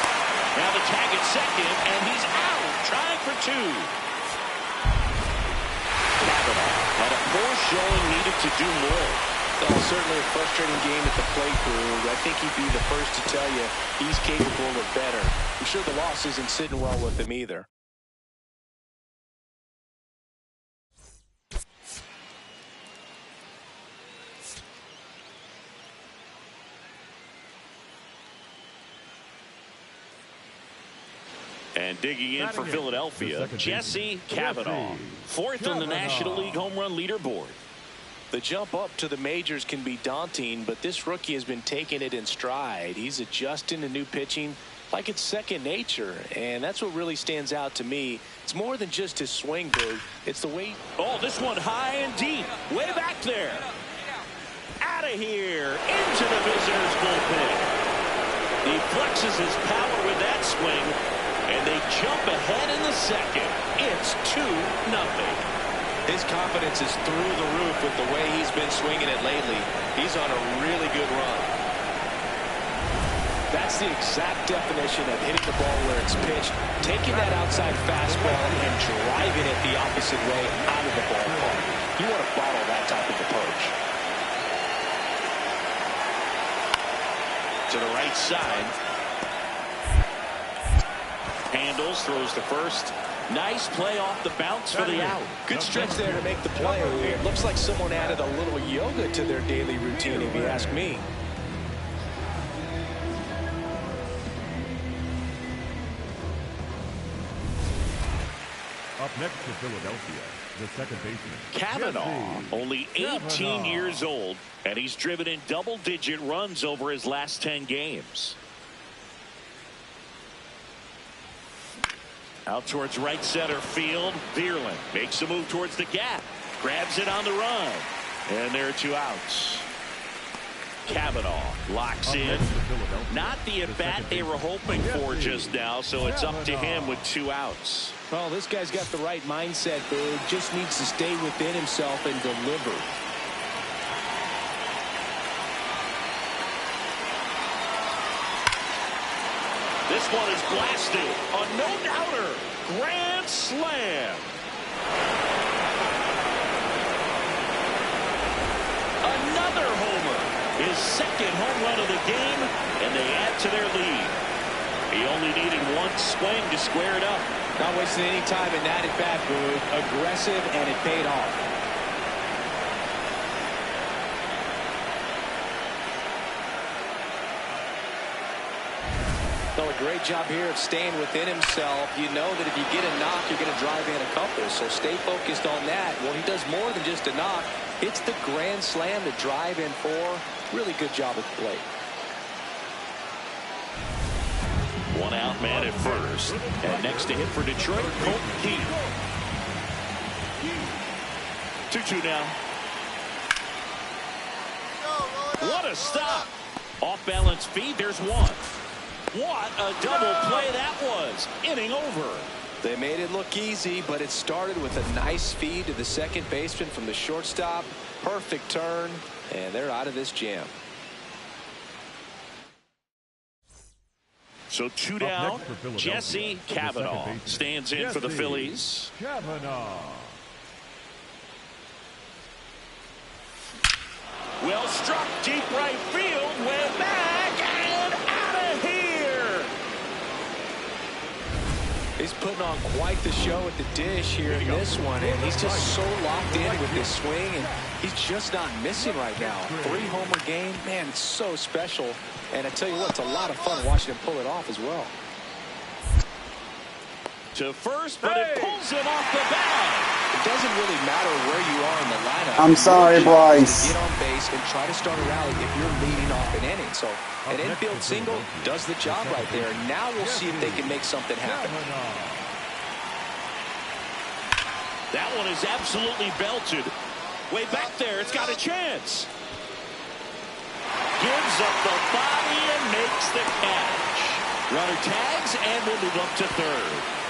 Now the tag at second, and he's out, trying for two. Kavanaugh had a poor showing, needed to do more. Well, certainly a frustrating game at the plate, Boog. I think he'd be the first to tell you he's capable of better. I'm sure the loss isn't sitting well with him either. And digging in for Philadelphia, Jesse Kavanaugh, fourth on the National League home run leaderboard. The jump up to the majors can be daunting, but this rookie has been taking it in stride. He's adjusting to new pitching like it's second nature, and that's what really stands out to me. It's more than just his swing, Boog. It's the way... Oh, this one high and deep, way back there. Out of here, into the visitor's bullpen. He flexes his power with that swing, and they jump ahead in the second. It's 2-0. His confidence is through the roof with the way he's been swinging it lately. He's on a really good run. That's the exact definition of hitting the ball where it's pitched, taking that outside fastball and driving it the opposite way out of the ballpark. You want to bottle that type of approach. To the right side. Handles, throws to first. Nice play off the bounce for the out. Good stretch there to make the play. It looks like someone added a little yoga to their daily routine, if you ask me. Up next to Philadelphia, the second baseman, Kavanaugh, only 18 years old, and he's driven in double-digit runs over his last 10 games. Out towards right center field. Vierland makes a move towards the gap. Grabs it on the run. And there are 2 outs. Kavanaugh locks in. Not the at-bat they were hoping for just now, so it's up to him with 2 outs. Well, this guy's got the right mindset, Boog. Just needs to stay within himself and deliver. This one is blasted. A no-doubter. Grand slam. Another homer. His second home run of the game, and they add to their lead. He only needed one swing to square it up. Not wasting any time in that at-bat, Boog. Aggressive, and it paid off. Well, a great job here of staying within himself. You know that if you get a knock, you're going to drive in a couple. So stay focused on that. Well, he does more than just a knock. It's the grand slam to drive in 4. Really good job at the plate. 1 out, man at first. And next to hit for Detroit, Colt Keith. 2-2 now. a stop. Off-balance feed, there's one. What a double play that was. Inning over. They made it look easy, but it started with a nice feed to the second baseman from the shortstop. Perfect turn, and they're out of this jam. So 2 down. Jesse Kavanaugh stands in for the Phillies. Kavanaugh. Well struck, deep right field, way back and out of here. He's putting on quite the show at the dish here in this one, and he's just so locked in with this swing, and he's just not missing right now. 3-homer game, man, it's so special. And I tell you what, it's a lot of fun watching him pull it off as well. To first, but it pulls him off the bat. It doesn't really matter where you are in the lineup. I'm sorry, Bryce. Get on base and try to start a rally if you're leading off an inning. So an infield single does the job right there. Now we'll see if they can make something happen. That one is absolutely belted. Way back there, it's got a chance. Gives up the body and makes the catch. Runner tags and will move up to third.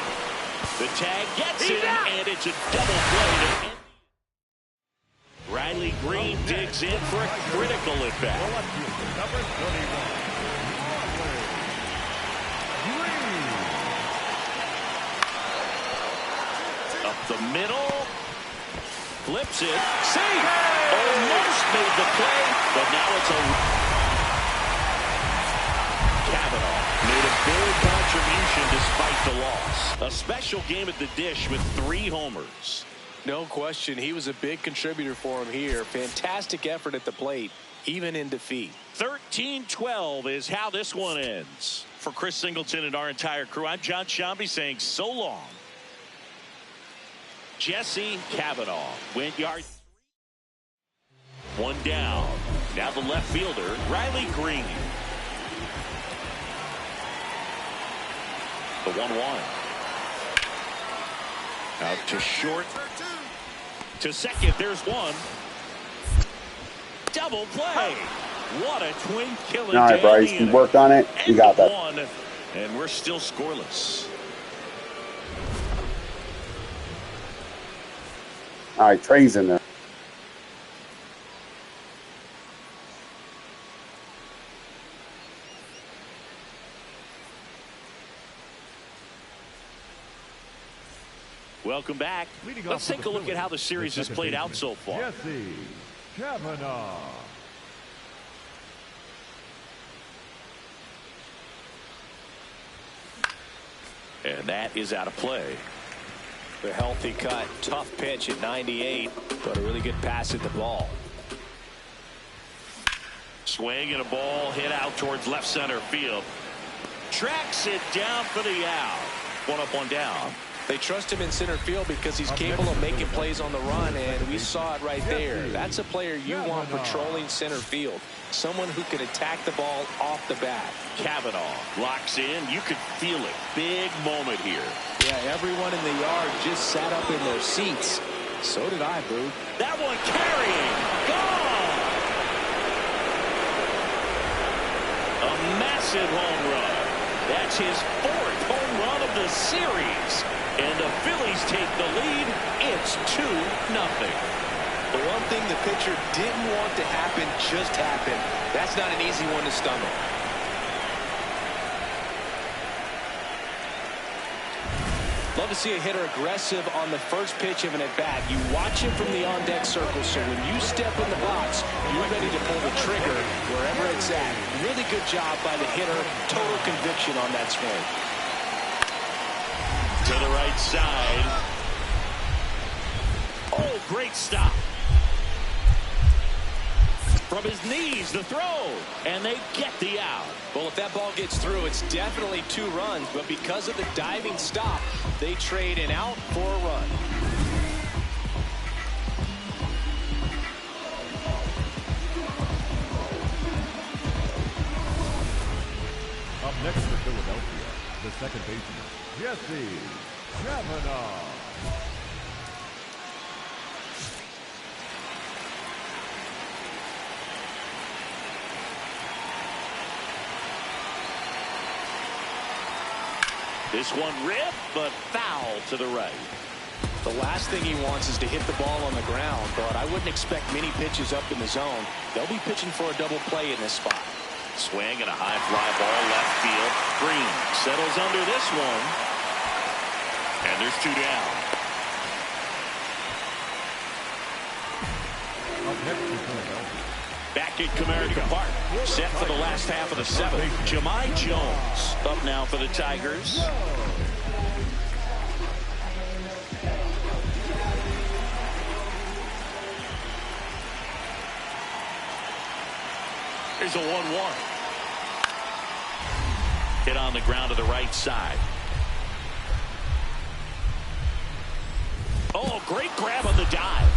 The tag gets in, and it's a double play. Riley Green digs in for a critical at bat. Number 21. Up the middle. Flips it. Safe. Almost made the play, but now it's a... Kavanaugh made a big contribution despite the loss. A special game at the dish with 3 homers. No question, he was a big contributor for him here. Fantastic effort at the plate, even in defeat. 13-12 is how this one ends. For Chris Singleton and our entire crew, I'm John Shambi saying so long. Jesse Kavanaugh went yard. 1 down. Now the left fielder, Riley Green. The 1-1. Out to short. To second, there's one. Double play. What a twin killing. All right, Bryce, you worked on it. You got that. And we're still scoreless. All right, Trey's in there. Welcome back. Let's take a look at how the series has played out so far. Jesse Kavanaugh. And that is out of play. The healthy cut, tough pitch at 98, but a really good pass at the ball. Swing and a ball hit out towards left center field. Tracks it down for the out. 1 up, 1 down. They trust him in center field because he's capable of making plays on the run, and we saw it right there. That's a player you want patrolling center field. Someone who can attack the ball off the bat. Kavanaugh locks in. You could feel it. Big moment here. Yeah, everyone in the yard just sat up in their seats. So did I, Boo. That one carrying. Gone. A massive home run. That's his 4th home run of the series. And the Phillies take the lead. It's 2-0. The one thing the pitcher didn't want to happen just happened. That's not an easy one to stomach. Love to see a hitter aggressive on the first pitch of an at-bat. You watch him from the on-deck circle, so when you step in the box, you're ready to pull the trigger wherever it's at. Really good job by the hitter. Total conviction on that swing. To the right side. Oh, great stop. From his knees, the throw, and they get the out. Well, if that ball gets through, it's definitely 2 runs, but because of the diving stop, they trade an out for a run. Up next for Philadelphia, the second baseman, Jesse Kavanaugh. This one ripped, but foul to the right. The last thing he wants is to hit the ball on the ground, but I wouldn't expect many pitches up in the zone. They'll be pitching for a double play in this spot. Swing and a high fly ball left field. Green settles under this one. And there's 2 down. Back at Comerica Park. Set for the last half of the 7th. Jahmai Jones up now for the Tigers. Here's a 1-1. Hit on the ground to the right side. Oh, great grab on the dive.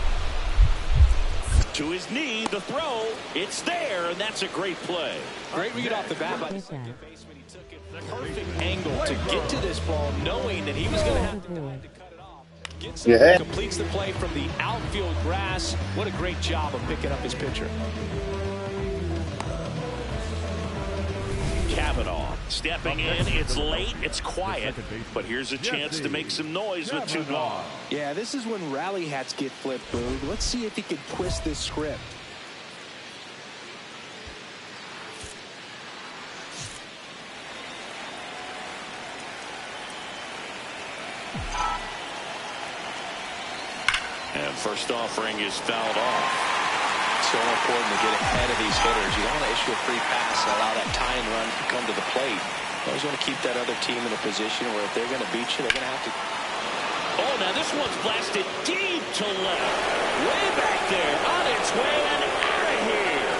To his knee, the throw. It's there, and that's a great play. Great read off the bat by the second baseman. He took it perfect angle to get to this ball, knowing that he was going to have to dive to cut it off. Gets it, completes the play from the outfield grass. What a great job of picking up his pitcher. Kavanaugh stepping in. It's late. It's quiet. But here's a chance to make some noise with 2 gone. Yeah, this is when rally hats get flipped, Boog. Let's see if he can twist this script. And first offering is fouled off. So important to get ahead of these hitters. You don't want to issue a free pass and allow that tying run to come to the plate. You always want to keep that other team in a position where if they're going to beat you, they're going to have to. Oh, now this one's blasted deep to left. Way back there. On its way and out of here.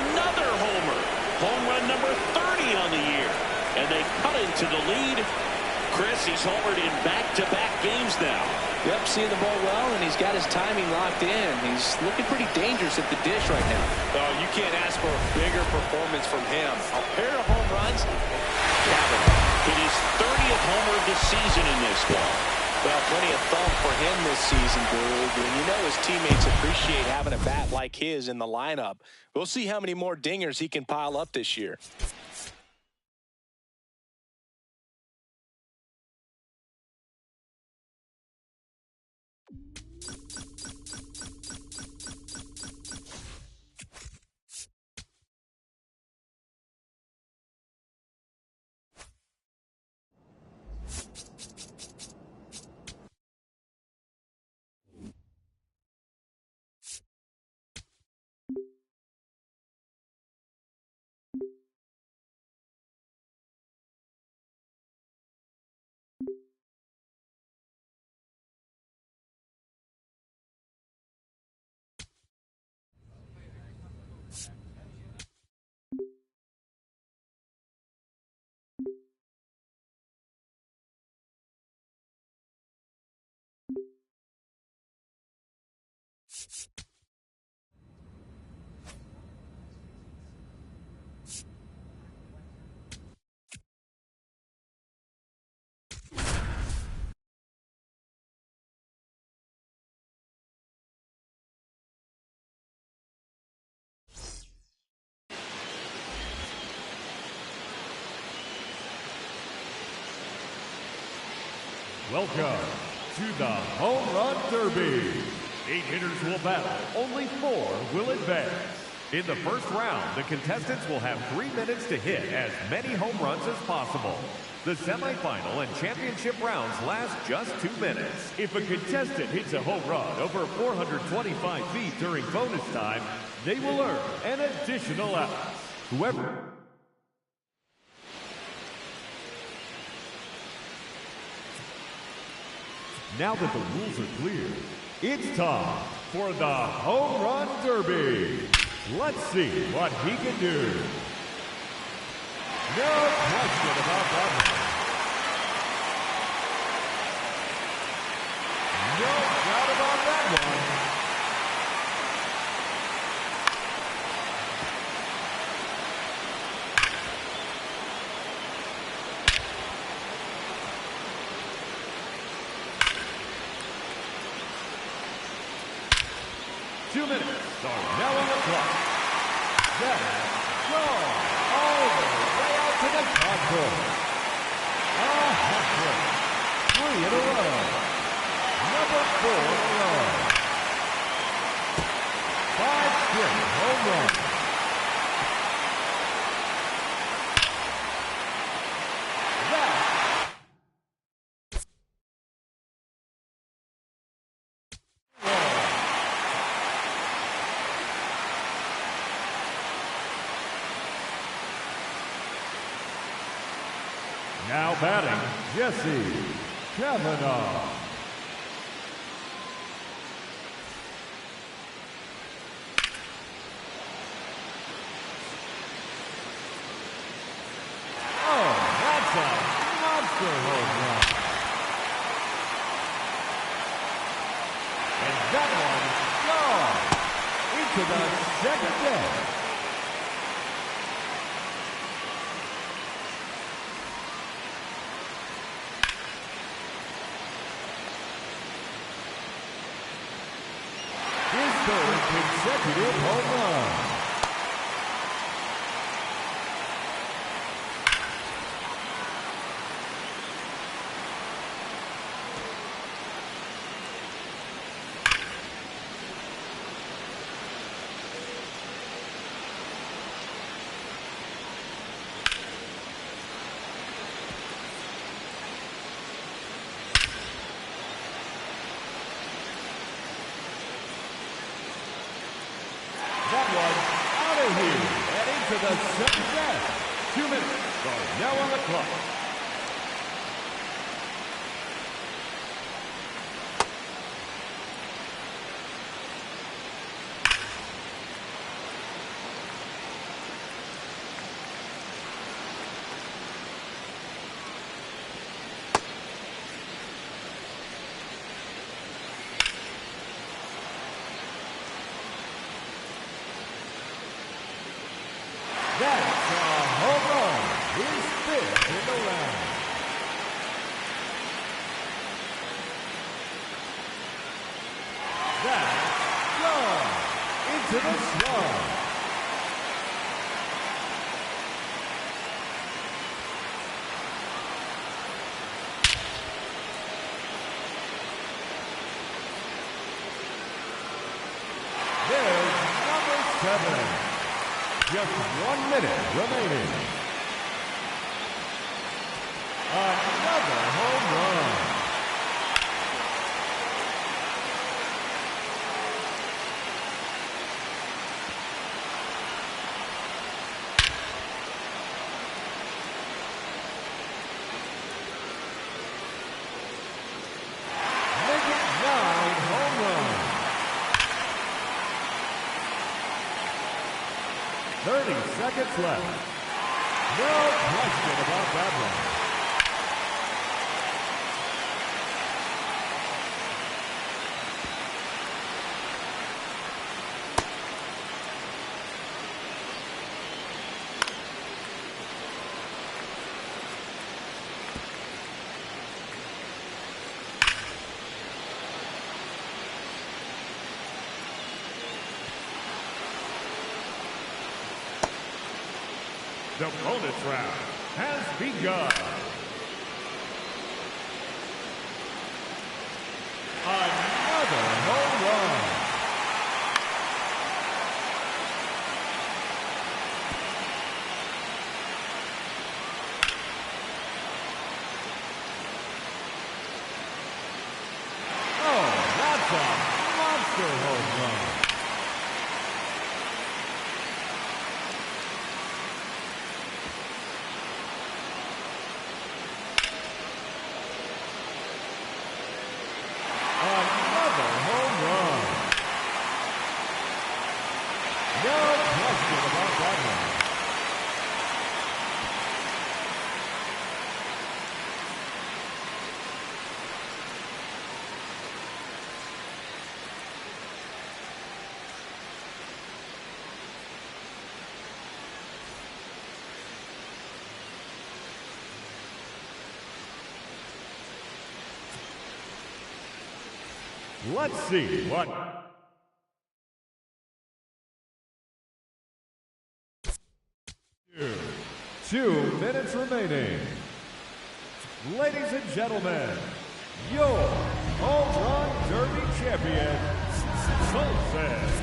Another homer. Home run number 30 on the year. And they cut into the lead. Chris, he's homered in back-to-back games now. Yep, seeing the ball well, and he's got his timing locked in. He's looking pretty dangerous at the dish right now. Oh, you can't ask for a bigger performance from him. A pair of home runs. Kavanaugh hit his 30th homer of the season in this one. Well, plenty of thump for him this season, Boog. And you know his teammates appreciate having a bat like his in the lineup. We'll see how many more dingers he can pile up this year. Welcome to the Home Run Derby. 8 hitters will battle, only 4 will advance. In the first round, the contestants will have 3 minutes to hit as many home runs as possible. The semifinal and championship rounds last just 2 minutes. If a contestant hits a home run over 425 feet during bonus time, they will earn an additional out. Whoever... Now that the rules are clear, it's time for the Home Run Derby. Let's see what he can do. No question about that one. No doubt about that one. Two minutes are now on the clock. That's gone all the way out to the concourse. fourth run. 5 straight home runs. Now batting, Jesse Kavanaugh. Oh, that's a monster home run. And that one's gone into the second deck. Third consecutive home run. That one out of here and into the second deck. 2 minutes are now on the clock. That's a home run. His 5th in the round. That's gone into the slot. There's number 7. Just 1 minute remaining. Another home run. Make it 9 home runs. 30 seconds left. No question about that one. The bonus round has begun. Another home run. Oh, that's a monster home run. Another home run. No question about that one. Let's see what... 2 minutes remaining. Ladies and gentlemen, your home run Derby champion, Colson.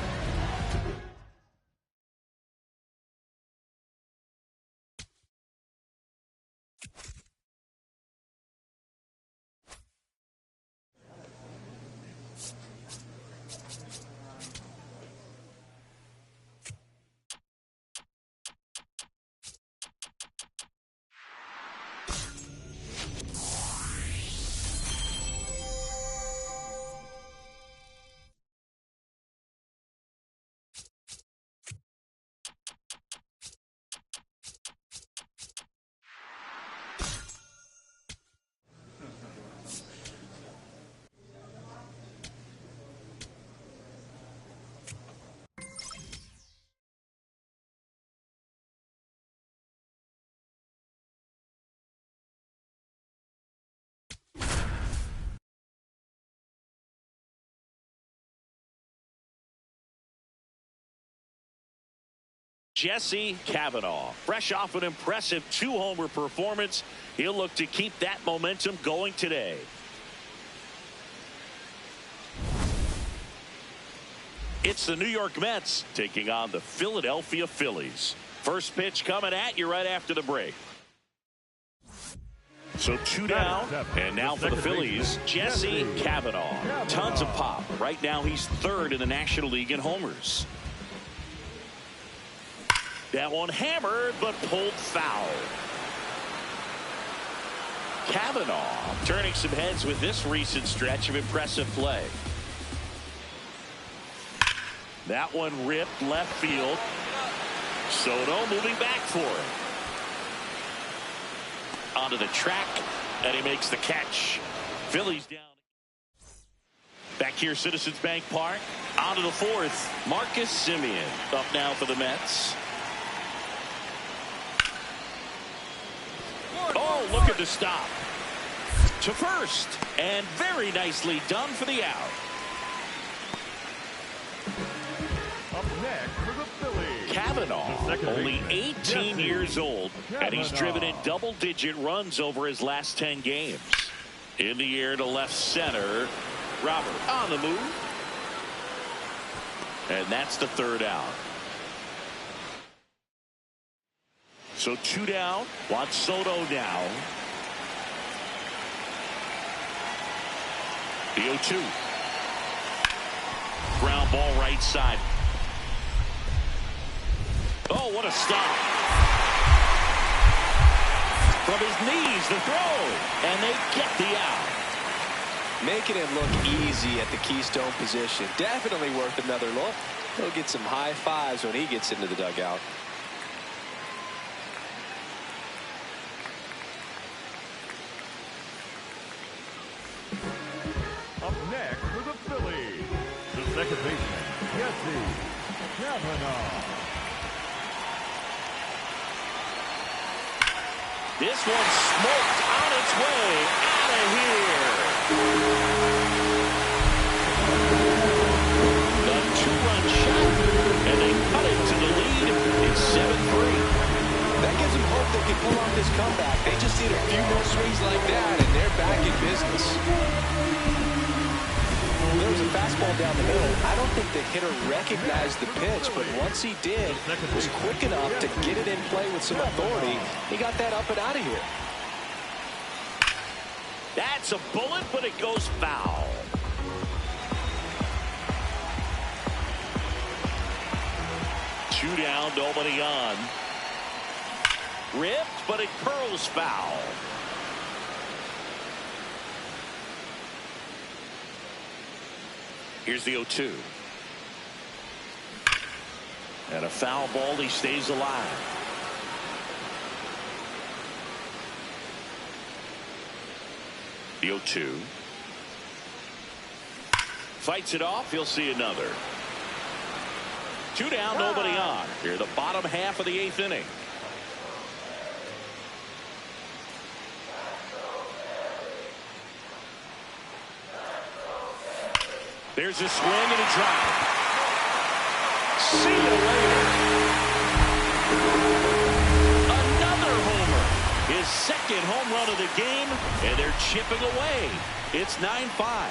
Jesse Kavanaugh, fresh off an impressive 2-homer performance. He'll look to keep that momentum going today. It's the New York Mets taking on the Philadelphia Phillies. First pitch coming at you right after the break. So 2 down, and now for the Phillies, Jesse Kavanaugh. Tons of pop. Right now he's 3rd in the National League in homers. That one hammered, but pulled foul. Kavanaugh turning some heads with this recent stretch of impressive play. That one ripped left field. Soto moving back for it. Onto the track, and he makes the catch. Phillies down. Back here, Citizens Bank Park. Onto the 4th. Marcus Semien up now for the Mets. Oh, look at the stop. To first. And very nicely done for the out. Up next for the Phillies, Kavanaugh, only 18 years old, and he's driven in double-digit runs over his last 10 games. In the air to left center. Robert on the move. And that's the 3rd out. So 2 down. Juan Soto now. The 0-2. Ground ball right side. Oh, what a stop. From his knees, the throw. And they get the out. Making it look easy at the Keystone position. Definitely worth another look. He'll get some high fives when he gets into the dugout. Up next for the Phillies, the second baseman, Jesse Kavanaugh. This one smoked on its way out of here. A 2-run shot, and they cut it to the lead. It's 7-3. That gives them hope they can pull off this comeback. They just need a few more swings like that, and they're back in business. There was a fastball down the middle. I don't think the hitter recognized the pitch, but once he did, was quick enough to get it in play with some authority. He got that up and out of here. That's a bullet, but it goes foul. Two down, nobody on. Ripped, but it curls foul. Here's the 0-2. And a foul ball, he stays alive. The 0-2. Fights it off, he'll see another. Two down, nobody on. Here, the bottom half of the 8th inning. There's a swing and a drive. See you later. Another homer. His second home run of the game, and they're chipping away. It's 9-5.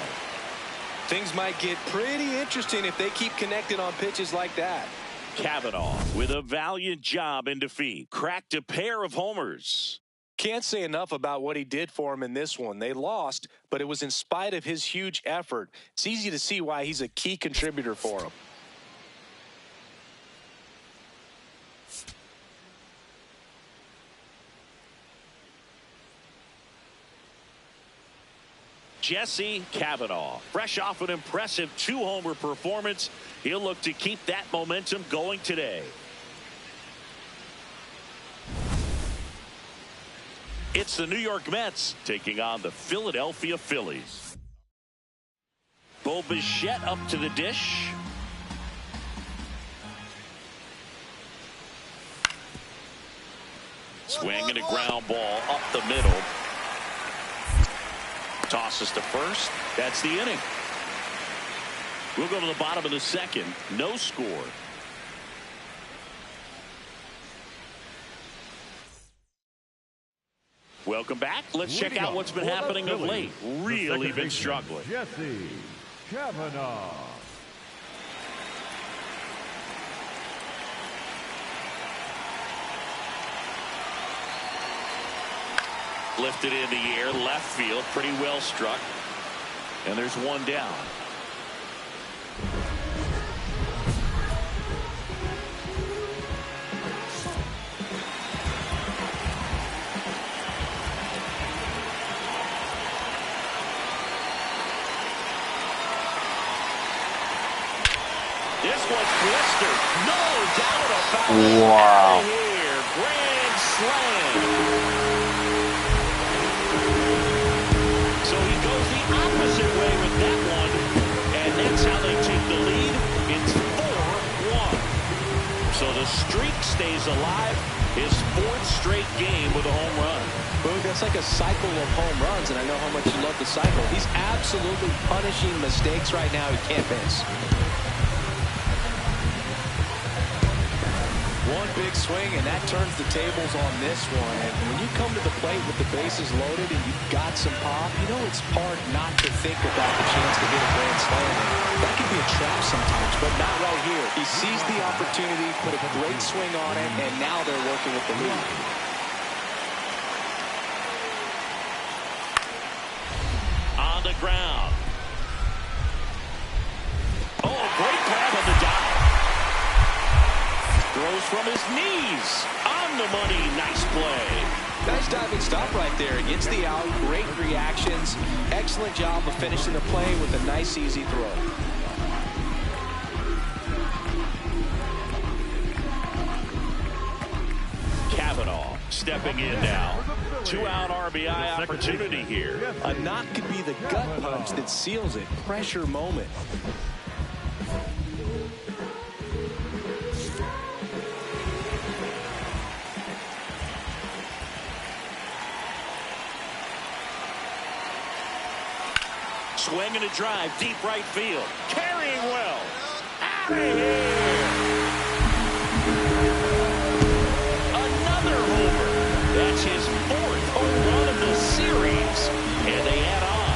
Things might get pretty interesting if they keep connecting on pitches like that. Kavanaugh with a valiant job in defeat. Cracked a pair of homers. Can't say enough about what he did for him in this one. They lost, but it was in spite of his huge effort. It's easy to see why he's a key contributor for him. Jesse Kavanaugh, fresh off an impressive 2-homer performance. He'll look to keep that momentum going today. It's the New York Mets taking on the Philadelphia Phillies. Bo Bichette up to the dish. Swing and a ground ball up the middle. Tosses to first. That's the inning. We'll go to the bottom of the second. No score. Welcome back. Let's check out what's been happening of late. Really been struggling. Jesse Kavanaugh. Lifted in the air, left field, pretty well struck. And there's one down. This was blistered. No doubt about it. Wow. Out of here. Grand slam. So he goes the opposite way with that one, and that's how they take the lead. It's 4-1. So the streak stays alive. His 4th straight game with a home run. Boog, that's like a cycle of home runs, and I know how much you love the cycle. He's absolutely punishing mistakes right now he can't miss. One big swing, and that turns the tables on this one. And when you come to the plate with the bases loaded and you've got some pop, you know it's hard not to think about the chance to hit a grand slam. That can be a trap sometimes, but not right here. He sees the opportunity, put a great swing on it, and now they're working with the lead. On the ground. Oh, great grab on the dive. Throws from his knees. On the money. Nice play. Nice diving stop right there. Gets the out. Great reactions. Excellent job of finishing the play with a nice, easy throw. Kavanaugh stepping in now. 2-out RBI opportunity here. A knock could be the gut punch that seals it. Pressure moment. Swing and a drive, deep right field. Carrying well. Out of here. Another homer. That's his 4th home run of the series. And they add on.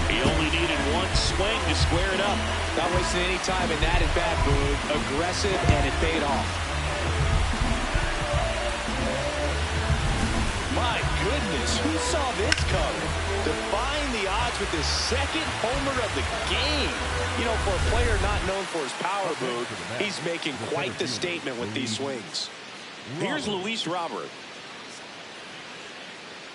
He only needed one swing to square it up. Not wasting any time in that at-bat, Boog. Aggressive, and it paid off. My goodness, who saw this coming? Defying the odds with his 2nd homer of the game. You know, for a player not known for his power, Boog, he's making quite the statement with these swings. Here's Luis Robert.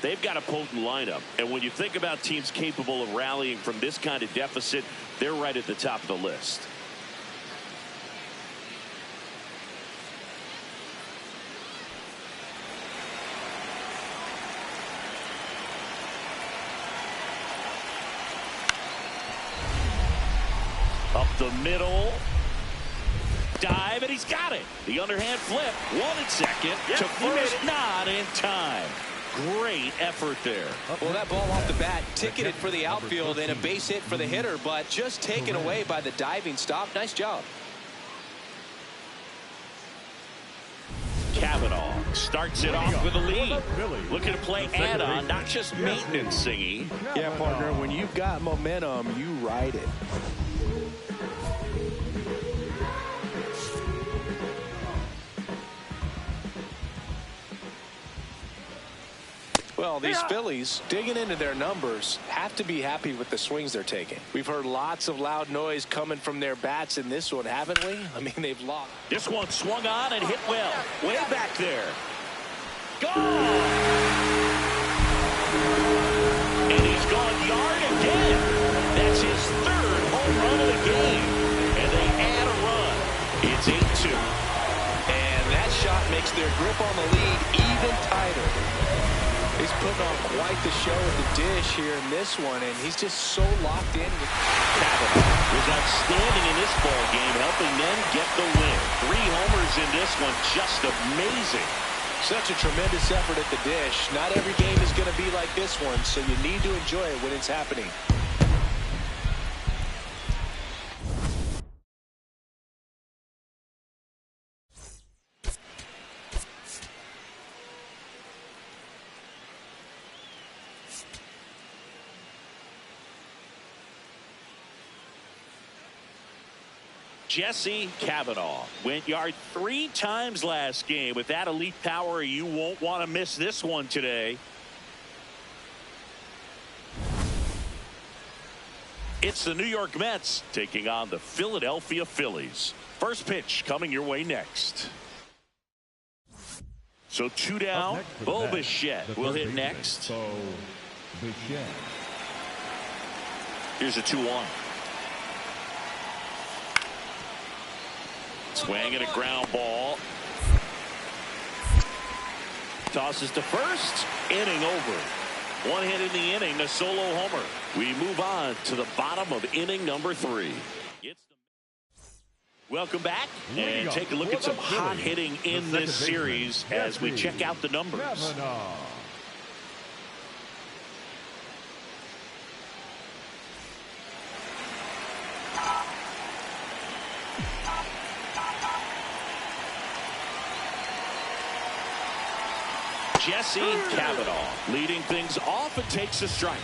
They've got a potent lineup, and when you think about teams capable of rallying from this kind of deficit, they're right at the top of the list. Up the middle. Dive, and he's got it. The underhand flip. One at second. To first, not in time. Great effort there. Well, that ball off the bat ticketed for the outfield and a base hit for the hitter, but just taken away by the diving stop. Nice job. Kavanaugh starts it off with a lead. Looking to play add-on, not just maintenance, Singy. Yeah, partner, when you've got momentum, you ride it. Well, these Phillies, digging into their numbers, have to be happy with the swings they're taking. We've heard lots of loud noise coming from their bats in this one, haven't we? I mean, they've lost. This one swung on and hit well. Way back there. Gone! And he's gone yard again. That's his third home run of the game. And they add a run. It's 8-2. And that shot makes their grip on the lead even tighter. He's putting on quite the show at the dish here in this one, and he's just so locked in with Kavanaugh was outstanding in this ball game, helping them get the win. 3 homers in this one, just amazing. Such a tremendous effort at the dish. Not every game is going to be like this one, so you need to enjoy it when it's happening. Jesse Kavanaugh went yard 3 times last game. With that elite power, you won't want to miss this one today. It's the New York Mets taking on the Philadelphia Phillies. First pitch coming your way next. So 2 down. Bo Bichette will hit next. Here's a 2-1. Swing and a ground ball. Tosses to first. Inning over. 1 hit in the inning, a solo homer. We move on to the bottom of inning number 3. Welcome back and take a look at some hot hitting in this series as we check out the numbers. Jesse Kavanaugh leading things off and takes a strike.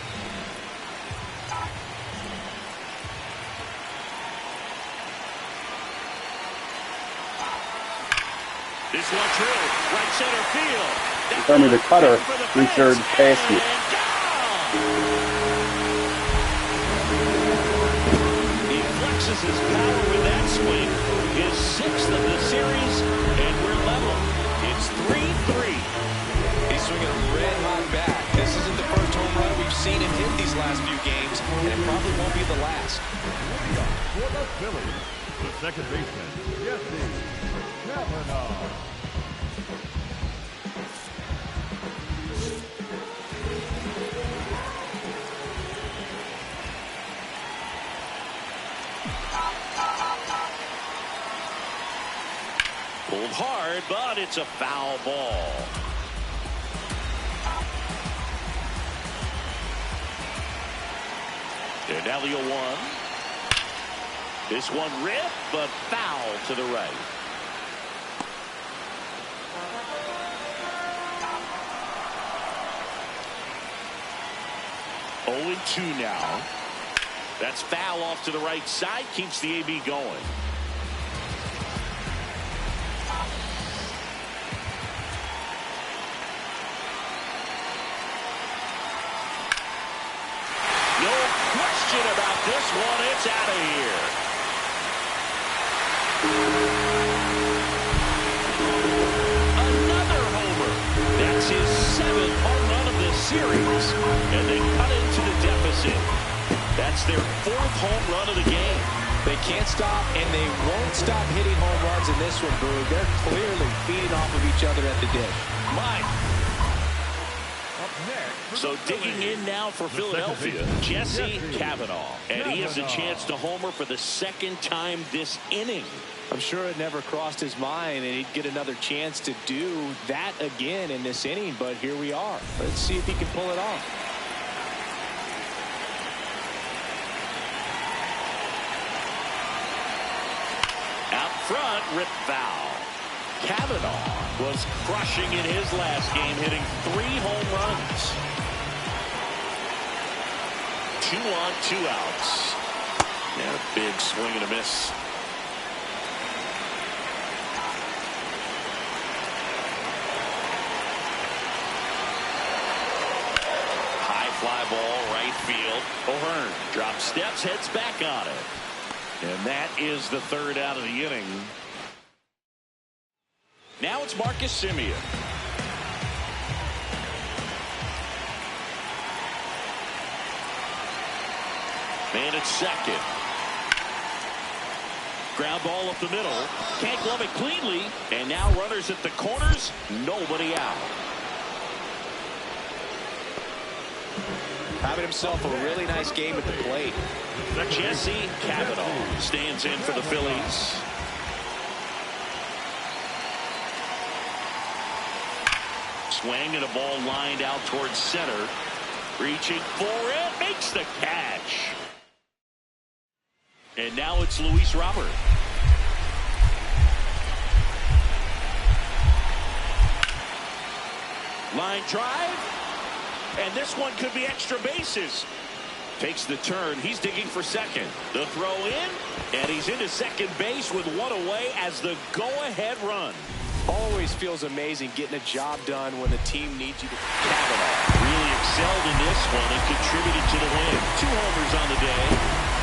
This one true, right center field. Tell me the cutter returns past you. He flexes his power with that swing. His 6th of the series, and we're level. It's 3-3. He's swinging a red-hot bat. This isn't the first home run we've seen him hit these last few games, and it probably won't be the last. For the Phillies, the second baseman, Jesse Kavanaugh. Pulled hard, but it's a foul ball. And now the 0-1. This one ripped, but foul to the right. Oh, 2 now. That's foul off to the right side. Keeps the AB going. About this one, it's out of here. Another homer. That's his 7th home run of the series, and they cut into the deficit. That's their 4th home run of the game. They can't stop, and they won't stop hitting home runs in this one, Boog. They're clearly feeding off of each other at the dish. Mike. So digging in now for Philadelphia, Jesse Kavanaugh. And he has a chance to homer for the 2nd time this inning. I'm sure it never crossed his mind that he'd get another chance to do that again in this inning, but here we are. Let's see if he can pull it off. Out front, rip foul. Kavanaugh was crushing in his last game, hitting 3 home runs. 2 on, 2 outs. And a big swing and a miss. High fly ball, right field. O'Hearn drops steps, heads back on it. And that is the 3rd out of the inning. Now it's Marcus Semien. Man at second. Ground ball up the middle. Can't glove it cleanly. And now runners at the corners. Nobody out. Having himself a really nice game at the plate. Jesse Kavanaugh stands in for the Phillies. Swing and a ball lined out towards center. Reaching for it. Makes the catch. And now it's Luis Robert. Line drive. And this one could be extra bases. Takes the turn. He's digging for second. The throw in. And he's into second base with 1 away as the go-ahead run. Always feels amazing getting a job done when the team needs you to. Kavanaugh really excelled in this one and contributed to the win. 2 homers on the day.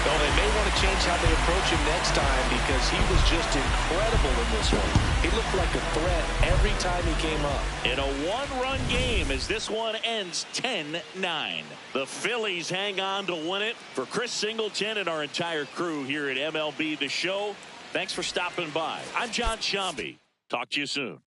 Well, they may want to change how they approach him next time because he was just incredible in this one. He looked like a threat every time he came up. In a 1-run game as this one ends 10-9. The Phillies hang on to win it. For Chris Singleton and our entire crew here at MLB The Show, thanks for stopping by. I'm John Shambi. Talk to you soon.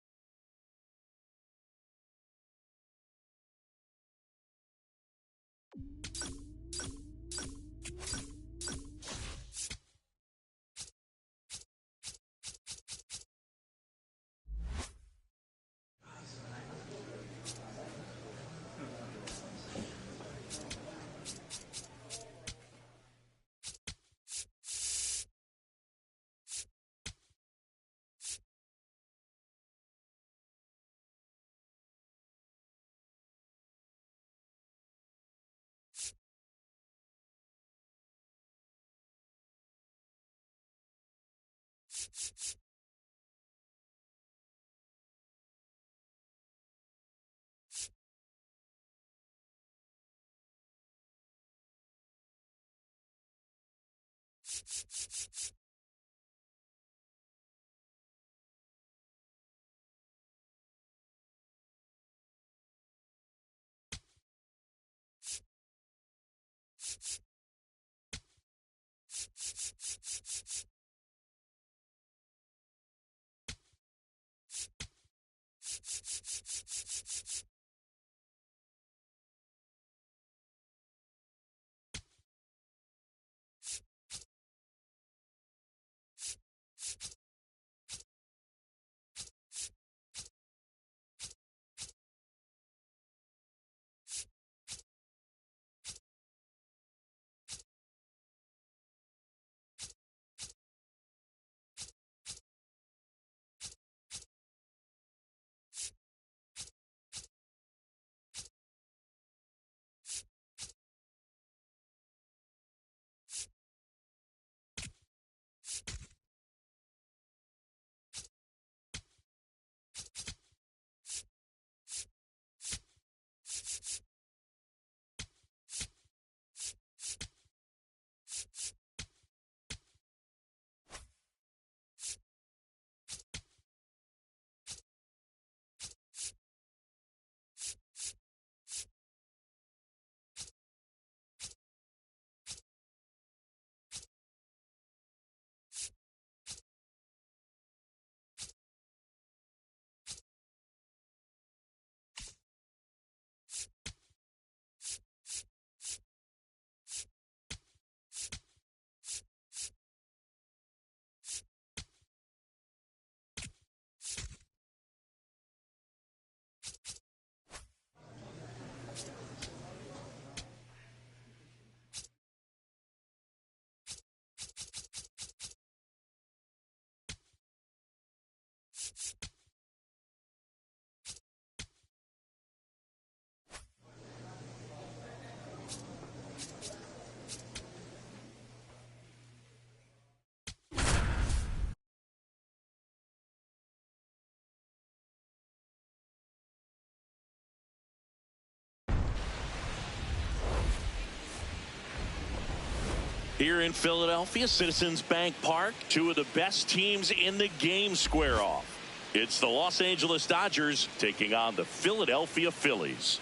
Here in Philadelphia, Citizens Bank Park, two of the best teams in the game square off. It's the Los Angeles Dodgers taking on the Philadelphia Phillies.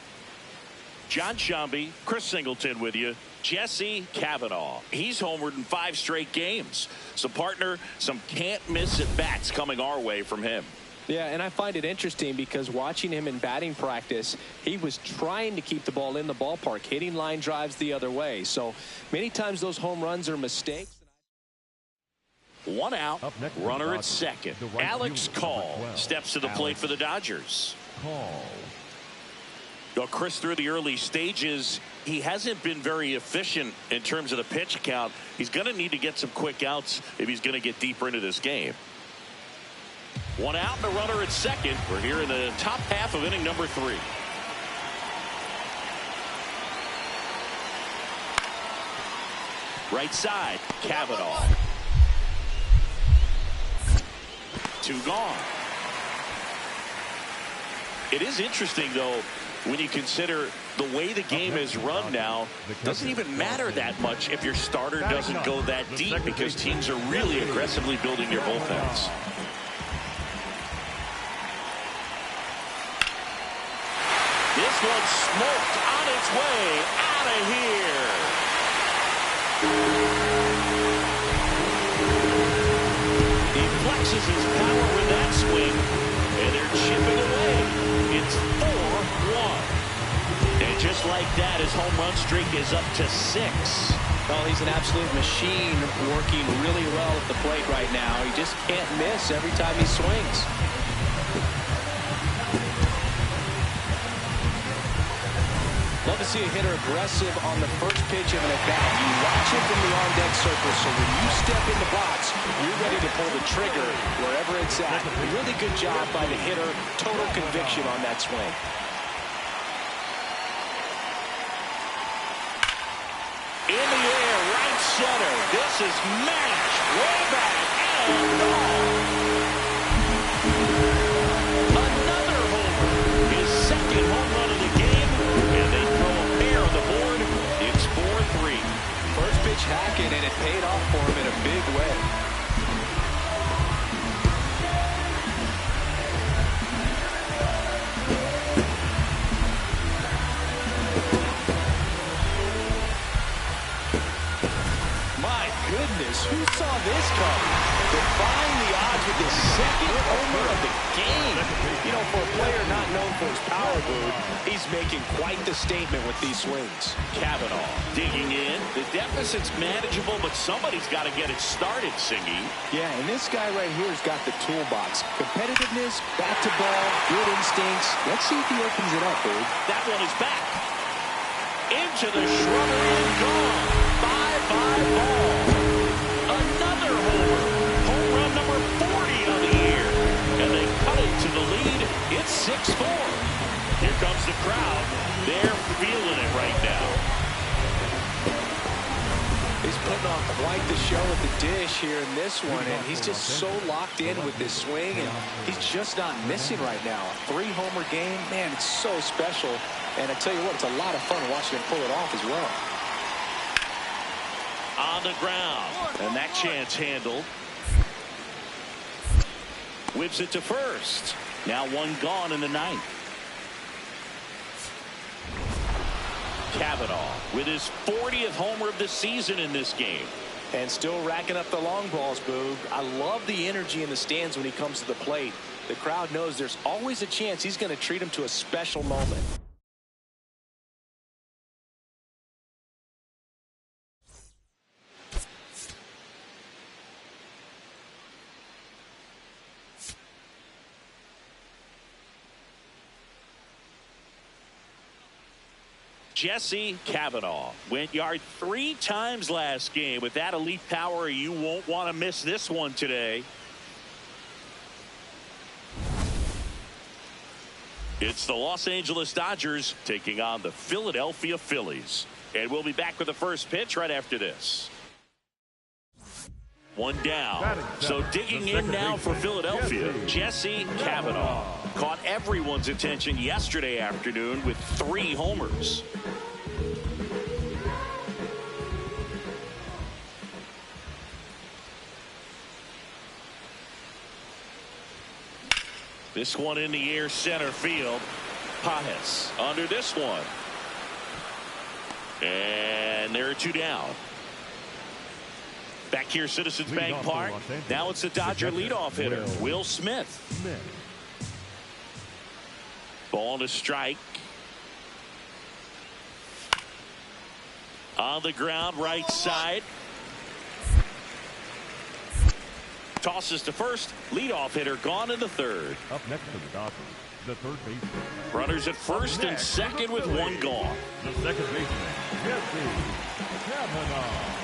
John Shambi, Chris Singleton with you. Jesse Kavanaugh. He's homered in 5 straight games. So, partner, some can't-miss at-bats coming our way from him. Yeah, and I find it interesting because watching him in batting practice, he was trying to keep the ball in the ballpark, hitting line drives the other way. So many times those home runs are mistakes. 1 out, runner at second. Alex Call steps to the plate for the Dodgers. Well, Chris, through the early stages, he hasn't been very efficient in terms of the pitch count. He's going to need to get some quick outs if he's going to get deeper into this game. 1 out and a runner at second. We're here in the top half of inning number 3. Right side, Kavanaugh. 2 gone. It is interesting, though, when you consider the way the game is run now, doesn't even matter that much if your starter doesn't go that deep because teams are really aggressively building their bullpens. This one's smoked on its way out of here. He flexes his power with that swing, and they're chipping away. It's 4-1. And just like that, his home run streak is up to 6. Well, he's an absolute machine, working really well at the plate right now. He just can't miss every time he swings. Love to see a hitter aggressive on the first pitch of an at-bat. You watch it from the on-deck circle, so when you step in the box, you're ready to pull the trigger wherever it's at. Really good job by the hitter. Total conviction on that swing. In the air, right center. This is matched way back and gone. Another homer. His second home run of the game, and they throw a pair on the board. It's 4-3. First pitch hacking, and it paid off for him in a big way. Who saw this coming? Defying the odds with his second homer of the game. You know, for a player not known for his power, Boog, he's making quite the statement with these swings. Kavanaugh digging in. The deficit's manageable, but somebody's got to get it started, Singy. Yeah, and this guy right here has got the toolbox. Competitiveness, bat to ball, good instincts. Let's see if he opens it up, Boog. That one is back. Into the shrubbery and gone. 5-5 ball. Another homer. Home run number 40 on the year. And they cut it to the lead. It's 6-4. Here comes the crowd. They're feeling it right now. He's putting on quite the show at the dish here in this one, and he's just so locked in with this swing, and he's just not missing right now. A 3-homer game, man, it's so special. And I tell you what, it's a lot of fun watching him pull it off as well. On the ground, and that chance handled. Whips it to first. Now 1 gone in the 9th. Kavanaugh with his 40th homer of the season in this game. And still racking up the long balls, Boog. I love the energy in the stands when he comes to the plate. The crowd knows there's always a chance he's going to treat him to a special moment. Jesse Kavanaugh went yard 3 times last game. With that elite power, you won't want to miss this one today. It's the Los Angeles Dodgers taking on the Philadelphia Phillies. And we'll be back with the first pitch right after this. 1 down. So digging in now for Philadelphia, Jesse Kavanaugh caught everyone's attention yesterday afternoon with 3 homers. This one in the air, center field. Pajes under this one. And there are 2 down. Back here, Citizens Bank Park. Now it's the Dodger leadoff hitter, Will Smith. Ball to strike. On the ground, right side. Tosses to first. Leadoff hitter gone in the third. Up next to the Dodgers, the third baseman. Runners at first and second with 1 gone. The second baseman, Jesse Kavanaugh.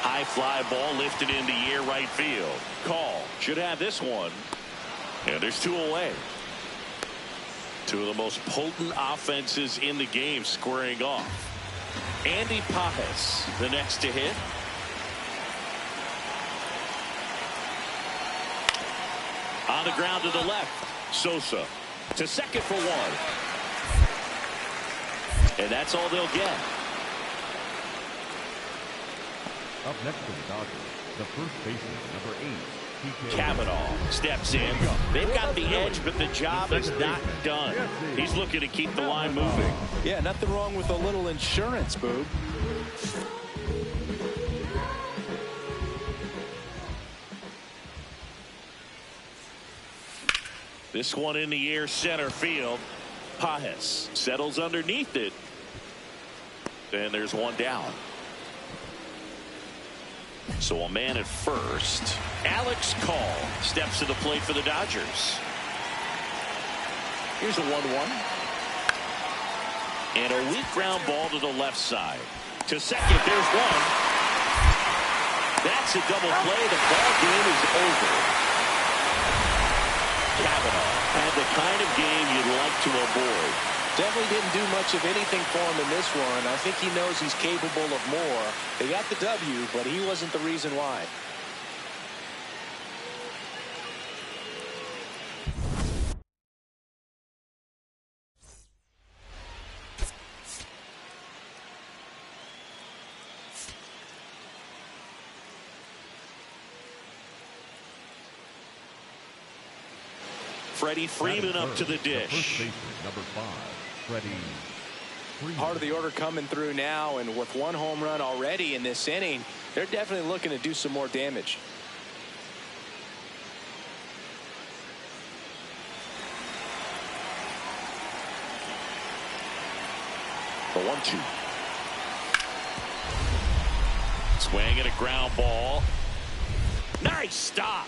High fly ball lifted in the air, right field. Call should have this one. And there's 2 away. 2 of the most potent offenses in the game squaring off. Andy Pajes, the next to hit. On the ground to the left. Sosa to second for 1. And that's all they'll get. Up next to the Dodgers, the first baseman, number 8. Kavanaugh steps in. They've got the edge, but the job is not done. He's looking to keep the line moving. Yeah, nothing wrong with a little insurance, Boob. This one in the air, center field. Pajes settles underneath it. And there's 1 down. So a man at first. Alex Call steps to the plate for the Dodgers. Here's a 1-1. And a weak ground ball to the left side. To second, there's 1. That's a double play. The ball game is over. Kavanaugh had the kind of game you'd like to avoid. Definitely didn't do much of anything for him in this one. I think he knows he's capable of more. They got the W, but he wasn't the reason why. Freddie Freeman up to the dish. The first baseman, number 5, Freddie Freeman. Part of the order coming through now, and with 1 home run already in this inning, they're definitely looking to do some more damage. The 1-2. Swing and a ground ball. Nice stop.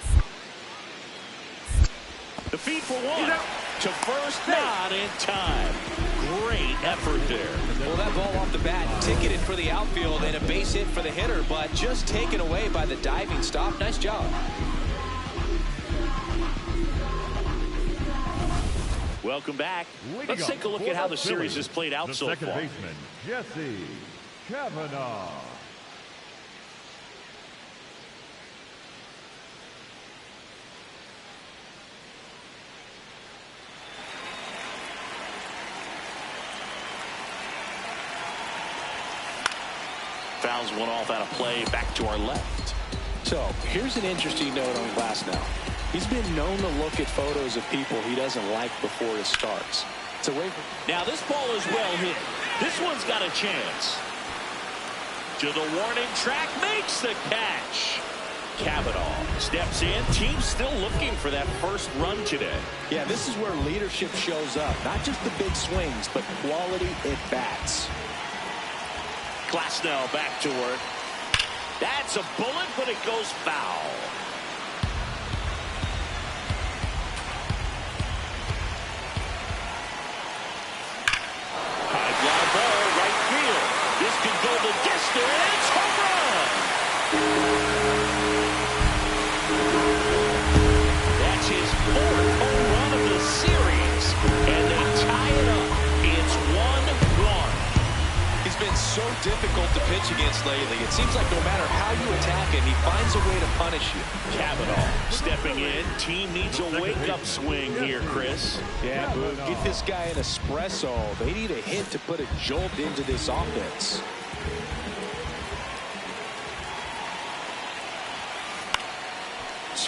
The feed for 1. To first, not in time. Great effort there. Well, that ball off the bat ticketed for the outfield and a base hit for the hitter, but just taken away by the diving stop. Nice job. Welcome back. Let's take a look at how the series has played out so far. The second baseman, Jesse Kavanaugh. Fouls one off out of play, back to our left. So here's an interesting note on Glass now. He's been known to look at photos of people he doesn't like before it starts. It's away from. Now this ball is well hit. This one's got a chance. To the warning track, makes the catch. Kavanaugh steps in. Team's still looking for that first run today. Yeah, this is where leadership shows up. Not just the big swings, but quality at bats. Glasnow back to work. That's a bullet, but it goes foul. High fly ball, right field. This could go the distance. Home run. That's his 4th home run of the series, and they tie it up. It's 1-1. He's been so difficult to pitch against lately. It seems like no matter how you attack him, he finds a way to punish you. Kavanaugh stepping in. Team needs a wake-up swing here, Chris. Yeah, but get this guy an espresso. They need a hit to put a jolt into this offense.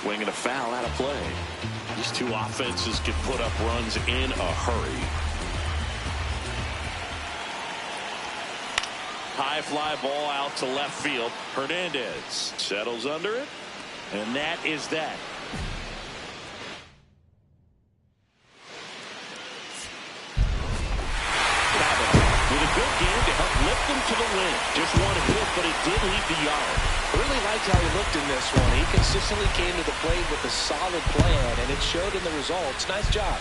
Swing and a foul out of play. These two offenses can put up runs in a hurry. High fly ball out to left field. Hernandez settles under it, and that is that. With a good game to help lift them to the win. Just one hit, but it did leave the yard. I really liked how he looked in this one. He consistently came to the plate with a solid plan, and it showed in the results. Nice job.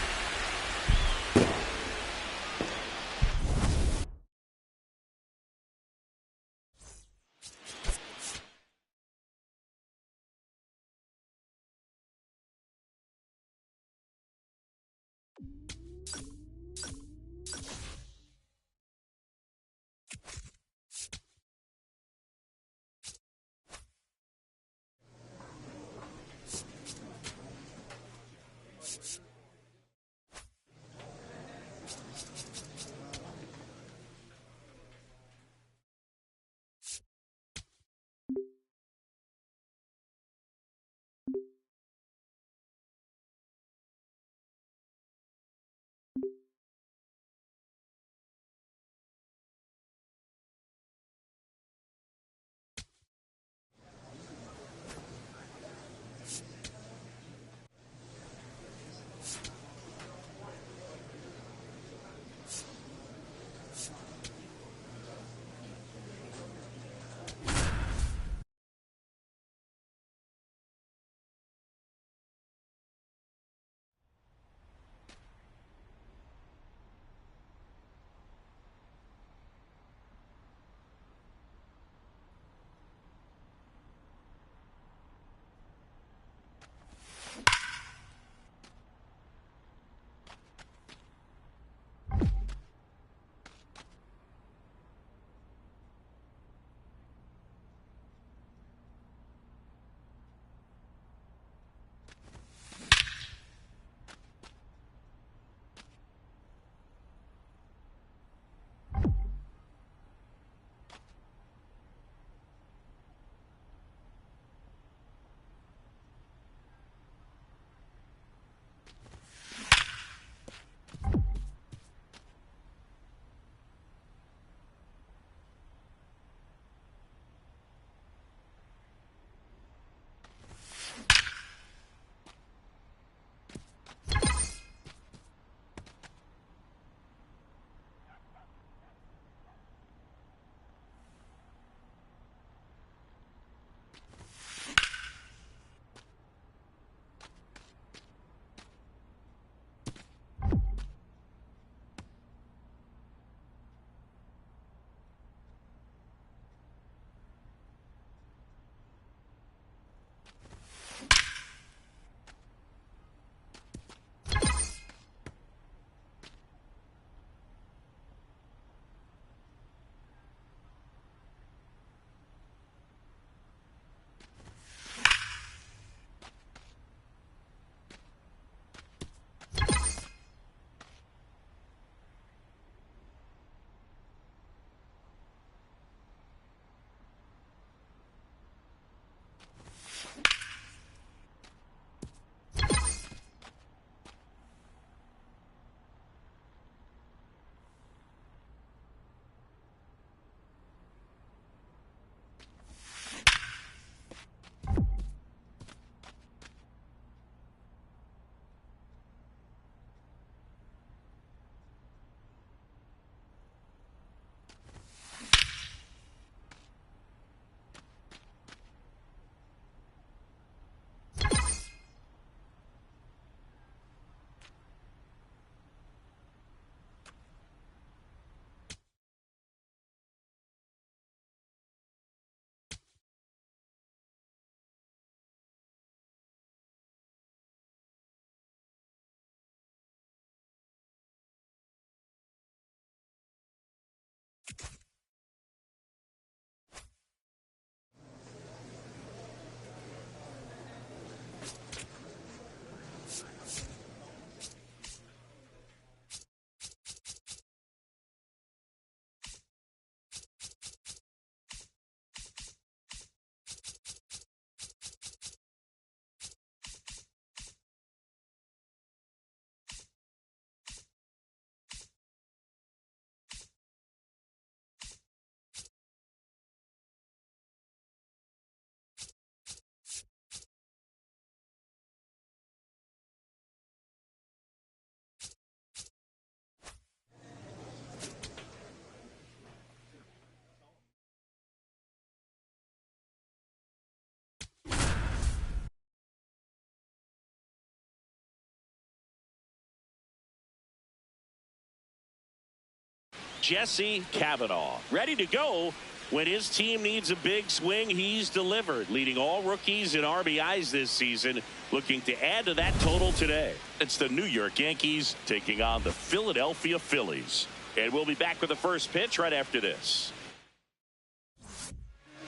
Jesse Cavanaugh, ready to go. When his team needs a big swing, he's delivered, leading all rookies in RBIs this season, looking to add to that total today. It's the New York Yankees taking on the Philadelphia Phillies. And we'll be back with the first pitch right after this.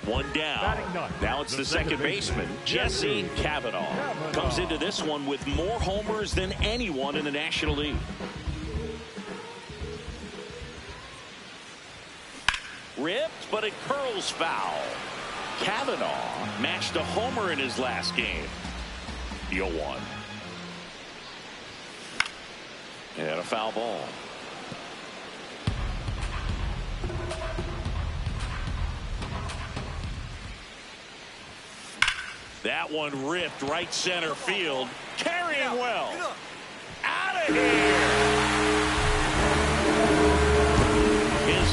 One down. Now it's the second baseman, Jesse Cavanaugh. Comes into this one with more homers than anyone in the National League. Ripped, but it curls foul. Cavanaugh matched a homer in his last game. 0-1. And a foul ball. That one ripped right center field. Carrying well. Out of here. His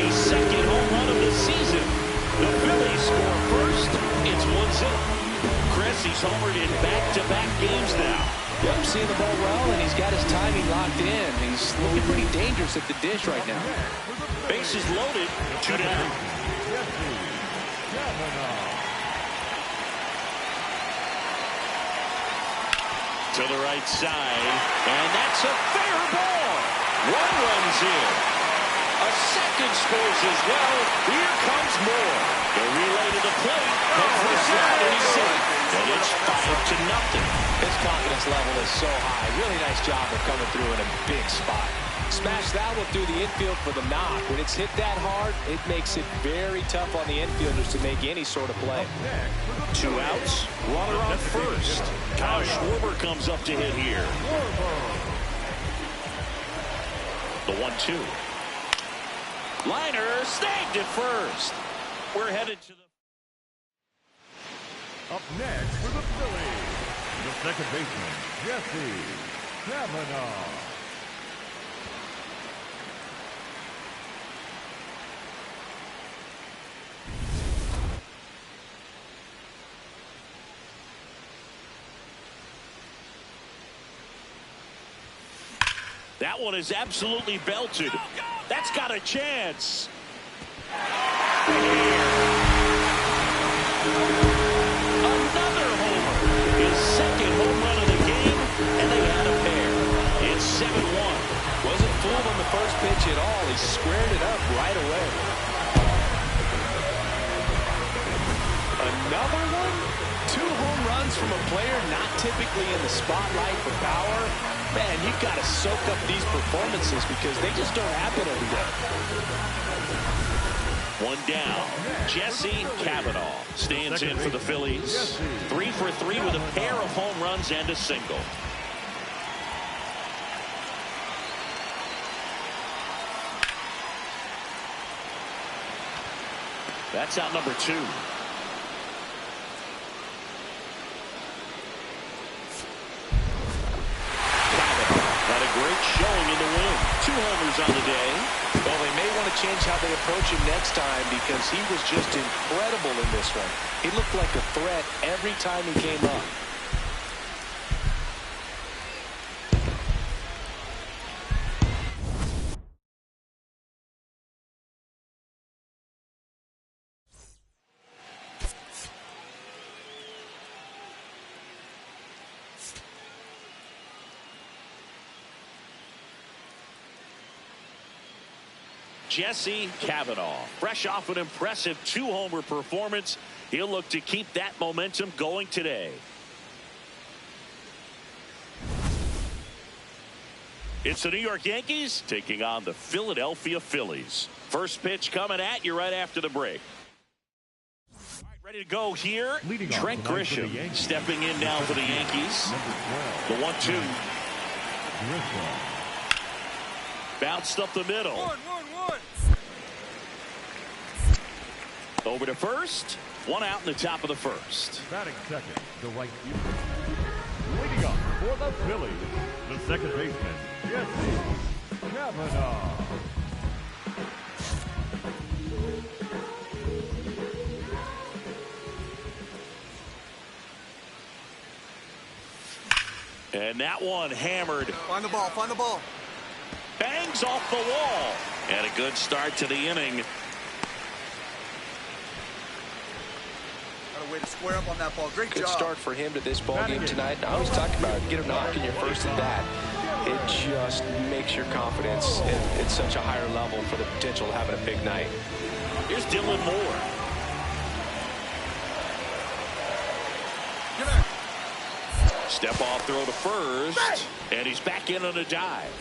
42nd home run of the season. The Phillies score first. It's 1-0. Chris, he's homered in back-to-back games now. Yep, seeing the ball well, and he's got his timing locked in. He's looking pretty dangerous at the dish right now. Bases loaded. 2 down. To the right side, and that's a fair ball. One runs in. A second scores as well. Here comes more. The relay to the plate. And for a shot, and he's safe. And it's 5-0. His confidence level is so high. Really nice job of coming through in a big spot. Smash that one through the infield for the knock. When it's hit that hard, it makes it very tough on the infielders to make any sort of play. 2 outs. Runner on first. Kyle Schwarber comes up to hit here. The 1-2. Liner snagged at first. We're headed to the... Up next for the Phillies, the second baseman, Jesse Cavanaugh. That one is absolutely belted. That's got a chance. Another homer. His second home run of the game, and they had a pair. It's 7-1. Wasn't fooled on the first pitch at all. He squared it up right away. Another one? 2 home runs from a player not typically in the spotlight for power. Man, you've got to soak up these performances because they just don't happen every day. 1 down. Jesse Cavanaugh stands in for the Phillies. 3 for 3 with a pair of home runs and a single. That's out number 2. Great showing in the win. 2 homers on the day. Well, they may want to change how they approach him next time because he was just incredible in this one. He looked like a threat every time he came up. Jesse Cavanaugh, fresh off an impressive 2-homer performance. He'll look to keep that momentum going today. It's the New York Yankees taking on the Philadelphia Phillies. First pitch coming at you right after the break. All right, ready to go here. Trent Grisham stepping in now for the Yankees. The 1-2. Bounced up the middle. 1-1-1. Over to first. 1 out in the top of the first. Batting second, the right fielder. Leading up for the Phillies, the second baseman, Jesse Cavanaugh. And that one hammered. Find the ball. Find the ball. Bangs off the wall. And a good start to the inning. Got a way to square up on that ball. Great Good job. start for him to this ball game tonight. I always talk about it. Get a knock in your first at bat. It just makes your confidence at such a higher level for the potential of having a big night. Here's Dylan Moore. Step off throw to first. And he's back in on a dive.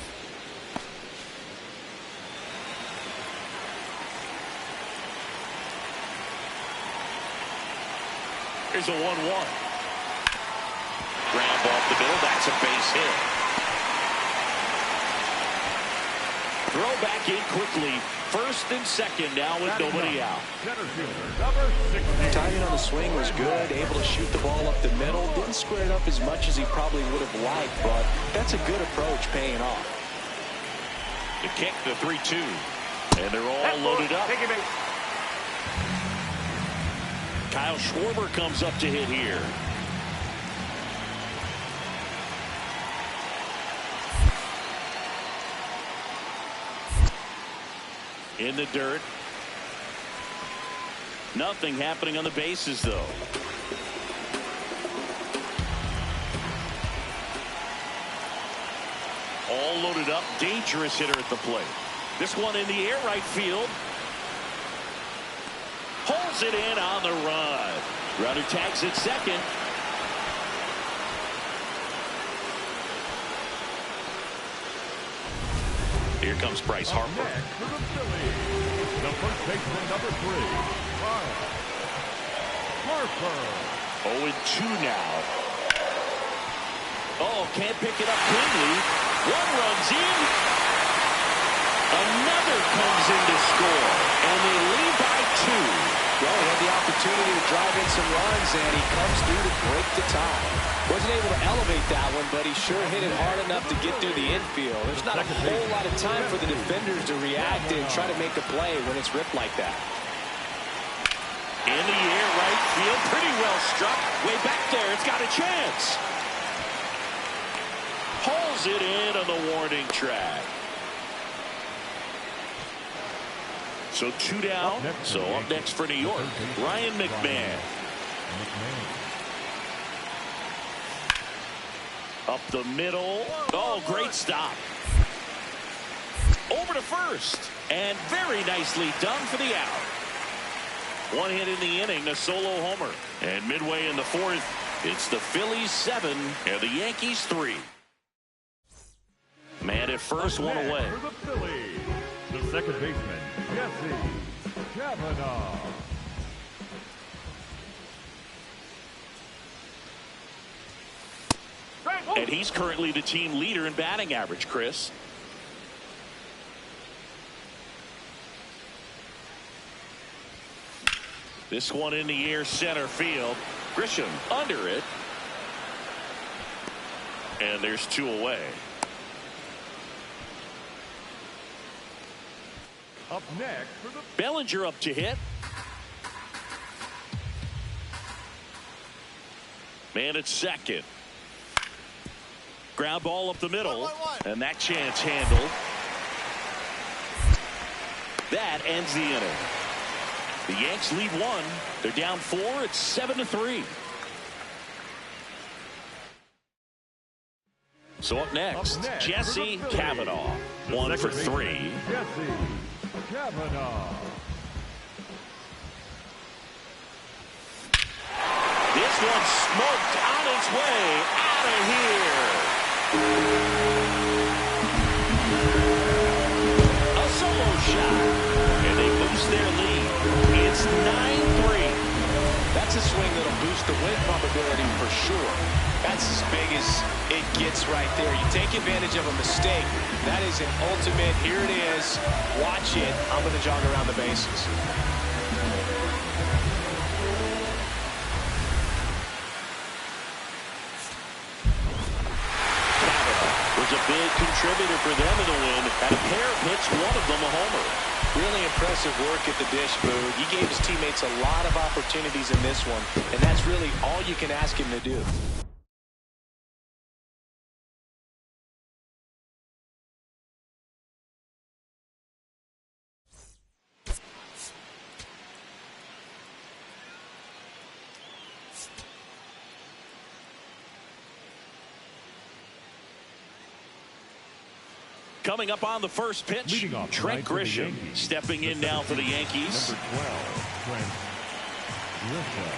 Here's a 1-1. Ground ball up the middle. That's a base hit. Throw back in quickly. First and second now with nobody out. Timing on the swing was good. Able to shoot the ball up the middle. Didn't square it up as much as he probably would have liked, but that's a good approach paying off. The kick, the 3-2. And they're all loaded up. Kyle Schwarber comes up to hit here. In the dirt. Nothing happening on the bases, though. All loaded up. Dangerous hitter at the plate. This one in the air right field. Holds it in on the run. Runner tags at second. Here comes Bryce Harper. The first baseman, number 3, Harper. 0-2 now. Oh, can't pick it up cleanly. One runs in. Another comes in to score. And they lead by 2. Well, he had the opportunity to drive in some runs, and he comes through to break the tie. Wasn't able to elevate that one, but he sure hit it hard enough to get through the infield. There's not a whole lot of time for the defenders to react and try to make a play when it's ripped like that. In the air, right field. Pretty well struck. Way back there. It's got a chance. Pulls it in on the warning track. So 2 down. So up next for New York, Ryan McMahon. Up the middle. Oh, great stop. Over to first. And very nicely done for the out. One hit in the inning, a solo homer. And midway in the 4th, it's the Phillies 7 and the Yankees 3. Man at first, one away. For the Phillies, the second baseman, Jesse Kavanaugh. And he's currently the team leader in batting average, Chris. This one in the air, center field. Grisham under it. And there's 2 away. Up next for the Bellinger up to hit. Man at second. Ground ball up the middle. And that chance handled. That ends the inning. The Yanks lead 1. They're down 4. It's 7-3. So up next, Jesse Kavanaugh. 1 for 3. Jesse Kavanaugh. This one smoked on its way out of here. A solo shot. And they boost their lead. It's 9-3. That's a swing that'll boost the win probability for sure. That's as big as it gets right there. You take advantage of a mistake. That is an ultimate, here it is, watch it, I'm going to jog around the bases. Was a big contributor for them in the win. Had a pair of hits, one of them a homer. Really impressive work at the dish, Boog. He gave his teammates a lot of opportunities in this one, and that's really all you can ask him to do. Coming up on the first pitch, Trent Grisham stepping in now for the Yankees. Number 12, Trent Grisham.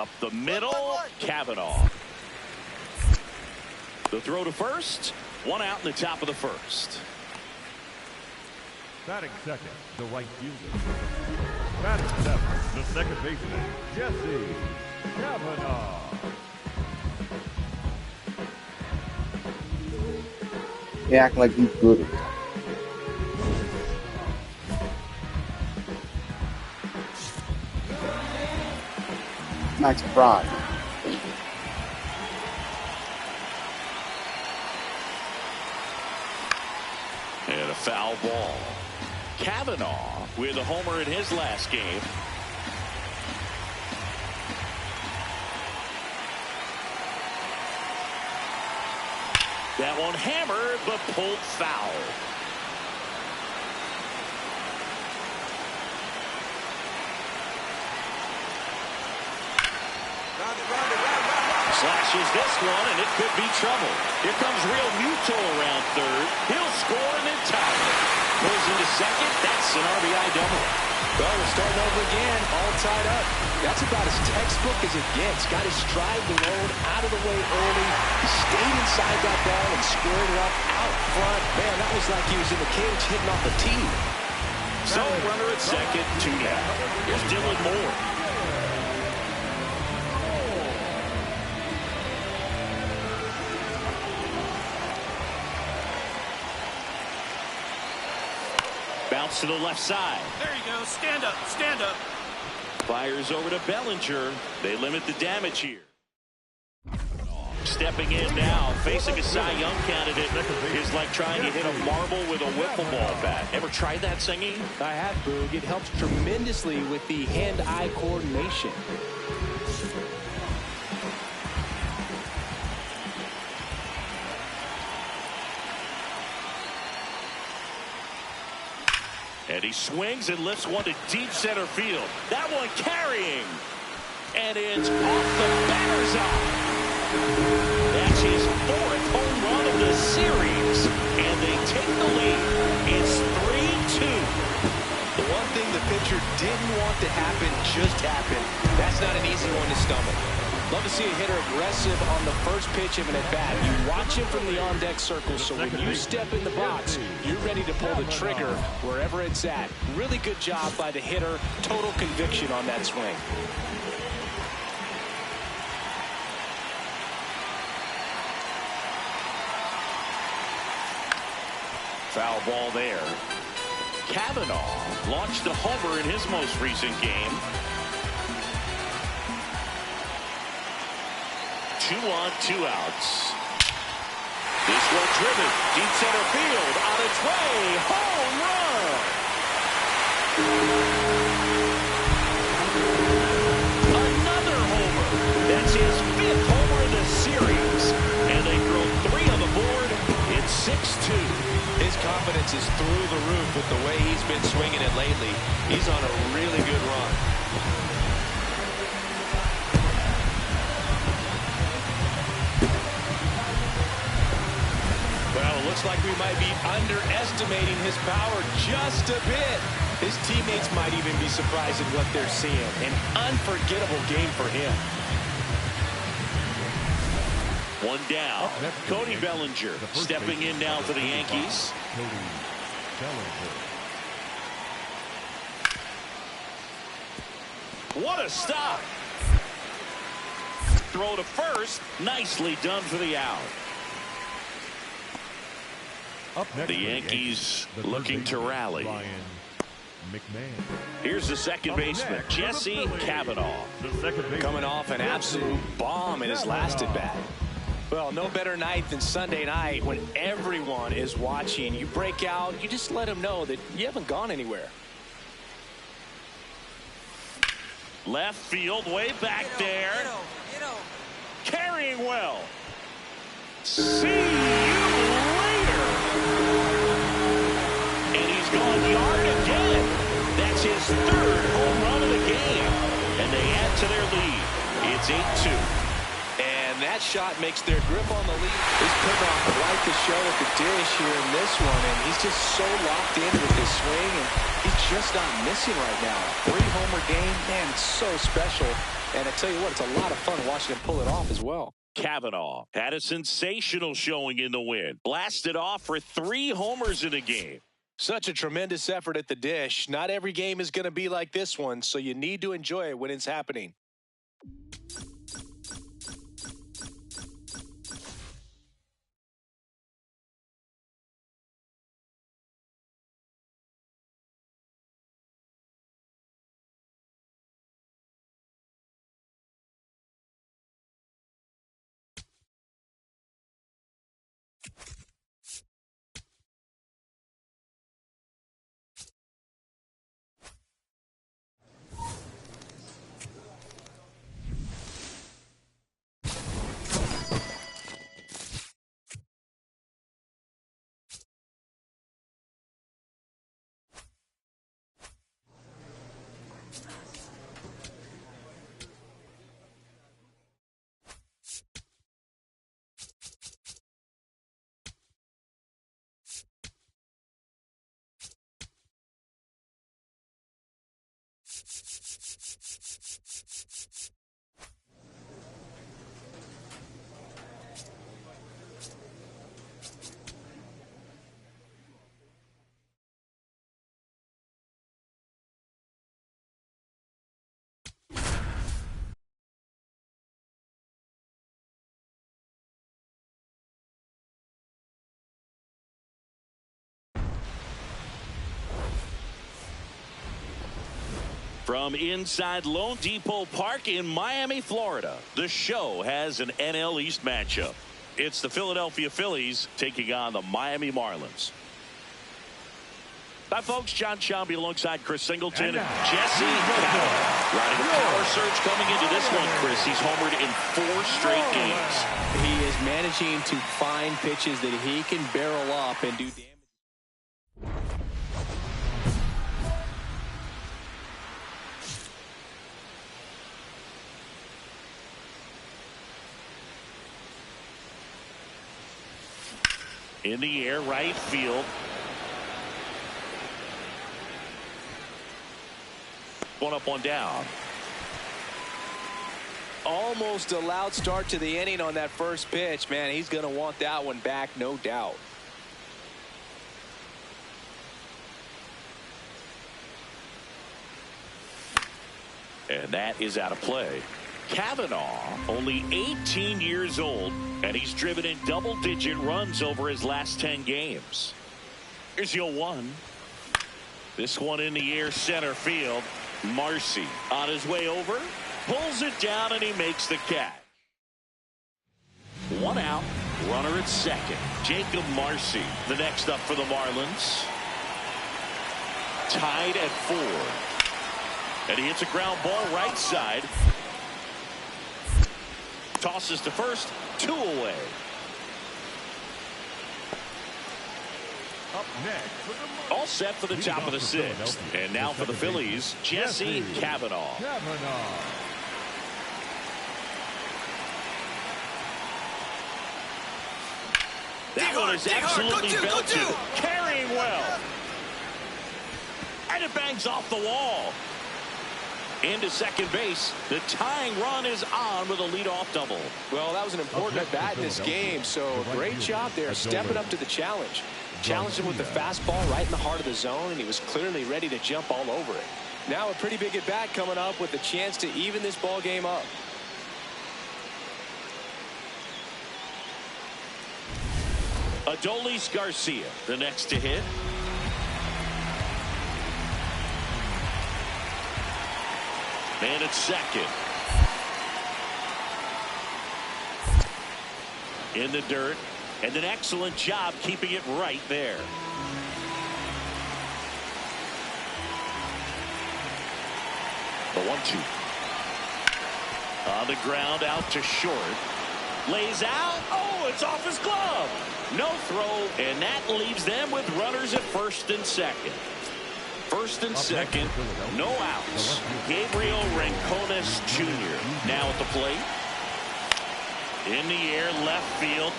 Up the middle, Kavanaugh. The throw to first, one out in the top of the first. Batting second, the right fielder. Batting seventh, the second baseman, Jesse Kavanaugh. He act like he's good. Max Pride. And a foul ball. Kavanaugh with a homer in his last game. That one hammered, but pulled foul. Slashes this one, and it could be trouble. Here comes Real Muto around third. He'll score and then tie it. Pulls into second. That's an RBI double. Well, we're starting over again, all tied up. That's about as textbook as it gets. Got his stride alone, out of the way early. Stayed inside that ball and squared it up out front. Man, that was like he was in the cage hitting off a tee. So, runner at second, 2 down. Here's Dylan Moore. Bounce to the left side. There you go. Stand up. Stand up. Fires over to Bellinger. They limit the damage here. Stepping in now, facing a Cy Young candidate is like trying to hit a marble with a wiffle ball bat. Ever tried that, singing? I have, Boog. It helps tremendously with the hand-eye coordination. And he swings and lifts one to deep center field. That one carrying. And it's off the batter's eye. That's his 4th home run of the series. And they take the lead. It's 3-2. The one thing the pitcher didn't want to happen just happened. That's not an easy one to stomach. Love to see a hitter aggressive on the first pitch of an at-bat. You watch him from the on-deck circle, so when you step in the box, you're ready to pull the trigger wherever it's at. Really good job by the hitter. Total conviction on that swing. Foul ball there. Kavanaugh launched a homer in his most recent game. 2 on, 2 outs. This one driven deep center field on its way. Home run. Another homer. That's his 5th homer of the series. And they throw 3 on the board. It's 6-2. His confidence is through the roof with the way he's been swinging it lately. He's on a really good run. Well, it looks like we might be underestimating his power just a bit. His teammates might even be surprised at what they're seeing. An unforgettable game for him. 1 down. Cody Bellinger stepping in now for the Yankees. Cody Bellinger. What a stop. Throw to first. Nicely done for the out. The Yankees looking to rally. Here's the second baseman, Jesse Kavanaugh. Coming off an absolute bomb in his last at-bat. Well, no better night than Sunday night when everyone is watching. You break out, you just let them know that you haven't gone anywhere. Left field, way back there. Carrying well. See you later. And he's gone yard again. That's his 3rd home run of the game. And they add to their lead. It's 8-2. and that shot makes their grip on the lead. He's putting on quite the show at the dish here in this one, and he's just so locked in with his swing, and he's just not missing right now. 3-homer game, man, it's so special. And I tell you what, it's a lot of fun watching him pull it off as well. Kavanaugh had a sensational showing in the win. Blasted off for 3 homers in a game. Such a tremendous effort at the dish. Not every game is going to be like this one, so you need to enjoy it when it's happening. From inside Lone Depot Park in Miami, Florida, the show has an NL East matchup. It's the Philadelphia Phillies taking on the Miami Marlins. Hi, folks. John Shambi alongside Chris Singleton. Jesse Kavanaugh riding a power surge coming into this one, Chris. He's homered in 4 straight games. He is managing to find pitches that he can barrel up and do damage. In the air, right field. One up, one down. Almost a loud start to the inning on that first pitch. Man, he's going to want that one back, no doubt. And that is out of play. Kavanaugh, only 18 years old, and he's driven in double-digit runs over his last 10 games. Here's your 1. This one in the air, center field. Marcy on his way over, pulls it down, and he makes the catch. 1 out, runner at second. Jacob Marcy, the next up for the Marlins. Tied at 4. And he hits a ground ball right side. Tosses to first, 2 away. Up next, all set for the top of the 6th. And now for the Phillies, Jesse Kavanaugh. That one is absolutely belted. Carrying well. And it bangs off the wall. Into second base. The tying run is on with a leadoff double. Well, that was an important at bat in this game, so great job there stepping up to the challenge. Challenged him with the fastball right in the heart of the zone, and he was clearly ready to jump all over it. Now a pretty big at bat coming up with a chance to even this ball game up. Adolis Garcia, the next to hit. Man at second. In the dirt. And an excellent job keeping it right there. The 1-2. On the ground, out to short. Lays out. Oh, it's off his glove. No throw, and that leaves them with runners at first and second. First and second, no outs. Gabriel Rincones Jr. now at the plate. In the air, left field.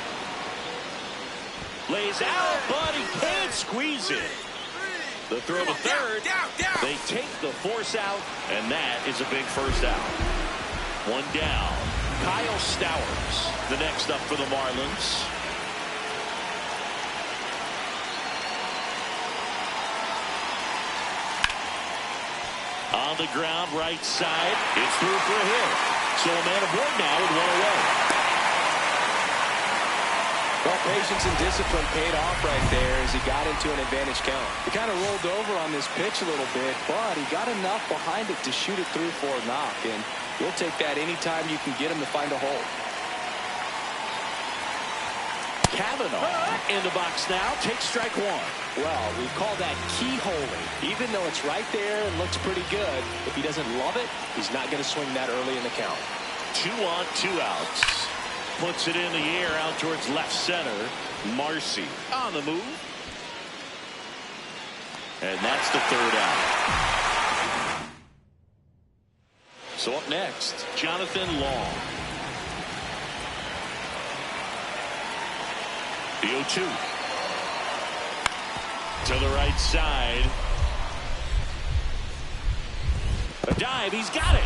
Lays out, but he can't squeeze it. The throw to third. They take the force out, and that is a big first out. One down. Kyle Stowers, the next up for the Marlins. On the ground, right side. It's through for a hit. So a man aboard now with one away. Well, patience and discipline paid off right there as he got into an advantage count. He kind of rolled over on this pitch a little bit, but he got enough behind it to shoot it through for a knock, and you'll take that anytime you can get him to find a hole. Kavanaugh in the box now, takes strike one. Well, we call that keyholing. Even though it's right there and looks pretty good, if he doesn't love it, he's not going to swing that early in the count. 2 on, 2 outs. Puts it in the air out towards left center. Marcy on the move. And that's the third out. So up next, Jonathan Long. The 0-2. To the right side. A dive, he's got it.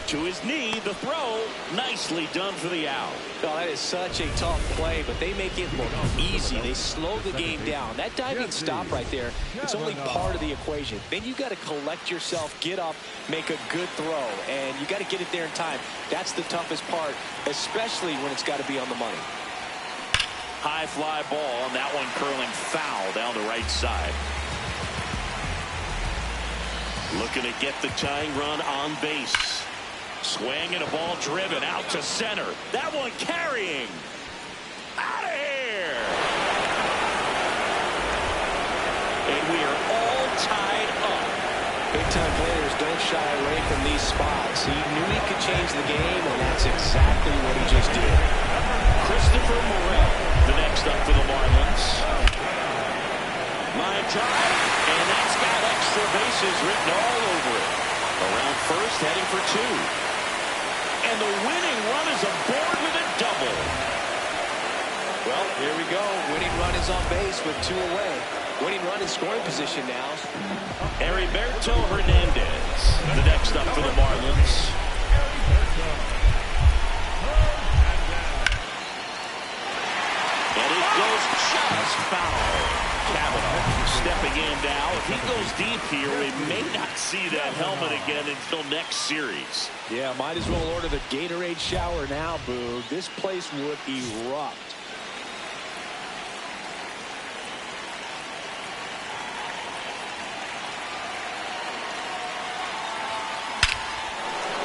To his knee, the throw, nicely done for the out. Oh, that is such a tough play, but they make it look easy. They slow the game down. That diving stop right there, it's only part of the equation. Then you got to collect yourself, get up, make a good throw, and you got to get it there in time. That's the toughest part, especially when it's got to be on the money. High fly ball, and that one curling foul down the right side. Looking to get the tying run on base. Swing and a ball driven out to center. That one carrying. Out of here. And we are all tied up. Big-time players don't shy away from these spots. He knew he could change the game, and that's exactly what he just did. Christopher Morel, the next up for the Marlins. Line drive, and that's got extra bases written all over it. Around first, heading for 2. And the winning run is aboard with a double. Well, here we go. Winning run is on base with 2 away. Winning run in scoring position now. Heriberto Hernandez, the next up for the Marlins. And it goes just foul. Kavanaugh stepping in now. If he goes deep here, we may not see that helmet again until next series. Yeah, might as well order the Gatorade shower now, Boog. This place would erupt.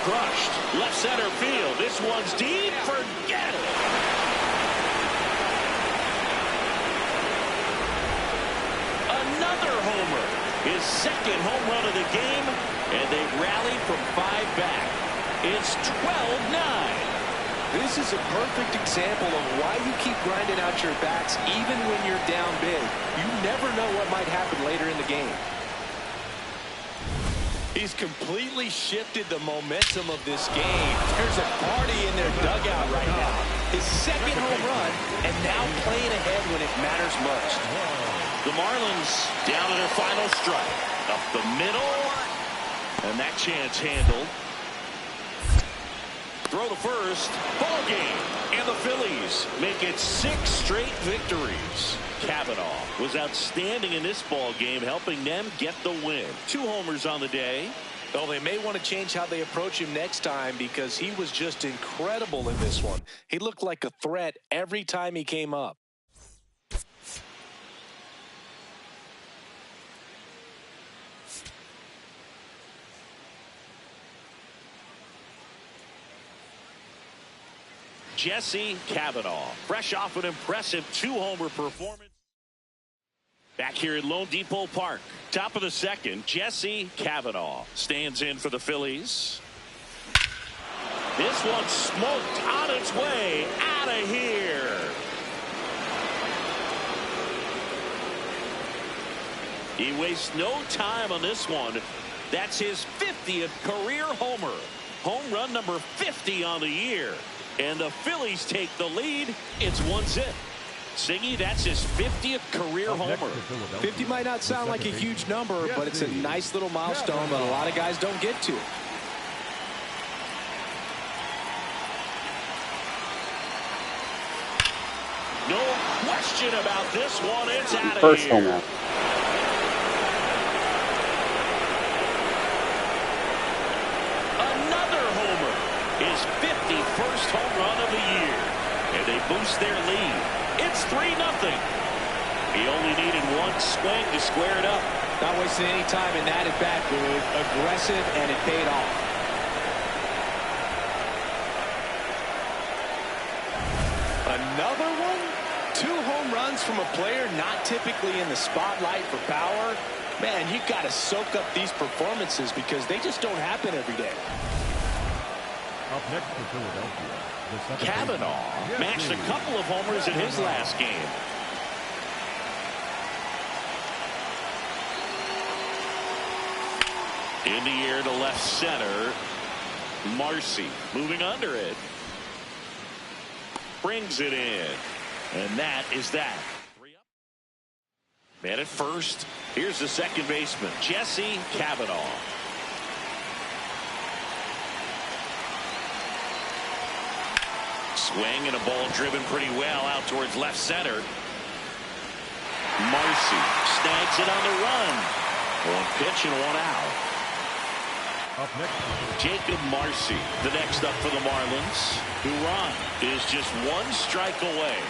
Crushed. Left center field. This one's deep. Forget it. Another homer. His second home run of the game, and they rallied from 5 back. It's 12-9. This is a perfect example of why you keep grinding out your bats even when you're down big. You never know what might happen later in the game. He's completely shifted the momentum of this game. There's a party in their dugout right now. His second home run, and now playing ahead when it matters most. The Marlins down to their final strike. Up the middle. And that chance handled. Throw to first. Ball game. And the Phillies make it 6 straight victories. Kavanaugh was outstanding in this ball game, helping them get the win. 2 homers on the day. Well, they may want to change how they approach him next time because he was just incredible in this one. He looked like a threat every time he came up. Jesse Kavanaugh, fresh off an impressive 2-homer performance. Back here at Lone Depot Park, top of the second, Jesse Kavanaugh stands in for the Phillies. This one smoked on its way out of here. He wastes no time on this one. That's his 50th career homer. home run number 50 on the year. And the Phillies take the lead. It's 1-0. Singy, that's his 50th career homer. 50 might not sound like a huge number, but it's a nice little milestone that a lot of guys don't get to. No question about this one. It's out of First here. home run. Another homer. His 51st home run of the year. And they boost their lead. It's 3-0. He only needed one swing to square it up. Not wasting any time in that at-bat, Boog. Aggressive, and it paid off. Another one? 2 home runs from a player not typically in the spotlight for power. Man, you've got to soak up these performances because they just don't happen every day. Up next for Philadelphia, the Kavanaugh matched a couple of homers in his last game. In the air to left center. Marcy moving under it. Brings it in. And that is that. 3 up. Man at first. Here's the second baseman, Jesse Kavanaugh. Swing and a ball driven pretty well out towards left center. Marcy snags it on the run. One pitch and one out. Up next, Jacob Marcy, the next up for the Marlins. Duran is just one strike away.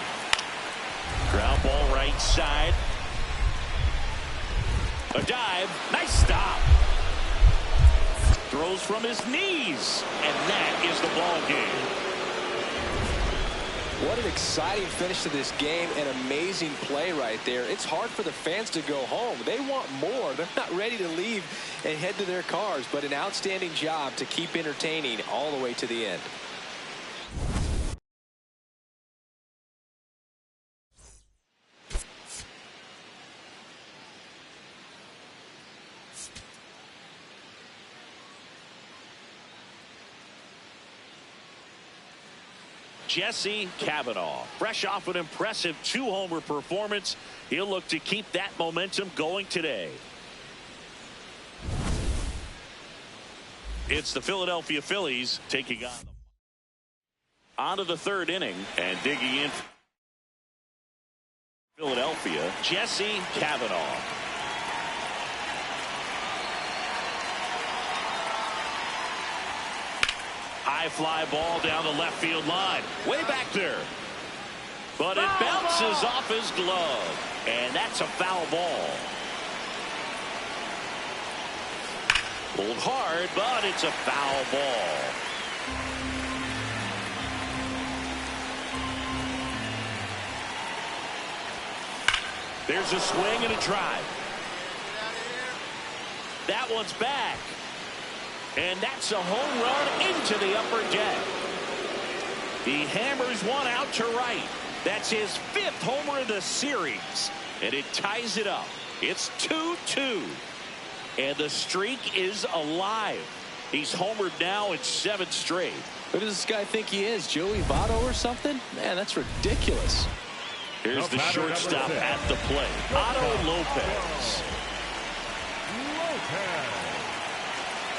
Ground ball right side. A dive. Nice stop. Throws from his knees. And that is the ball game. What an exciting finish to this game. An amazing play right there. It's hard for the fans to go home. They want more. They're not ready to leave and head to their cars, but an outstanding job to keep entertaining all the way to the end. Jesse Kavanaugh, fresh off an impressive 2-homer performance. He'll look to keep that momentum going today. It's the Philadelphia Phillies taking on to the third inning and digging in. Philadelphia, Jesse Kavanaugh. High fly ball down the left field line. Way back there. But it bounces off his glove. And that's a foul ball. Pulled hard, but it's a foul ball. There's a swing and a drive. That one's back. And that's a home run into the upper deck. He hammers one out to right. That's his 5th homer of the series. And it ties it up. It's 2-2. And the streak is alive. He's homered now in 7 straight. Who does this guy think he is? Joey Votto or something? Man, that's ridiculous. Here's the shortstop at the plate. Otto Lopez.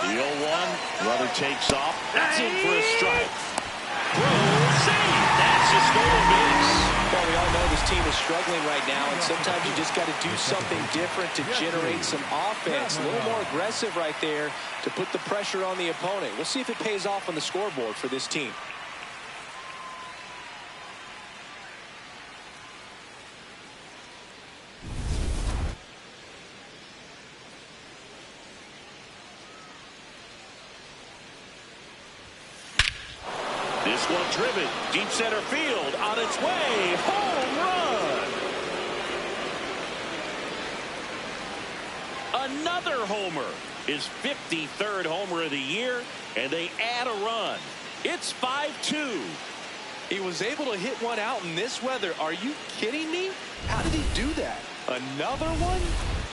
The 0-1. Runner takes off. That's in for a strike. Throw, save. That's a stolen base. Well, we all know this team is struggling right now, and sometimes you just got to do something different to generate some offense. A little more aggressive right there to put the pressure on the opponent. We'll see if it pays off on the scoreboard for this team. This one driven deep center field on its way. Home run. Another homer. His 53rd homer of the year. And they add a run. It's 5-2. He was able to hit one out in this weather. Are you kidding me? How did he do that? Another one?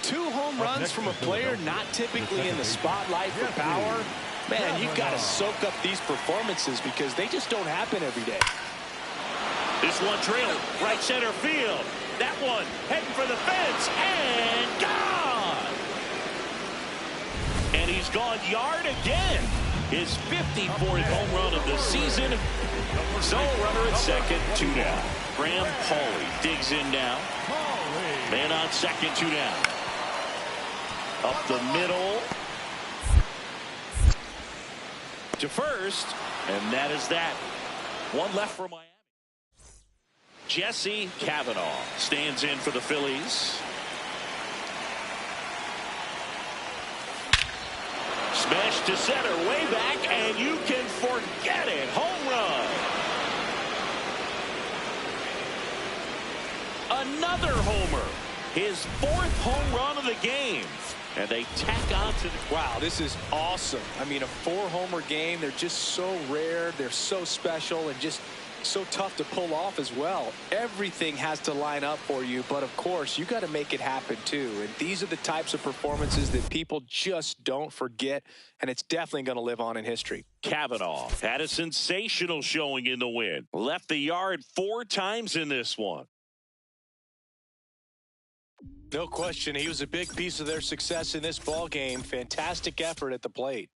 2 home runs from a player not typically in the spotlight for power. Man, you've got to soak up these performances because they just don't happen every day. This one drilled right center field. That one heading for the fence and gone. And he's gone yard again. His 54th home run of the season. So runner at second, 2 down. Graham Pauly digs in now. Man on second, 2 down. Up the middle to first, and that is that. One left for Miami. Jesse Cavanaugh stands in for the Phillies. Smash to center, way back, and you can forget it. Home run. Another homer. His 4th home run of the game. And they tack on to the... Wow, this is awesome. I mean, a 4-homer game, they're just so rare. They're so special and just so tough to pull off as well. Everything has to line up for you, but of course, you got to make it happen too. And these are the types of performances that people just don't forget, and it's definitely going to live on in history. Cavanaugh had a sensational showing in the win. Left the yard 4 times in this one. No question, he was a big piece of their success in this ball game. Fantastic effort at the plate.